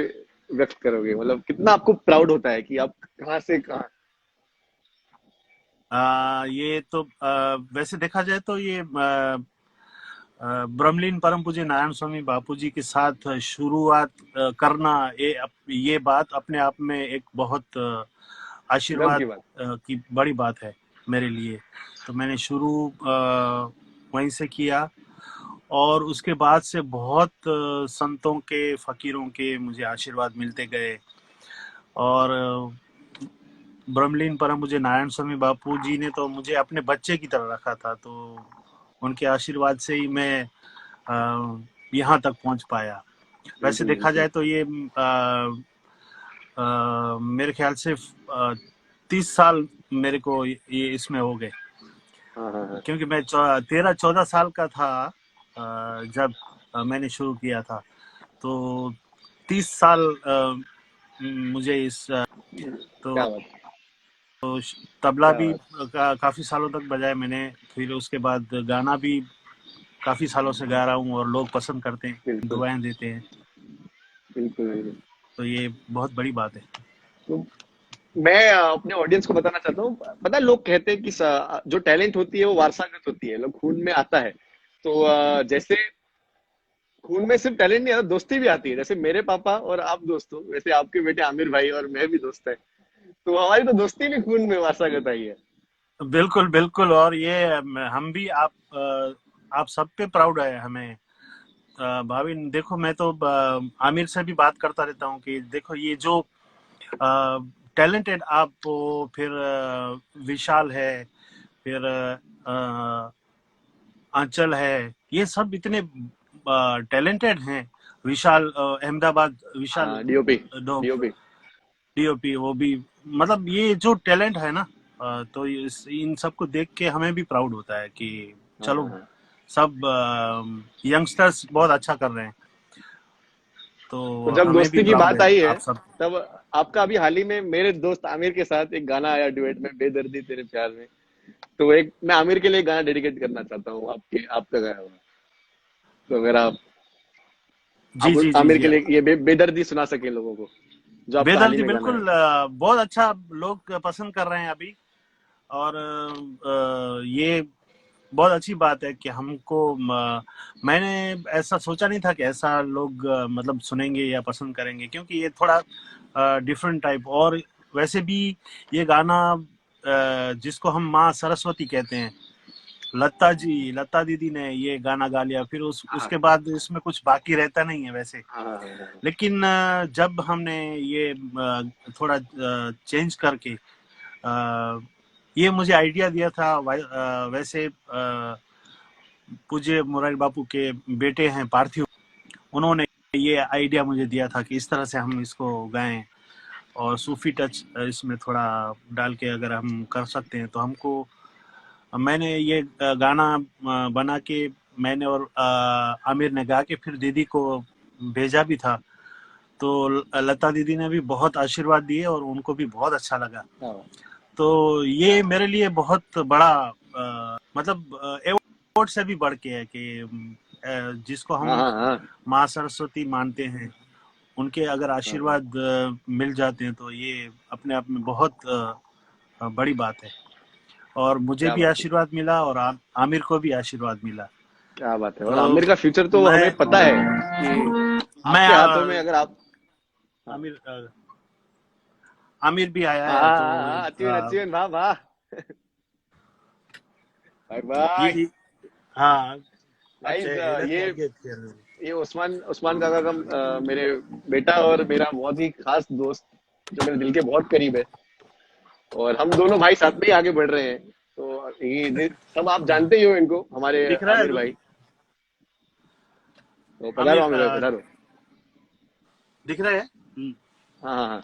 व्यक्त करोगे? मतलब कितना आपको प्राउड होता है कि आप कहाँ से कहाँ? ये तो वैसे देखा जाए तो ये ब्रह्मलीन परम पूज्य नारायण स्वामी बापू जी के साथ शुरुआत करना, ये बात अपने आप में एक बहुत आशीर्वाद की बड़ी बात है मेरे लिए। तो मैंने शुरू वहीं से किया और उसके बाद से बहुत संतों के, फकीरों के मुझे आशीर्वाद मिलते गए। और ब्रह्मलीन परम मुझे नारायण स्वामी बापू जी ने तो मुझे अपने बच्चे की तरह रखा था, तो उनके आशीर्वाद से ही मैं यहाँ तक पहुँच पाया। वैसे देखा जाए तो ये मेरे ख्याल से 30 साल मेरे को ये इसमें हो गए, क्योंकि मैं 13-14 साल का था जब मैंने शुरू किया था, तो 30 साल मुझे इस तो तबला भी काफी सालों तक बजाया मैंने। फिर उसके बाद गाना भी काफी सालों से गा रहा हूँ और लोग पसंद करते हैं, दुआएं देते हैं। बिल्कुल। तो ये बहुत बड़ी बात है। तो मैं अपने ऑडियंस को बताना चाहता हूँ, पता है लोग कहते हैं कि जो टैलेंट होती है वो वारसागत होती है, लोग खून में आता है। तो जैसे खून में सिर्फ टैलेंट नहीं आता, दोस्ती भी आती है। जैसे मेरे पापा और आप दोस्त हो, वैसे आपके बेटे आमिर भाई और मैं भी दोस्त है। तो हमारी तो दोस्ती भी खून में वारसागत आई है। बिल्कुल बिल्कुल। और ये हम भी आप सब पे प्राउड है हमें। भाविन देखो, मैं तो आमिर से भी बात करता रहता हूँ कि देखो ये जो टैलेंटेड आप हो, फिर विशाल है, फिर आंचल है, ये सब इतने टैलेंटेड हैं। विशाल अहमदाबाद, विशाल हाँ, डीओपी। डीओपी। डीओपी, वो भी मतलब ये जो टैलेंट है ना, तो इन सबको देख के हमें भी प्राउड होता है कि हाँ हाँ चलो हाँ। सब यंगस्टर्स बहुत अच्छा कर रहे हैं, तो तो जब हमें भी दोस्ती की प्राउड बात है आई है, आप सब। तब आपका अभी हाल ही में मेरे दोस्त आमिर के साथ एक गाना आया डुएट में, बेदर्दी तेरे प्यार में। तो एक मैं आमिर के लिए गाना डेडिकेट करना चाहता हूँ, आपके आपका गाया हुआ। तो अगर आप जी जी जी आमिर जी। के लिए ये बेदर्दी सुना सके लोगों को, जो आपका हाल ही बेदर्दी में गाना है। बिल्कुल, बहुत अच्छा लोग पसंद कर रहे हैं अभी। और ये बहुत अच्छी बात है कि हमको मैंने ऐसा सोचा नहीं था कि ऐसा लोग मतलब सुनेंगे या पसंद करेंगे, क्योंकि ये थोड़ा डिफरेंट टाइप। और वैसे भी ये गाना जिसको हम माँ सरस्वती कहते हैं, लता दीदी ने ये गाना गा लिया, फिर हाँ उसके बाद इसमें कुछ बाकी रहता नहीं है वैसे। हाँ हाँ हाँ हाँ। लेकिन जब हमने ये थोड़ा चेंज करके ये मुझे आइडिया दिया था, वैसे पूज्य मुरारी बापू के बेटे हैं पार्थिव, उन्होंने ये आइडिया मुझे दिया था कि इस तरह से हम इसको गाएं, और सूफी टच इसमें थोड़ा डाल के अगर हम कर सकते हैं तो हमको, मैंने ये गाना बना के मैंने और आमिर ने गा के फिर दीदी को भेजा भी था। तो लता दीदी ने भी बहुत आशीर्वाद दिए और उनको भी बहुत अच्छा लगा। हाँ तो ये मेरे लिए बहुत बड़ा मतलब अवार्ड से भी बढ़ के है कि जिसको हाँ हम हाँ हाँ। माँ सरस्वती मानते हैं, उनके अगर हाँ हाँ। आशीर्वाद मिल जाते हैं तो ये अपने आप में बहुत बड़ी बात है। और मुझे क्या भी बात है, आशीर्वाद मिला और आमिर को भी आशीर्वाद मिला। क्या बात है। और तो आमिर का फ्यूचर तो मैं हमें पता है कि मैं आपके हाथों में, अगर आप। हाँ आमिर आमिर भी आया हाँ है तो हाँ हाँ, अच्छी अच्छी, वाह वाह। भाई भाई। ये, हाँ गाइस, अच्छे ये उस्मान उस्मान काका का मेरे बेटा और मेरा बहुत ही खास दोस्त, जो मेरे दिल के बहुत करीब है। और हम दोनों भाई साथ में ही आगे बढ़ रहे हैं। तो ये सब आप जानते ही हो इनको, हमारे दिख रहा है आमिर भाई। तो पधारो आमिर, आमिर भाई, पधारो। दिख रहा है। हाँ हाँ हाँ।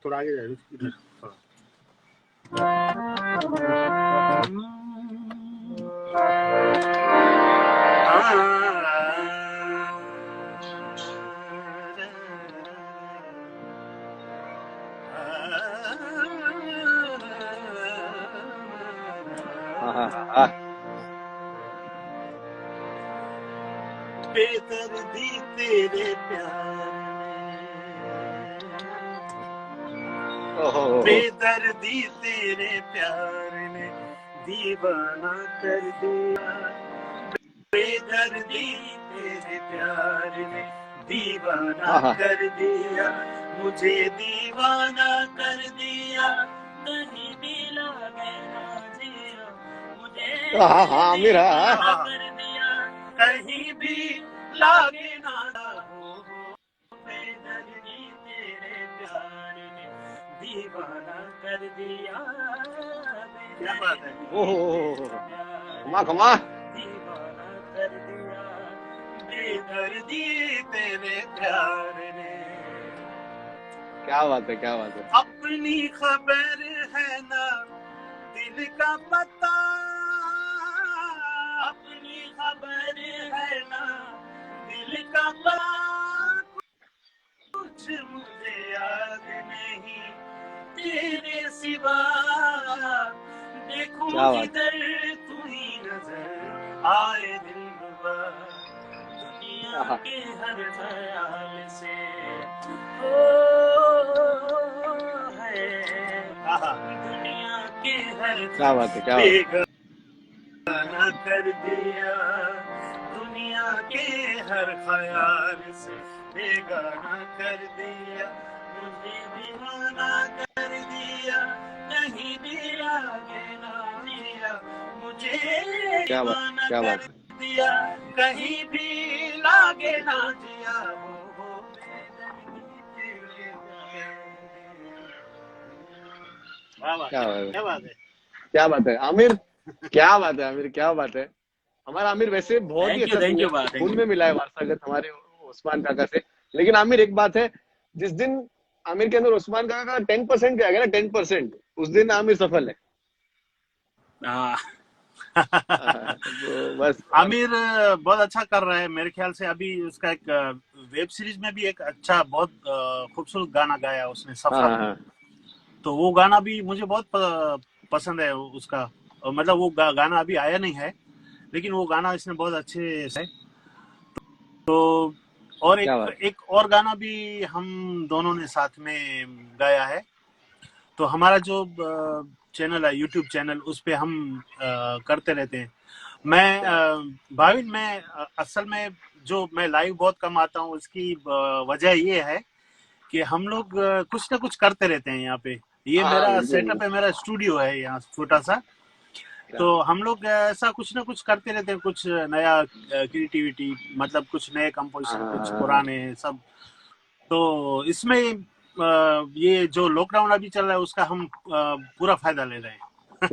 थोड़ा आगे जाए इधर थोड़ा। हाँ हाँ हाँ हाँ। बेदर्दी तेरे प्यार ओहो ओहो। बेदर्दी तेरे प्यार ने दीवाना कर दिया। बेदर्दी तेरे प्यार ने दीवाना हाँ हाँ कर दिया, मुझे दीवाना कर दिया। कहीं भी लागे ना जिया, मुझे हाँ हाँ हाँ, आमिर, हाँ हाँ। दीवाना कर दिया। कहीं भी लागे ना हो, बेदर्दी तेरे प्यार ने दीवाना कर दिया। क्या बात है। ओहो, कमा कमा। दीवाना कर दिया, बेदर्दी तेरे प्यार ने। क्या बात है, क्या बात है। अपनी खबर है ना दिल का पता, अपनी खबर है ना दिल का पता, कुछ मुझे याद नहीं तेरे सिवा। देखूं क्या बात है। जिधर तू ही नजर आए दिलरुबा, दुनिया आहा, के हर ख्याल से ओ है दुनिया के हर क्या बात है, क्या बात है। बेगाना कर दिया दुनिया के हर ख्याल से बेगाना कर दिया मुझे दीवाना कर दिया कहीं भी आगे ना दिया मुझे क्या बात, दीवाना क्या कर बात है। दिया कहीं भी लागे ना दिया हो वाह वाह क्या बात है, क्या बात है क्या बात है आमिर, क्या बात है आमिर, क्या बात है। हमारा आमिर वैसे बहुत ही अच्छा थैंक यू सिंगर, बा थैंक खून यू में मिला है वारसागत हमारे उस्मान काका से। लेकिन आमिर एक बात है, जिस दिन आमिर के अंदर उस्मान काका का 10% आ गया ना, 10%, उस दिन आमिर सफल है। हाँ तो बस। और आमिर बहुत अच्छा कर रहा है मेरे ख्याल से अभी उसका एक वेब सीरीज में भी एक अच्छा बहुत खूबसूरत गाना गाया उसने हाँ सफर हाँ हाँ तो वो गाना भी मुझे बहुत पसंद है उसका मतलब वो गाना अभी आया नहीं है लेकिन वो गाना इसने बहुत अच्छे से तो और क्या एक बात। एक और गाना भी हम दोनों ने साथ में गाया है तो हमारा जो चैनल है यूट्यूब चैनल उस पे हम करते रहते हैं मैं क्या बात। भाविन मैं असल में जो मैं लाइव बहुत कम आता हूँ इसकी वजह ये है कि हम लोग कुछ ना कुछ करते रहते हैं यहाँ पे ये हाँ हाँ मेरा बिल्कुल सेटअप बिल्कुल। है मेरा स्टूडियो है यहाँ छोटा सा क्या तो बात। हम लोग ऐसा कुछ ना कुछ करते रहते हैं कुछ नया क्रिएटिविटी मतलब कुछ नए हाँ कंपोजिशन हाँ कुछ हाँ हाँ। पुराने सब तो इसमें ये जो लॉकडाउन अभी चल रहा है उसका हम पूरा फायदा ले रहे हैं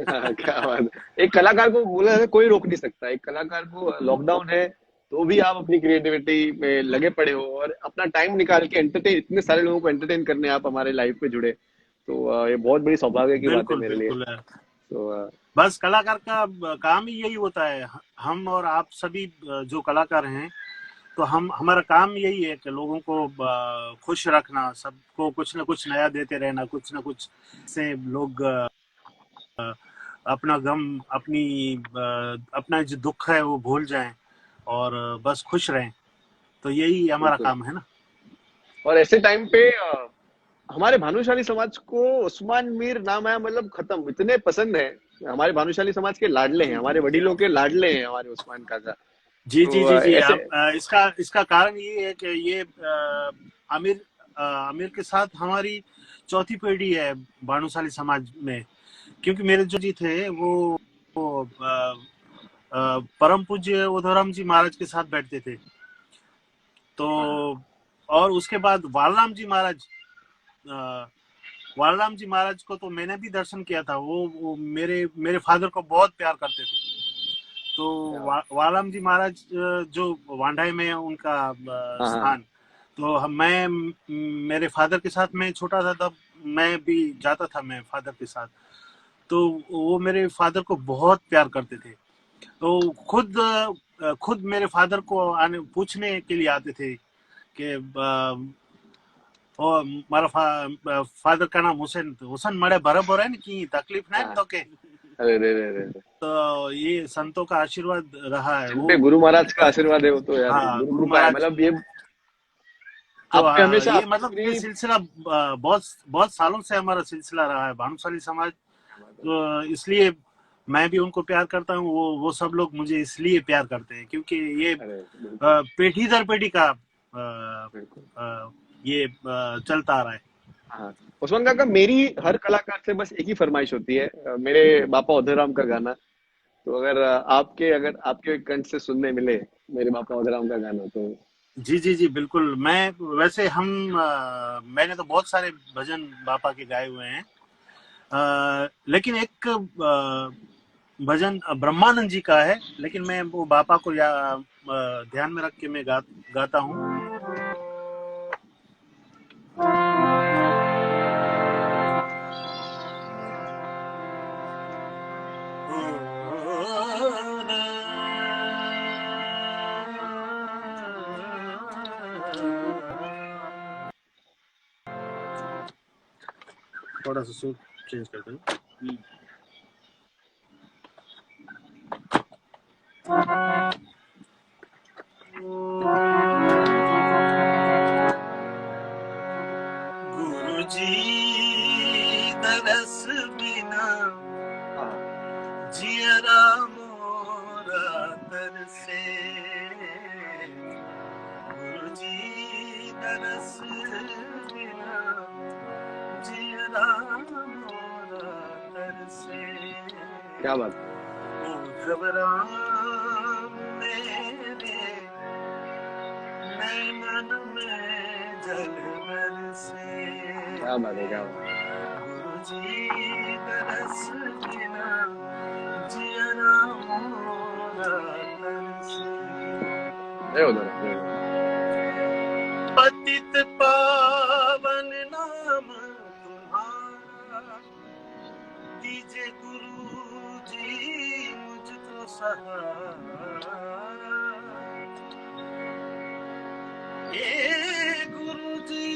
हाँ, क्या बात है। एक कलाकार को बोला है, कोई रोक नहीं सकता। एक कलाकार को लॉकडाउन है तो भी आप अपनी क्रिएटिविटी में लगे पड़े हो और अपना टाइम निकाल के एंटरटेन, इतने सारे लोगों को एंटरटेन करने आप हमारे लाइफ पे जुड़े, तो ये बहुत बड़ी सौभाग्य की बात है बिल्कुल मेरे लिए। बिल्कुल तो बस कलाकार का काम ही यही होता है हम और आप सभी जो कलाकार हैं तो हम हमारा काम यही है कि लोगों को खुश रखना सबको कुछ ना कुछ नया देते रहना कुछ ना कुछ से लोग अपना गम अपनी अपना जो दुख है वो भूल जाएं और बस खुश रहें तो यही हमारा बिल्कुल। काम है ना और ऐसे टाइम पे हमारे भानुशाली समाज को उस्मान मीर नाम आया मतलब खत्म, इतने पसंद है। हमारे भानुशाली समाज के लाडले हैं, जी हमारे जी जी वडीलों के लाडले हैं हमारे उस्मान काका। जी जी तो जी जी ऐसे। इसका इसका कारण ये है कि ये आमिर आमिर के साथ हमारी चौथी पीढ़ी है भानुशाली समाज में क्योंकि मेरे जो जी थे वो परम पूज्य उधोराम जी महाराज के साथ बैठते थे तो हाँ हाँ और उसके बाद वालराम जी महाराज अ, वालराम जी महाराज को तो मैंने भी दर्शन किया था वो मेरे मेरे फादर को बहुत प्यार करते थे तो क्या बात। वालराम जी महाराज जो वांडाई में है उनका हाँ हाँ स्थान तो मैं मेरे फादर के साथ मैं छोटा था तब मैं भी जाता था मैं फादर के साथ तो वो मेरे फादर को बहुत प्यार करते थे तो खुद मेरे फादर को आने पूछने के लिए आते थे कि और मारा फादर का नाम हुसैन हुसैन मरे बराबर है ना कि तकलीफ नहीं हाँ। तो के अरे रे रे रे रे। तो ये संतों का आशीर्वाद रहा है जिन वो पे गुरु महाराज का आशीर्वाद है वो तो यार हाँ गुरु गुरु कृपा है, महाराज मतलब ये तो आप पे हमेशा ये आपकी मतलब ये पूरी। सिलसिला बहुत बहुत सालों से हमारा सिलसिला रहा है भानुशाली समाज तो इसलिए मैं भी उनको प्यार करता हूँ वो सब लोग मुझे इसलिए प्यार करते हैं क्योंकि ये अरे बिल्कुल पीढ़ी दर पीढ़ी का बिल्कुल। ये चलता आ रहा है हाँ, उस्मान काका, मेरी हर कलाकार से बस एक ही फरमाइश होती है, मेरे बापा उधेराम का गाना। तो अगर अगर आपके कंठ से सुनने मिले मेरे बापा उधेराम का गाना तो। जी जी जी बिल्कुल मैं वैसे मैंने तो बहुत सारे भजन बापा के गाए हुए हैं लेकिन एक भजन ब्रह्मानंद जी का है लेकिन मैं वो बापा को ध्यान में रख के मैं गाता हूँ थोड़ा सा सूट चेंज करते हैं जी दरस बिना हाँ जियरा मोरा तरसे, गुरुजी दरस बिना जियरा मोरा तरसे, क्या बात ओ घबरान मेरे नैनन में जल बरसे, क्या बात है, क्या बात है। गुरुजी दरस बिना जियरा मोरा तरसे। जय हो दादा, जय हो। पतित पावन नाम तुम्हारा, दीजिए गुरु जी मुझको सहारा, ये गुरु जी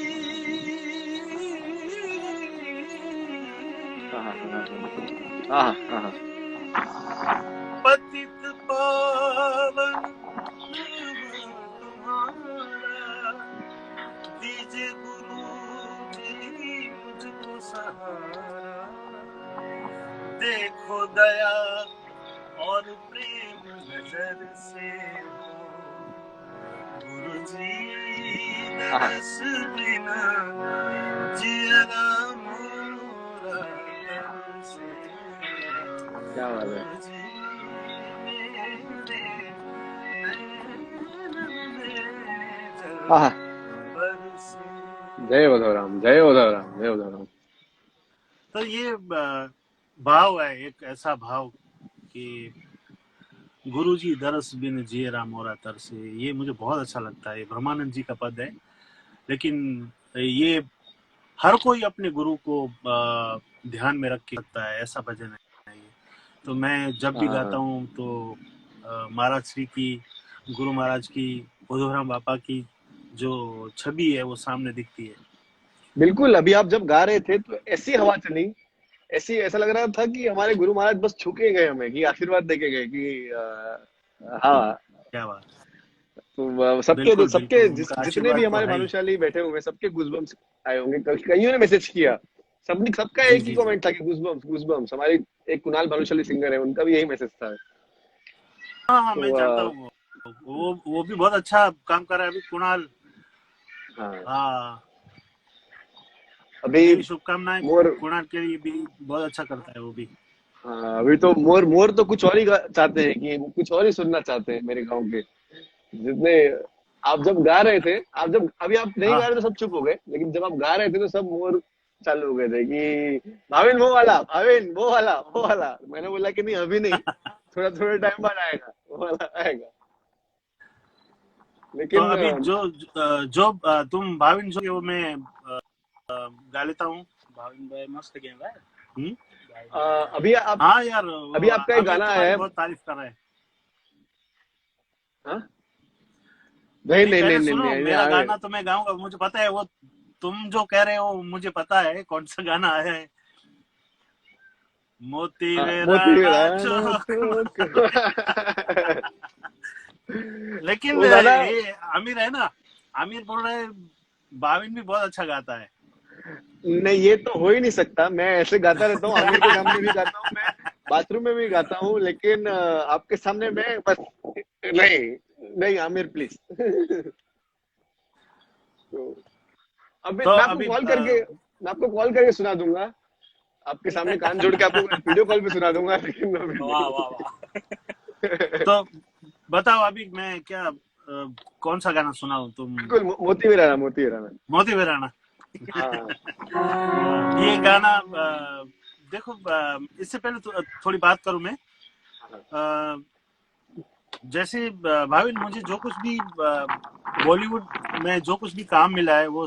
हाँ हाँ हाँ। पतित पावन नाम तुम्हारा, दीजिए गुरु जी मुझको सहारा, देखो दया और प्रेम नजर से हो, गुरु जी दरस बिना जियरा मोरा तरसे, क्या बात है। गुरु जी मेरे नैनन में जल हाँ बरसे। जय हो राम, जय हो राम, जय हो राम। तो ये भाव है, एक ऐसा भाव कि गुरुजी दरस बिन जिए राम मोरा तरसे, ये मुझे बहुत अच्छा लगता है। ब्रह्मानंद जी का पद है, लेकिन ये हर कोई अपने गुरु को ध्यान में रख के करता है, ऐसा भजन है ये। तो मैं जब भी गाता हूँ तो महाराज श्री की, गुरु महाराज की, उद्धवराम बापा की जो छवि है वो सामने दिखती है। बिल्कुल, अभी आप जब गा रहे थे तो ऐसी हवा चली, ऐसी ऐसा लग रहा था कि हमारे गुरु महाराज बस छू के गए हमें, कि आशीर्वाद देके गए कि हाँ। क्या बात। तो सबके बिल्कुल सबके बिल्कुल, उनका जितने भी आशीर्वाद तो हमारे है ही। भानुशाली बैठे हुए सबके गूजबम्स आए होंगे। कईयों ने मैसेज किया, सबका जी एक ही जी जी। कमेंट था कि गूजबम्स गूजबम्स। हमारे एक कुणाल भानुशाली सिंगर है, उनका भी यही मैसेज था। हाँ हाँ, तो मैं जानता हूँ, वो भी बहुत अच्छा काम कर रहा है अभी कुणाल। हाँ हाँ, अभी मेरी शुभकामनाएं मोर, कुणाल के लिए भी, बहुत अच्छा करता है वो भी। हाँ अभी तो मोर मोर तो कुछ और ही चाहते हैं, कि कुछ और ही सुनना चाहते हैं मेरे गांव के जितने। आप जब गा रहे थे, आप जब अभी आप नहीं गा हाँ रहे तो सब चुप हो गए, लेकिन जब आप गा रहे थे तो सब मोर चालू हो गए थे कि भाविन वो वाला, भाविन वो वाला, वो वाला। मैंने बोला कि नहीं अभी नहीं, थोड़ा थोड़ा टाइम बाद आएगा, वो वाला आएगा। तो लेकिन अभी जो तुम भाविन जो वो मैं गा लेता हूँ। भाविन भाई मस्त गेम है। अभी आप, हाँ यार, अभी आपका एक अमिर गाना आया तुम्हारी है। बहुत तारीफ कर रहे हैं। हाँ? नहीं नहीं, नहीं नहीं पहले नहीं सुनो, नहीं, मेरा गाना तो मैं गाऊंगा, मुझे पता है वो तुम जो कह रहे हो, मुझे पता है कौन सा गाना आया है। मोती वे मोती राणा राणा चौक चौक। लेकिन वो गाना, ये आमिर है ना, आमिर बोल रहे हैं भाविन भी बहुत अच्छा गाता है। नहीं ये तो हो ही नहीं सकता। मैं ऐसे गाता रहता हूँ, आमिर के सामने भी गाता हूँ, मैं बाथरूम में भी गाता हूँ, लेकिन आपके सामने मैं बस नहीं। नहीं आमिर प्लीज। तो अभी तो मैं आपको अभी कॉल करके, मैं आपको कॉल करके सुना दूंगा, आपके सामने कान जोड़ के आपको वीडियो कॉल पे सुना दूंगा, लेकिन अभी वाह वाह वाह। तो बताओ अभी मैं क्या कौन सा गाना सुनाऊं तुम। बिल्कुल मोती वीराना, मोती वीराना। मोती वे राणा। हाँ ये गाना देखो, इससे पहले थोड़ी बात करूं मैं। अ, जैसे भाविन, मुझे जो कुछ भी बॉलीवुड में जो कुछ भी काम मिला है वो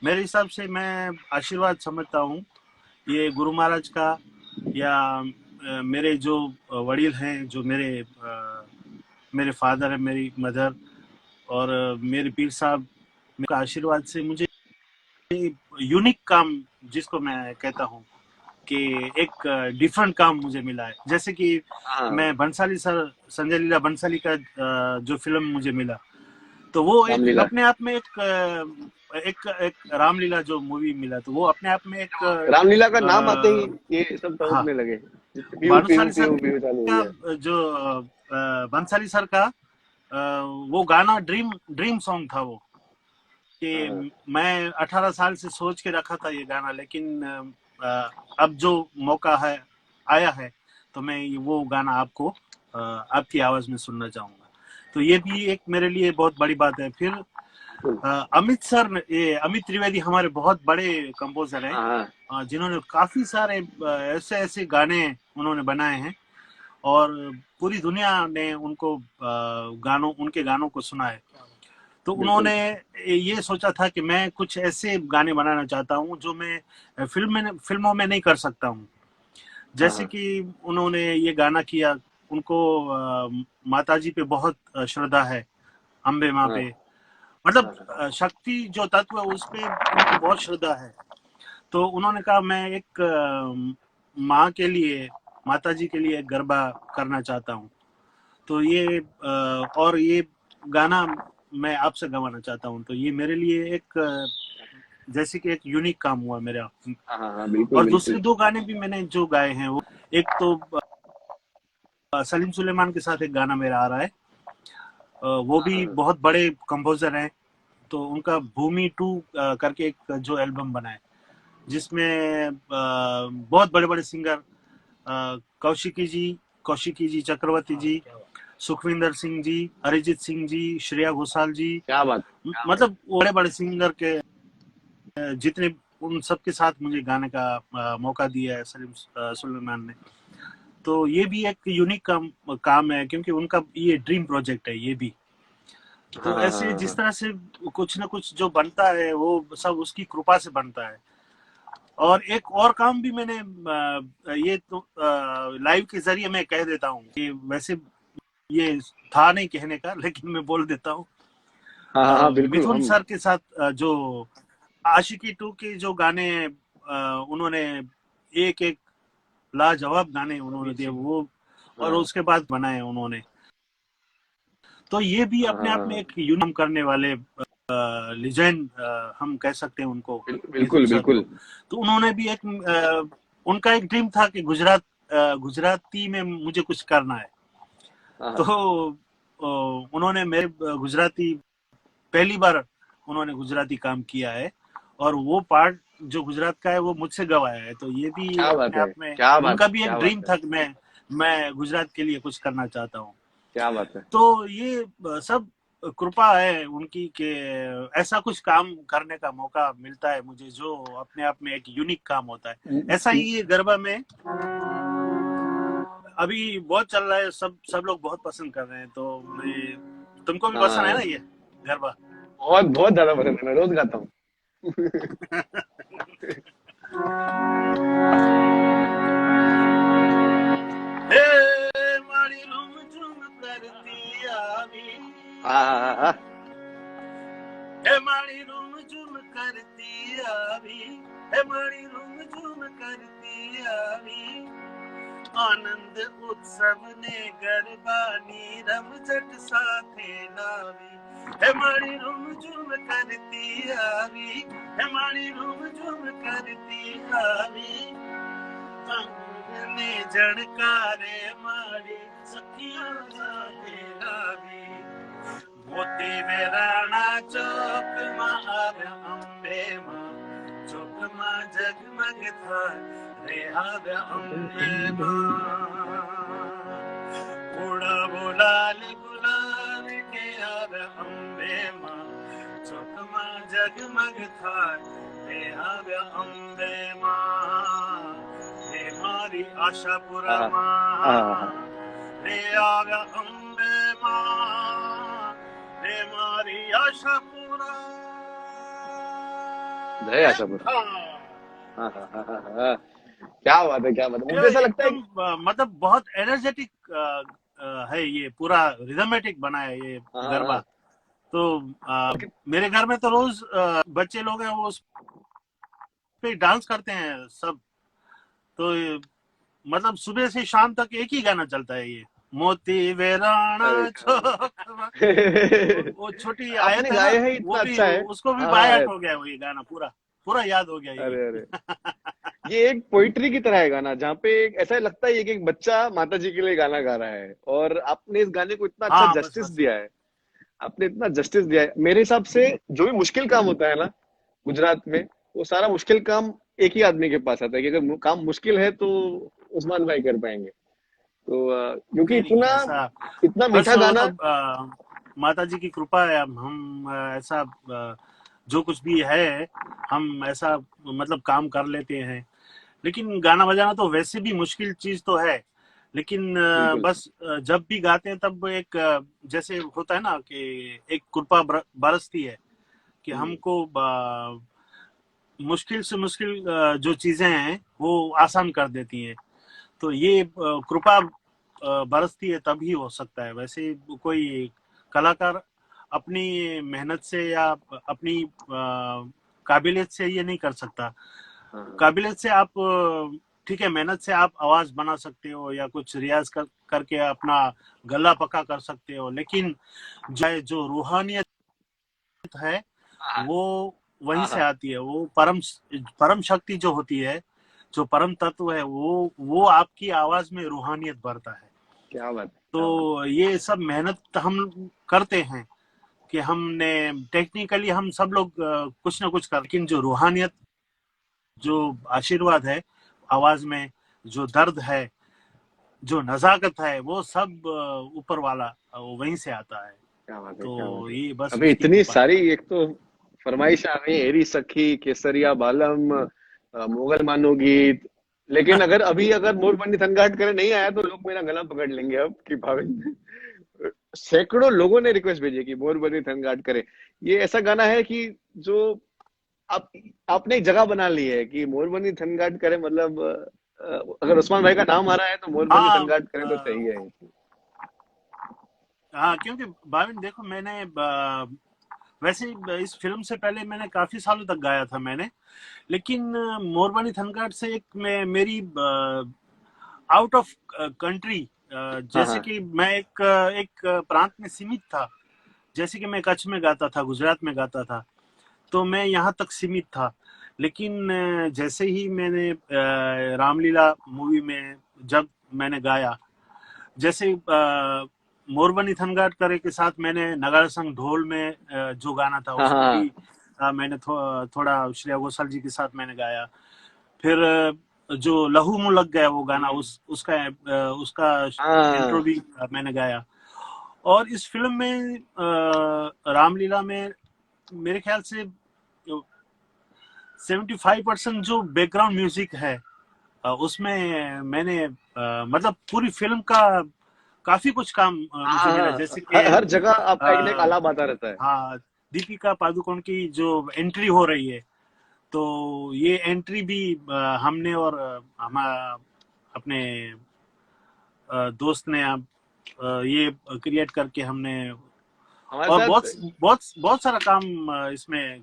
मेरे हिसाब से मैं आशीर्वाद समझता हूँ। ये गुरु महाराज का, या मेरे जो वडील हैं, जो मेरे फादर है, मेरी मदर, और मेरे पीर साहब का आशीर्वाद से मुझे यूनिक काम, जिसको मैं कहता हूँ कि एक डिफरेंट काम मुझे मिला है। जैसे कि हाँ मैं बंसाली सर, संजय लीला बंसाली का जो फिल्म मुझे मिला, तो वो एक रामलीला। अपने आप में एक रामलीला जो मूवी मिला, तो वो अपने आप में एक रामलीला का नाम आते ही अ, ये सब हाँ, टपकने लगे, पीयू पीयू भानुशाली सर पीयू पीयू चालू हो का गया। जो बंसाली सर का वो गाना ड्रीम ड्रीम सॉन्ग था वो, हाँ कि मैं 18 साल से सोच के रखा था ये गाना, लेकिन अब जो मौका है आया है, तो मैं वो गाना आपको आपकी आवाज में सुनना चाहूंगा। तो ये भी एक मेरे लिए बहुत बड़ी बात है। फिर बिल्कुल। अमित सर, ये अमित त्रिवेदी हमारे बहुत बड़े कंपोजर हैं, हाँ हाँ जिन्होंने काफी सारे ऐसे ऐसे गाने उन्होंने बनाए हैं, और पूरी दुनिया ने उनको उनके गानों को सुना है। तो बिल्कुल। उन्होंने ये सोचा था कि मैं कुछ ऐसे गाने बनाना चाहता हूँ जो मैं फिल्मों में नहीं कर सकता हूँ। हाँ जैसे हाँ कि उन्होंने ये गाना किया, उनको माता जी पे बहुत श्रद्धा है, अम्बे माँ हाँ पे, मतलब हाँ शक्ति जो तत्व है उस पे उनको बहुत श्रद्धा है। तो उन्होंने कहा मैं एक माँ के लिए, माता जी के लिए एक गरबा करना चाहता हूँ। तो ये और ये गाना मैं आपसे गवाना चाहता हूँ। तो ये मेरे लिए एक जैसे कि एक यूनिक काम हुआ मेरा। हाँ हाँ हाँ, बिल्कुल और दूसरे बिल्कुल। 2 गाने भी मैंने जो गाए हैं, वो एक तो सलीम सुलेमान के साथ एक गाना मेरा आ रहा है, वो हाँ भी हाँ बहुत बड़े कंपोजर हैं। तो उनका भूमि 2 करके एक जो एल्बम बना है, जिसमें बहुत बड़े बड़े सिंगर कौशिकी जी, चक्रवर्ती जी, सुखविंदर सिंह जी, अरिजीत सिंह जी, श्रेया घोषाल जी, क्या बात है। मतलब बड़े बड़े सिंगर के जितने, उन सबके साथ मुझे गाने का मौका दिया है सलीम सुलेमान ने। तो ये भी एक यूनिक काम है, क्योंकि उनका ये ड्रीम प्रोजेक्ट है ये भी। हाँ तो हाँ ऐसे हाँ जिस हाँ। तरह से कुछ ना कुछ जो बनता है, वो सब उसकी कृपा से बनता है। और एक और काम भी मैंने ये तो लाइव के जरिए मैं कह देता हूँ कि वैसे ये था नहीं कहने का, लेकिन मैं बोल देता हूँ। हाँ हाँ हाँ, बिल्कुल मिथुन हम। सर के साथ जो आशिकी 2 के जो गाने उन्होंने एक एक लाजवाब गाने उन्होंने दिए वो, और हाँ उसके बाद बनाए उन्होंने। तो ये भी हाँ अपने हाँ आप में हाँ, एक यूनिक करने वाले लिजेंड हम कह सकते हैं उनको, मिथुन बिल्कुल सर बिल्कुल। को। तो उन्होंने भी एक उनका एक ड्रीम था कि गुजराती में मुझे कुछ करना है। हाँ तो हाँ उन्होंने मेरे गुजराती, पहली बार उन्होंने गुजराती काम किया है, और वो पार्ट जो गुजरात का है वो मुझसे गवाया है। तो ये भी क्या बात अपने है, आप में क्या बात उनका है, भी एक क्या बात ड्रीम है, था कि मैं गुजरात के लिए कुछ करना चाहता हूँ। क्या बात है। तो ये सब कृपा है उनकी कि ऐसा कुछ काम करने का मौका मिलता है मुझे, जो अपने आप में एक यूनिक काम होता है। ऐसा ही ये गरबा में अभी बहुत चल रहा है, सब लोग बहुत पसंद कर रहे हैं। तो तुमको भी पसंद है हाँ, ना ये गरबा? बहुत बहुत ज्यादा पसंद है, मैं रोज गाता हूँ। हे माड़ी रूम झूम करती आवी, हाँ हाँ हाँ हाँ। हे माड़ी रूम झूम करती आवी, हे माड़ी रूम झूम करती आवी, आनंद उत्सव ने गरबानी रमझट साथे लावी, हे माड़ी रूम झूम करती आवी, हे माड़ी रूम झूम करती आवी, ने जणकारे मारी सखियों साथे लावी, मोती में राणा चौक में आव्या अम्बे मां, चौक में जगमग था रे आव्या अम्बे मां, बूढ़ा बुलाल बुलाल के आव्या अम्बे मां, चौक में जगमग था रे आव्या अम्बे मां, रे मारी आशापुरा हाँ हाँ हाँ मां, हाँ। रे आव्या अम्बे मां, रे मारी आशापुरा। जय आशापुरा। हाँ हाँ हाँ हाँ हाँ। क्या बात है, क्या बात है, मुझे ऐसा लगता है एकदम मतलब बहुत एनर्जेटिक है, ये पूरा रिदमेटिक बना है ये हाँ हाँ गरबा। हाँ। तो मेरे घर में तो रोज बच्चे लोग हैं, वो उस पे डांस करते हैं सब। तो मतलब सुबह से शाम तक एक ही गाना चलता है ये। मोती वेराणा अरे वो छोटी आपने आयत है ना, गाया है, वो इतना भी अच्छा है। उसको भी हाँ हाँ बायहार्ट हो गया वो, ये गाना पूरा पूरा याद हो गया ये। अरे अरे, ये एक पोइट्री की तरह है गाना, जहाँ पे ऐसा लगता है कि एक बच्चा माता जी के लिए गाना गा रहा है, और आपने इस गाने को इतना अच्छा हाँ बस जस्टिस बस। दिया है। आपने इतना जस्टिस दिया है मेरे हिसाब से। जो भी मुश्किल काम होता है ना गुजरात में, वो सारा मुश्किल काम एक ही आदमी के पास आता है, कि अगर काम मुश्किल है तो उस्मान भाई कर पाएंगे। तो क्योंकि नहीं नहीं इतना ऐसा, इतना बस मीठा वो गाना। तो माता जी की कृपा है। हम ऐसा जो कुछ भी है हम ऐसा मतलब काम कर लेते हैं। लेकिन गाना बजाना तो वैसे भी मुश्किल चीज तो है। लेकिन बिल्कुल। बस जब भी गाते हैं तब एक जैसे होता है ना कि एक कृपा बरसती है कि हम्म, हमको मुश्किल से मुश्किल जो चीजें हैं वो आसान कर देती हैं। तो ये कृपा बरसती है तभी हो सकता है। वैसे कोई कलाकार अपनी मेहनत से या अपनी काबिलियत से ये नहीं कर सकता। हाँ हाँ काबिलियत से आप ठीक है, मेहनत से आप आवाज बना सकते हो या कुछ रियाज करके अपना गला पक्का कर सकते हो, लेकिन जो रूहानियत है वो वहीं हाँ से हाँ, आती है। वो परम परम शक्ति जो होती है, जो परम तत्व है, वो आपकी आवाज में रूहानियत भरता है। क्या बात है, क्या बात तो ये सब मेहनत हम करते हैं कि हमने टेक्निकली हम सब लोग कुछ ना कुछ कर, लेकिन जो रूहानियत, जो आशीर्वाद है आवाज में, जो दर्द है, जो नजाकत है, वो सब ऊपर वाला वहीं से आता है। क्या बात है, क्या बात तो है। ये बस अबे उसकी इतनी कृपा है। सारी, एक तो फरमाइश आ गई, एरी सखी, केसरिया बालम, मोगल मानो गीत। लेकिन अगर मोरपंखी थनगाट करे नहीं आया तो लोग मेरा गला पकड़ लेंगे अब कि भाविन। सैकड़ों लोगों ने रिक्वेस्ट भेजी कि मोरपंखी थनगाट करे। ये ऐसा गाना है कि जो आप आपने एक जगह बना ली है कि मोरपंखी थनगाट करे, मतलब अगर उस्मान भाई का नाम आ रहा है तो मोरपंखी हाँ थनगाट करे तो सही है। हाँ, क्योंकि भाविन देखो मैंने वैसे इस फिल्म से पहले मैंने काफी सालों तक गाया था मैंने। लेकिन मोरबानी थनगाट से एक मेरी आउट ऑफ कंट्री, हाँ जैसे हाँ कि मैं एक प्रांत में सीमित था। जैसे कि मैं कच्छ में गाता था, गुजरात में गाता था, तो मैं यहाँ तक सीमित था। लेकिन जैसे ही मैंने रामलीला मूवी में जब मैंने गाया, जैसे मोरबनी थनगाटकर के साथ मैंने नगाड़ा संग ढोल में जो गाना था हाँ उसमें हाँ भी मैंने थोड़ा श्रेया घोषाल जी के साथ मैंने गाया। फिर जो लहू मुँह लग गया वो गाना, उसका इंट्रो हाँ भी मैंने गाया। और इस फिल्म में रामलीला में मेरे ख्याल से 75% जो बैकग्राउंड म्यूजिक है उसमें मैंने मतलब पूरी फिल्म का काफी कुछ काम मुझे हाँ मिला। हाँ, जैसे कि हर जगह आपका एक ना एक आ, आलाप आता रहता है। हाँ, दीपिका पादुकोण की जो एंट्री हो रही है, तो ये एंट्री भी हमने और हम अपने दोस्त ने ये क्रिएट करके हमने, हमारे और साथ बहुत बहुत सारा काम इसमें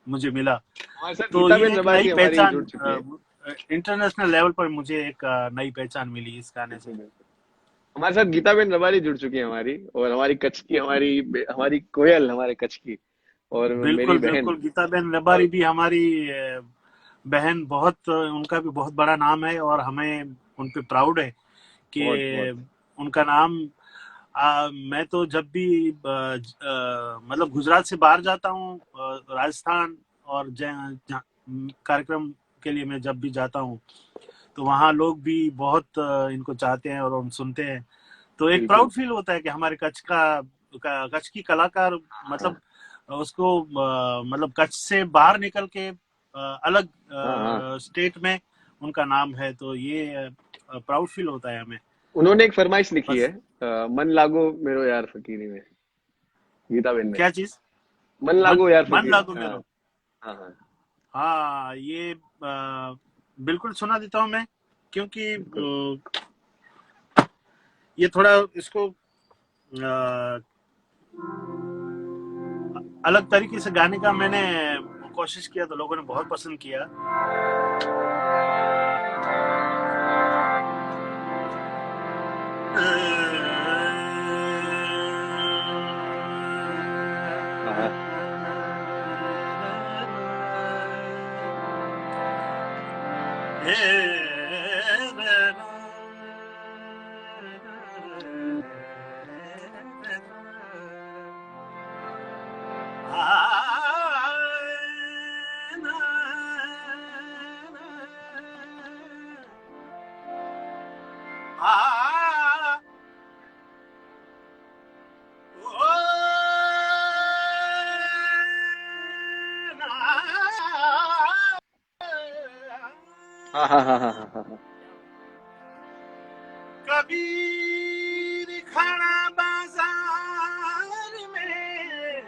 मुझे मिला। हमारे साथ तो गीताबेन ये एक नई रबारी हमारी पहचान, जुड़ चुकी है। इंटरनेशनल लेवल पर मुझे एक नई पहचान मिली इस गाने से। बिल्कुल बिल्कुल। हमारे साथ गीताबेन रबारी जुड़ चुकी है हमारी, और हमारी कच्छ की, हमारी कोयल, हमारे कच्छ की, और मेरी बिल्कुल बहन। बिल्कुल, गीताबेन और रबारी भी हमारी बहन, बहुत उनका भी बहुत बड़ा नाम है और हमें उन पे प्राउड है कि बहुत बहुत। उनका नाम मैं तो जब भी मतलब गुजरात से बाहर जाता हूँ, राजस्थान और कार्यक्रम के लिए मैं जब भी जाता हूँ, तो वहाँ लोग भी बहुत इनको चाहते हैं और हम सुनते हैं। तो एक बिल्कुल। प्राउड फील होता है कि हमारे कच्छ की कलाकार, हाँ मतलब उसको मतलब कच्छ से बाहर निकल के अलग हाँ हाँ। स्टेट में उनका नाम है, तो ये प्राउड फील होता है हमें। उन्होंने एक फरमाइश लिखी है, बस। मन लागो मेरो यार फकीरी में, गीताबेन ने। क्या चीज? मन मन लागो यार मन फकीरी, लागो हाँ मेरो। हाँ हाँ। हाँ, ये बिल्कुल सुना देता हूँ मैं, क्योंकि बिल्कुल। ये थोड़ा इसको अ, अलग तरीके से गाने का मैंने कोशिश किया, तो लोगों ने बहुत पसंद किया। हाँ हाँ हाँ हाँ हाँ हाँ। कबीर खड़ा बाजार में,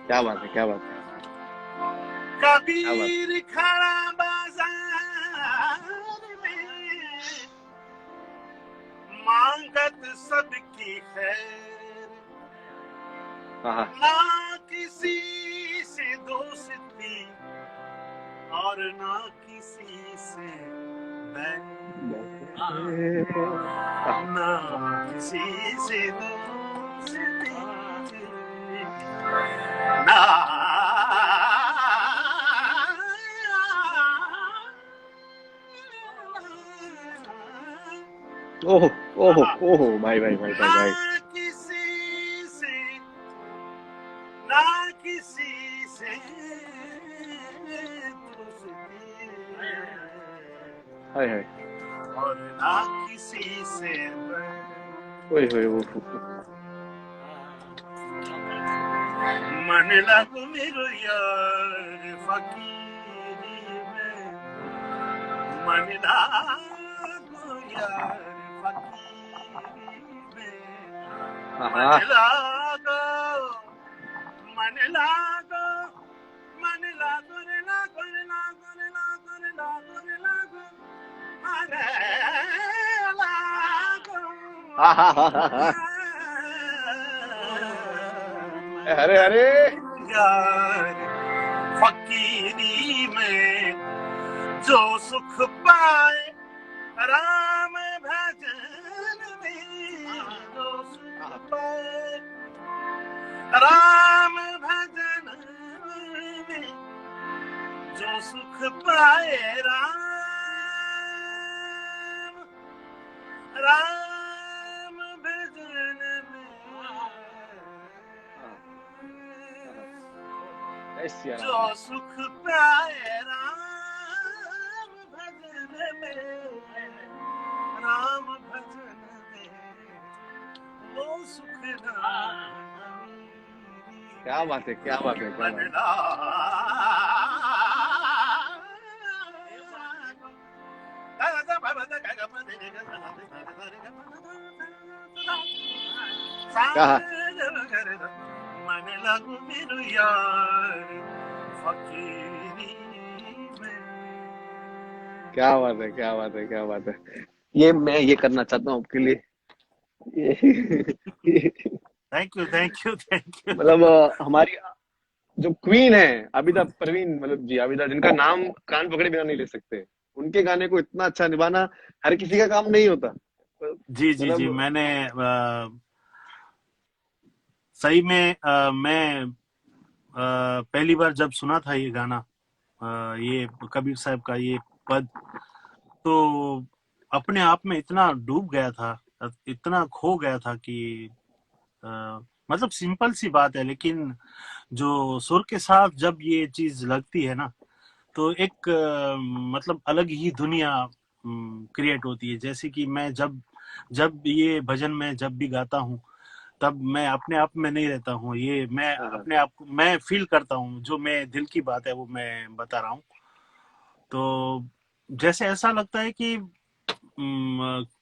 क्या बात है, क्या बात है, क्या बात कबीर खड़ा बाजार में, मांगत सबकी खैर, है। हाँ हाँ। ना किसी से दोस्ती और ना किसी से बैर, ना किसी से दोस्ती, ना ओहो ओहो ओहो, भाई भाई भाई भाई ना भाई। किसी से, ना किसी से दोस्ती हाय हाय। और ना किसी से बैर। ओए होए ओह। मन लग मेरो यार फकीरी में, मन लागो यार फकीरी में, हाँ मन हाँ। लागो, मन लागो, मन लागो रे लागो रे लागो रे लागो रे लागो रे लागो, अरे लागो, हाँ हाँ हाँ हाँ हाँ। अरे अरे। यार फकीरी में जो सुख पाए राम भजन में, जो सुख पाए राम भजन में, जो सुख पाए राम, राम भजन में, ऐसी यार। जो सुख पाए राम भजन में, राम भजन में, वो सुख नामी, क्या बात है, क्या बात है, क्या मन बात है। क्या मन लगू मेरू यार फकीरी में। क्या बात है, क्या बात है, क्या बात है। ये मैं ये करना चाहता हूँ आपके लिए। Thank you thank you thank you. मतलब हमारी जो क्वीन है आबिदा परवीन, मतलब जी आबिदा, जिनका नाम कान पकड़े बिना नहीं ले सकते, उनके गाने को इतना अच्छा निभाना हर किसी का काम नहीं होता। जी जी जी, मतलब मैंने सही में मैं पहली बार जब सुना था ये गाना, ये कबीर साहब का ये पद, तो अपने आप में इतना डूब गया था, इतना खो गया था कि मतलब सिंपल सी बात है, लेकिन जो सुर के साथ जब ये चीज लगती है ना, तो एक मतलब अलग ही दुनिया क्रिएट होती है। जैसे कि मैं जब जब ये भजन में जब भी गाता हूँ, तब मैं अपने आप में नहीं रहता हूँ, ये मैं हाँ हाँ अपने आप को मैं फील करता हूँ, जो मैं दिल की बात है वो मैं बता रहा हूँ। तो जैसे ऐसा लगता है कि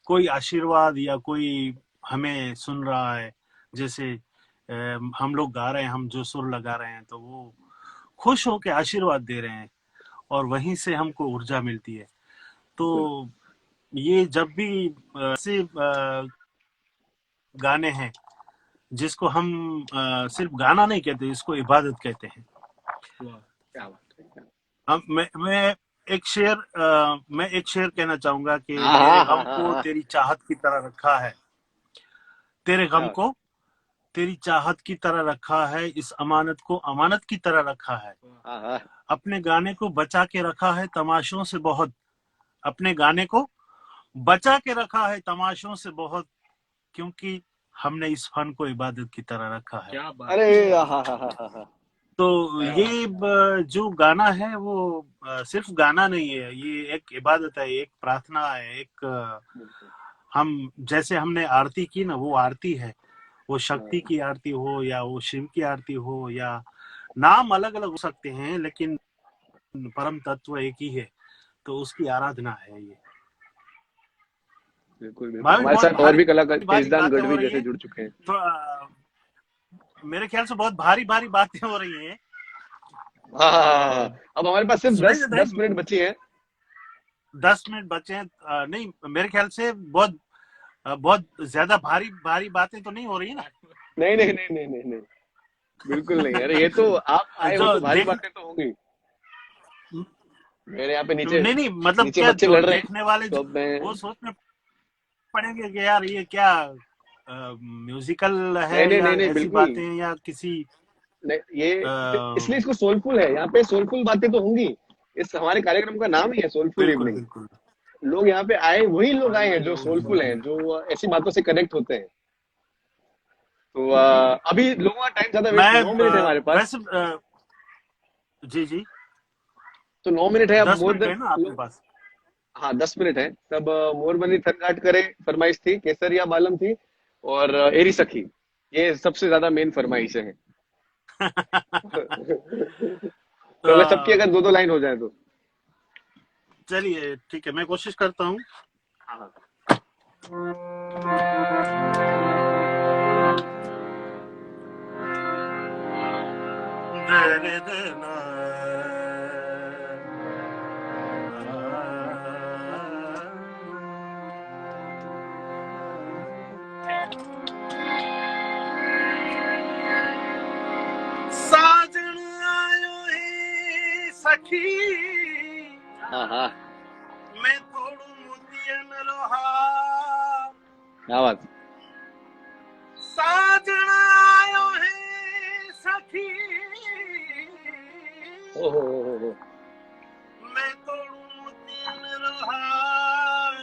कोई आशीर्वाद या कोई हमें सुन रहा है, जैसे हम लोग गा रहे हैं, हम जो सुर लगा रहे हैं, तो वो खुश होकर आशीर्वाद दे रहे हैं और वहीं से हमको ऊर्जा मिलती है। बिल्कुल। तो ये जब भी ऐसे गाने हैं जिसको हम सिर्फ गाना नहीं कहते, इसको इबादत कहते हैं। वाह, क्या बात है, क्या। हम मैं एक शेर कहना चाहूंगा कि हाँ तेरे हाँ हाँ गम हाँ को हाँ। तेरी चाहत की तरह रखा है, तेरे गम क्या को तेरी चाहत की तरह रखा है, इस अमानत को अमानत की तरह रखा है। हाँ हाँ। अपने गाने को बचा के रखा है तमाशों से बहुत, अपने गाने को बचा के रखा है तमाशों से बहुत, क्योंकि हमने इस फन को इबादत की तरह रखा है। क्या बात, अरे हाँ हाँ हाँ हाँ हाँ। तो ये जो गाना है वो सिर्फ गाना नहीं है, ये एक इबादत है, एक प्रार्थना है, एक हम जैसे हमने आरती की ना, वो आरती है। वो शक्ति की आरती हो या वो शिव की आरती हो, या नाम अलग अलग हो सकते हैं, लेकिन परम तत्व एक ही है, तो उसकी आराधना है ये। बिल्कुल बिल्कुल, भाभी हमारे बहुत साथ और भी भारी कलाकार भारी केशदान बातें हो गढ़वी रही जैसे है, जुड़ चुके हैं। तो मेरे ख्याल से बहुत भारी भारी बातें हो रही हैं। हाँ हाँ हाँ हाँ। अब हमारे पास सिर्फ सुनील दस भाई, 10 मिनट बचे हैं। 10 मिनट बचे हैं। नहीं, मेरे ख्याल से बहुत ज्यादा भारी भारी बातें तो नहीं हो रही ना। नहीं नहीं नहीं नहीं नहीं नहीं, बिल्कुल नहीं। अरे ये तो आप आए हो जो तो भारी देख बातें तो होंगी। मेरे यहाँ पे नीचे नहीं नहीं, मतलब नीचे क्या, बच्चे जो लड़ रहे हैं, देखने वाले तो अब मैं वो सोचने पड़ेंगे कि यार ये क्या म्यूजिकल है, नहीं नहीं या नहीं नहीं ऐसी बिल्कुल बातें, या किसी नहीं। ये अ, इसलिए इसको सोलफुल है, यहाँ पे सोलफुल बातें तो होंगी। इस हमारे कार्यक्रम का नाम ही है सोलफुल बिल्कुल इवनिंग। बिल्कुल। लोग यहाँ पे आए, वही लोग आए हैं जो सोलफुल हैं, जो ऐसी बातों से कनेक्ट होते हैं। तो अभी लोगों का टाइम ज्यादा वेस्ट, मैं 9 मिनट है हमारे पास। वैसे जी जी, तो 9 मिनट है अब 10 मिनट है ना आपके लोग। पास? हाँ 10 मिनट है तब। मोरबनी थरघाट करे फरमाइश थी, केसरिया बालम थी, और एरी सखी, ये सबसे ज्यादा मेन फरमाइशें हैं। तो अगर सबकी तो अगर दो दो लाइन हो जाए तो। चलिए ठीक है, मैं कोशिश करता हूँ। हाँ हाँ। साजन आयो है सखी, हाँ हाँ। मैं थोड़ू मुतियन लोहा। क्या बात। साजन आयो है सखी, ओहो। मैं थोड़ू मुतियन लोहार।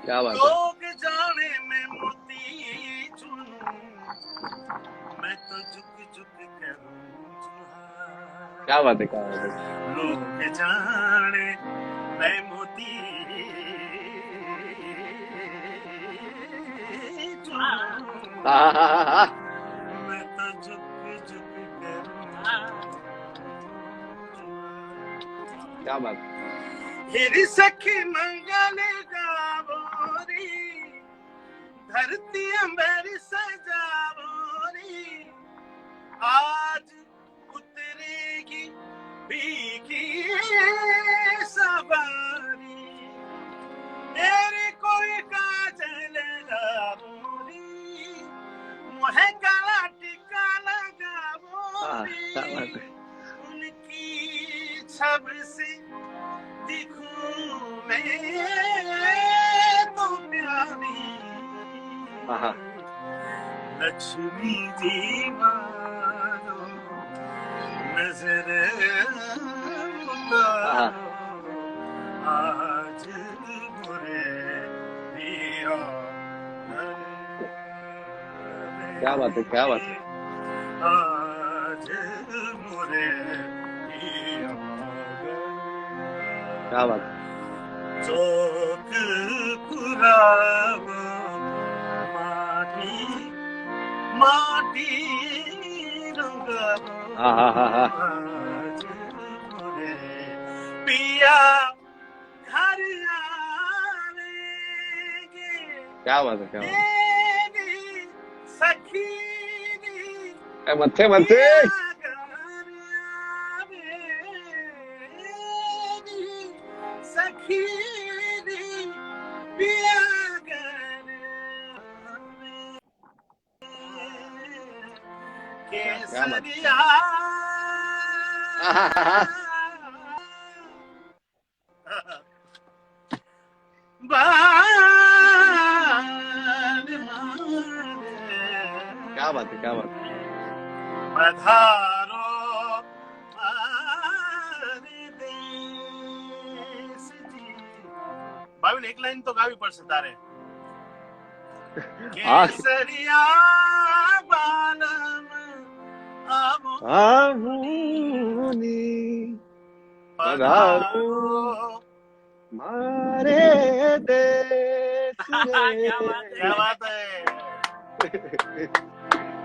क्या बात है। लोग जाने मैं मोती चुनूं, मैं तो झुक झुक करूं जुहार। क्या बात है। क्या बात है। लोग जाने मैं मोती चुनूं, हाँ हाँ हाँ हाँ। मैं तो झुक झुक करूं जुहार। क्या बात। हिरी सखी मंगल गावोरी, धरती अंबर सजावोरी। आज उतरेगी भीगी सवारी, मेरे कोई काजल लावोरी, मुहे काला टिका हाँ क्या बात लगावोरी। है। उनकी छब से दिखूं मैं तो प्यारी, हाँ हाँ लक्ष्मी जी मारो नजर हाँ। उतारो, आज बुरे दिया क्या बात है। क्या बात है। आज बुरे दिया क्या बात है। चौक पुरावा माटी माटी रंगावा, हाँ हाँ हाँ हाँ। आज मोरे पिया घर आवेंगे, क्या बात है। क्या बात है। मेरी सखी दी मथे मथे। पिया घर आवेंगी, सखी दी पिया घर क्या बात। केसरिया हाँ हाँ हाँ हाँ। बाल क्या बात है, क्या बात है. પધારો મારે દેશજી. ભાવિન એક લાઈન તો ગાવી પડશે તારે. હા કેસરિયા બાલમ આવો આવુની પધારો. મારે દેશ क्या बात है.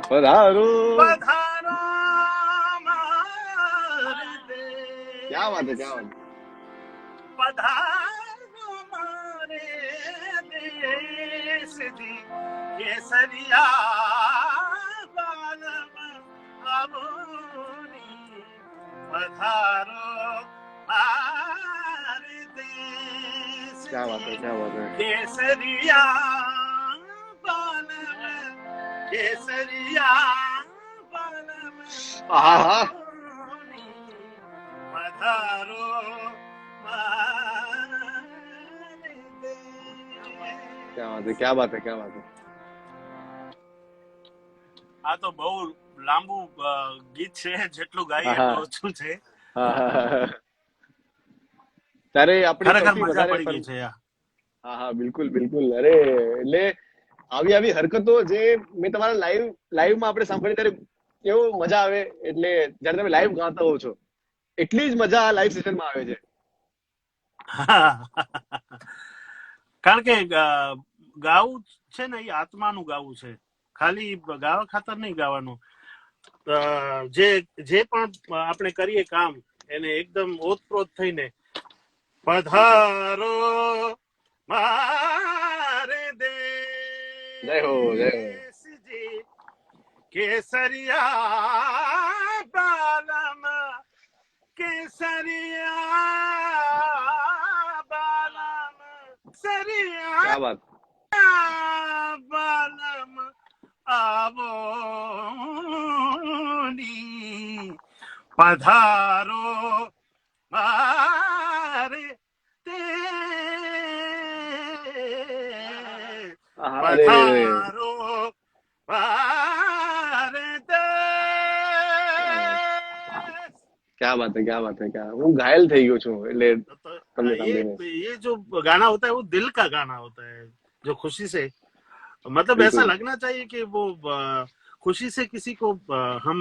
પધારો. પધારો મારે દેશ. क्या बात है, क्या बात है. પધારો મારે દેશજી. કેસરિયા બાલમ આવોની. પધારો મારે દેશ. क्या बात है, क्या बात है. કેસરિયા બાલમ કેસરિયા બાલમ હા હા. પધારો મારે દેશ. क्या बात है, क्या बात है, क्या बात है. આ તો બહુ લાંબુ ગીત છે, જેટલું ગાઈએ એટલું ઓછું છે. હા હા હા. તારે આપણે ખરેખર સૌથી મજા વધારે પડી ગઈ છે. હા હા બિલકુલ બિલકુલ. અરે એટલે આવી હરકતો જે મેં તમારા લાઈવમાં આપણે સાંભળી ત્યારે કેવો મજા આવે. એટલે જયારે તમે લાઈવ ગાતા હો છો એટલી જ મજા આ લાઈવ સેશનમાં આવે છે. કારણ કે ગાવું છે ને એ આત્માનું ગાવું છે, ખાલી ગાવા ખાતર નહીં ગાવાનું. જે પણ આપણે કરીએ કામ એને એકદમ ઓતપ્રોત થઈને પધારો મારે જય હો જય હો. દેશજી. કેસરિયા બાલમ કેસરિયા બાલમ સરિયા क्या बात. બાલમ આવોની. પધારો મારે પધારો મારે દેશ. क्या बात है, क्या बात है. क्या હું ઘાયલ થઈ ગયો છું એટલે તમને સાંભળીને. ये जो गाना होता है वो दिल का गाना होता है, जो खुशी से, मतलब ऐसा बिल्कुल. लगना चाहिए कि वो खुशी से किसी को हम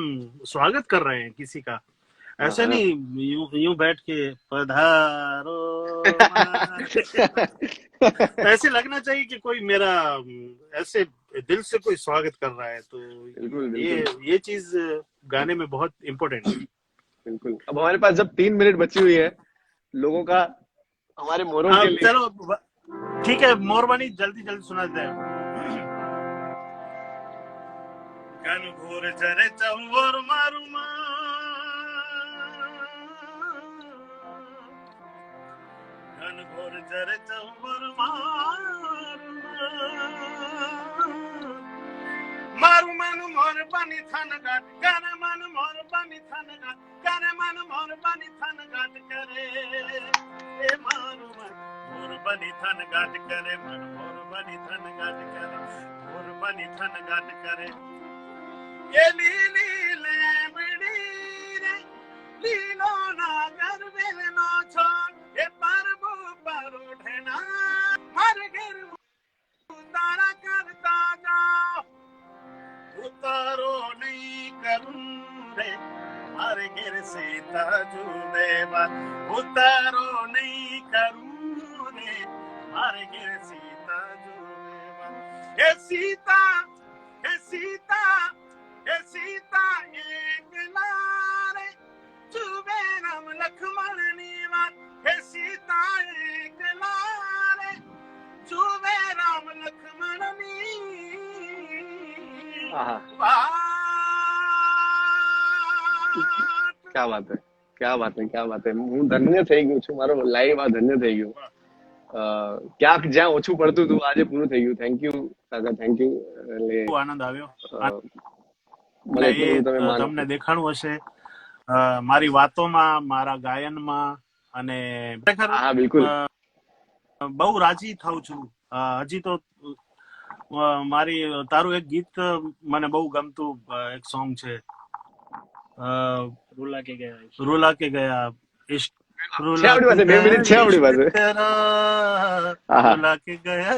स्वागत कर रहे हैं किसी का. ऐसे हाँ. नहीं यूं बैठ के पधारो ऐसे लगना चाहिए कि कोई मेरा ऐसे दिल से कोई स्वागत कर रहा है. तो बिल्कुल बिल्कुल ये चीज गाने में बहुत इम्पोर्टेंट है. बिल्कुल. अब हमारे पास जब 3 मिनट बची हुई है लोगों का हमारे मोरों के लिए. चलो ठीक है, मोरबानी जल्दी जल्दी सुना दे. घन घोर जरे चंवर मारू घन घोर जरे चंवर मारू मन मोर बनी थन गाट करे मन मोर बनी थन गाट करे मन मोर बनी थन गाट करे ए मारू मन मोर बनी थन गाट करे मन मोर बनी थन गाट करे मोर बनी थन गाट करे. ये लीली ले बड़ी रे लीलो ना कर बेल ना छोड़ ये परबो पर उठना हर गिर उतारा करता जाओ. उतारो नहीं करूं रे हर गिर सीता जुड़े बात. उतारो नहीं करूं रे हर गिर सीता जुड़े बात. हे सीता हे सीता हे सीता एक लारे चुबे राम लक्ष्मण नीवार. हे सीता एक लारे चुबे राम लक्ष्मण नी. क्या बात है, क्या बात है, क्या बात है. હું ધન્ય થઈ ગયો છું. મારો લાઈવ આ ધન્ય થઈ ગયો. ક્યાંક જ્યાં ઓછું પડતું હતું આજે પૂરું થઈ ગયું. થેન્ક યુ કાકા, થેન્ક યુ. એટલે આનંદ આવ્યો. મને એટલું બધું તમે માનો. તમને દેખાણું હશે મારી વાતોમાં, મારા ગાયનમાં, અને હા બિલકુલ. બહુ રાજી થાઉં છું. હજી તો મારી તારું એક ગીત મને બહુ ગમતું એક સોંગ છે रुला के गया है। रुला के गया इश्क છે रुला આપણી के પાસે 2 મિનિટ છે गया આપણી इश्क પાસે. तेरा હા હા रुला के गया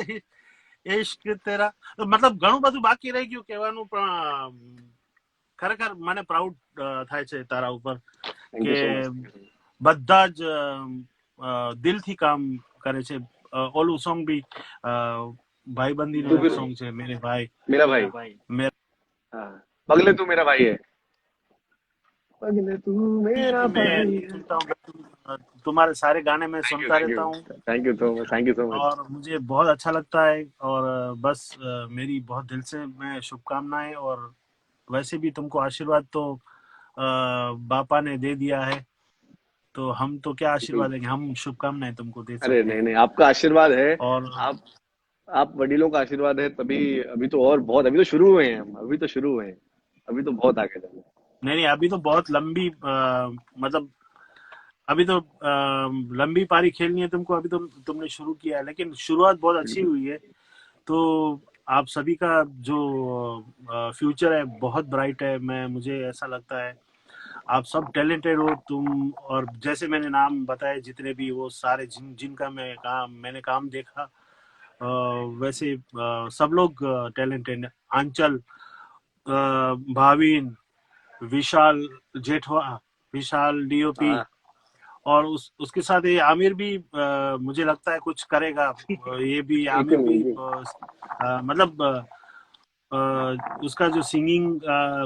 इश्क तेरा મતલબ ઘણું બધું બાકી રહી ગયું કહેવાનું પણ ખરેખર મને પ્રાઉડ થાય છે તારા ઉપર થેન્ક કે યુ સો મચ. બધા જ દિલથી કામ કરે છે ઓલું સોંગ બી ભાઈબંધીનું એક સોંગ છે મેરે ભાઈ मेरा भाई. मेरा भाई। મેરે हाँ. पगले तू मेरा भाई है. पगले तू मेरा मैं भाई है. सुनता हूँ तुम्हारे सारे गाने मैं थैंक यू सुनता थैंक रहता यू हूँ thank you so much. Thank you so much. और मुझे बहुत अच्छा लगता है और बस मेरी बहुत दिल से मैं शुभकामनाएं और वैसे भी तुमको आशीर्वाद तो बापा ने दे दिया है तो हम तो क्या आशीर्वाद देंगे हम शुभकामनाएं तुमको दे अरे सकते नहीं हैं नहीं, आपका आशीर्वाद है. और आप वडीलों का आशीर्वाद है तभी. अभी तो और बहुत, अभी तो शुरू हुए हैं हम, अभी तो शुरू हुए हैं. अभी तो बहुत आगे जाना है. नहीं नहीं अभी तो बहुत लंबी मतलब अभी तो लंबी पारी खेलनी है तुमको अभी तो तुमने शुरू किया है लेकिन शुरुआत बहुत अच्छी बिल्कुल. हुई है तो आप सभी का जो फ्यूचर है बहुत ब्राइट है मैं मुझे ऐसा लगता है आप सब टैलेंटेड हो तुम और जैसे मैंने नाम बताए जितने भी वो सारे जिनका मैंने काम देखा वैसे सब लोग टैलेंटेड आंचल भाविन विशाल जेठवा विशाल डीओपी हाँ. और उसके साथ ये आमिर भी मुझे लगता है कुछ करेगा ये भी आमिर बिल्कुल भी बिल्कुल. मतलब उसका जो सिंगिंग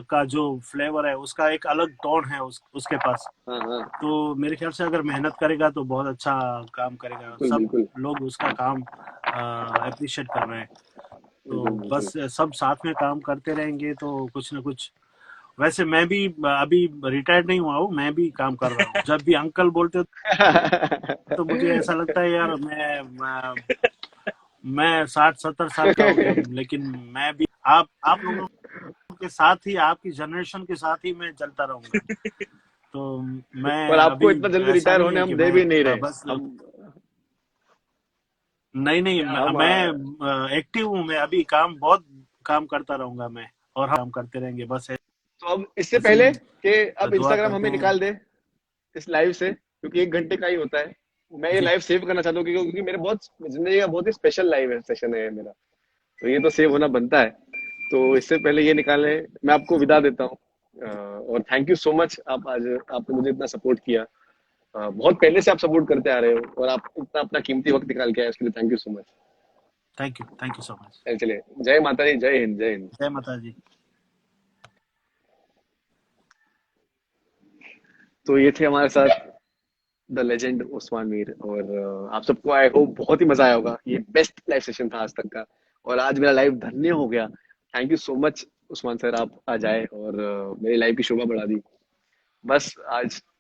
का जो फ्लेवर है उसका एक अलग टोन है उसके पास हाँ हाँ. तो मेरे ख्याल से अगर मेहनत करेगा तो बहुत अच्छा काम करेगा बिल्कुल सब बिल्कुल. लोग उसका काम अप्रिशिएट कर रहे हैं तो बिल्कुल बिल्कुल. बस सब साथ में काम करते रहेंगे तो कुछ ना कुछ वैसे मैं भी अभी रिटायर्ड नहीं हुआ हूँ मैं भी काम कर रहा हूँ जब भी अंकल बोलते हो तो मुझे ऐसा लगता है यार मैं 60-70 साल का हो गया लेकिन मैं भी आप लोगों के साथ ही आपकी जनरेशन के साथ ही मैं चलता रहूंगा तो पर मैं आपको अभी इतना जल्दी ऐसा रिटायर नहीं होने है हम कि दे मैं भी नहीं रहे. बस हम नहीं नहीं हम मैं एक्टिव हूँ मैं अभी काम बहुत काम करता रहूंगा मैं और हम काम करते रहेंगे बस तो अब इससे ऐसे पहले ही कि अब दुआ इंस्टाग्राम करते हमें हैं निकाल दे इस लाइव से, क्योंकि 1 घंटे का ही होता है. मैं ये जी लाइव सेव करना चाहता हूँ क्योंकि मेरे बहुत जिंदगी का बहुत ही स्पेशल लाइव है, सेशन है मेरा. तो ये तो सेव होना बनता है. तो इससे पहले ये निकाले. मैं आपको विदा देता हूँ. और थैंक यू सो मच. आप आज आपने मुझे इतना सपोर्ट किया. बहुत पहले से आप सपोर्ट करते आ रहे हो और आप इतना अपना कीमती वक्त निकाल के आए, उसके लिए thank you so much. Thank you so much चलिए, जय माता दी, जय हिंद, जय हिंद. जय माता जी तो ये थे हमारे साथ द लेजेंड उस्मान मीर. और आप सबको आई होप बहुत ही मजा आया होगा. ये बेस्ट लाइव सेशन था आज तक का. और आज मेरा लाइव धन्य हो गया. Thank you so much Usman sir, आप आज आए और मेरी लाइव की शोभा बढ़ा दी. बस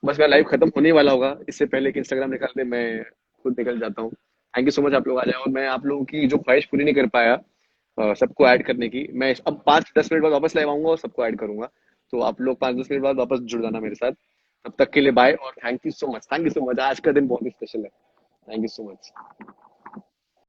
मेरा लाइव खत्म होने वाला होगा. इससे पहले कि इंस्टाग्राम निकाल दे मैं खुद निकल जाता हूँ. थैंक यू सो मच, आप लोग आ जाए. और मैं आप लोगों की जो ख्वाहिश पूरी नहीं कर पाया सबको ऐड करने की, मैं अब 5-10 मिनट बाद वापस लाइव आऊंगा और सबको ऐड करूंगा. तो आप लोग 5-10 मिनट बाद वापस जुड़ जाना मेरे साथ. तब तक के लिए बाय और thank you so much. Thank you so much. आज का दिन बहुत ही स्पेशल है. Thank you so much.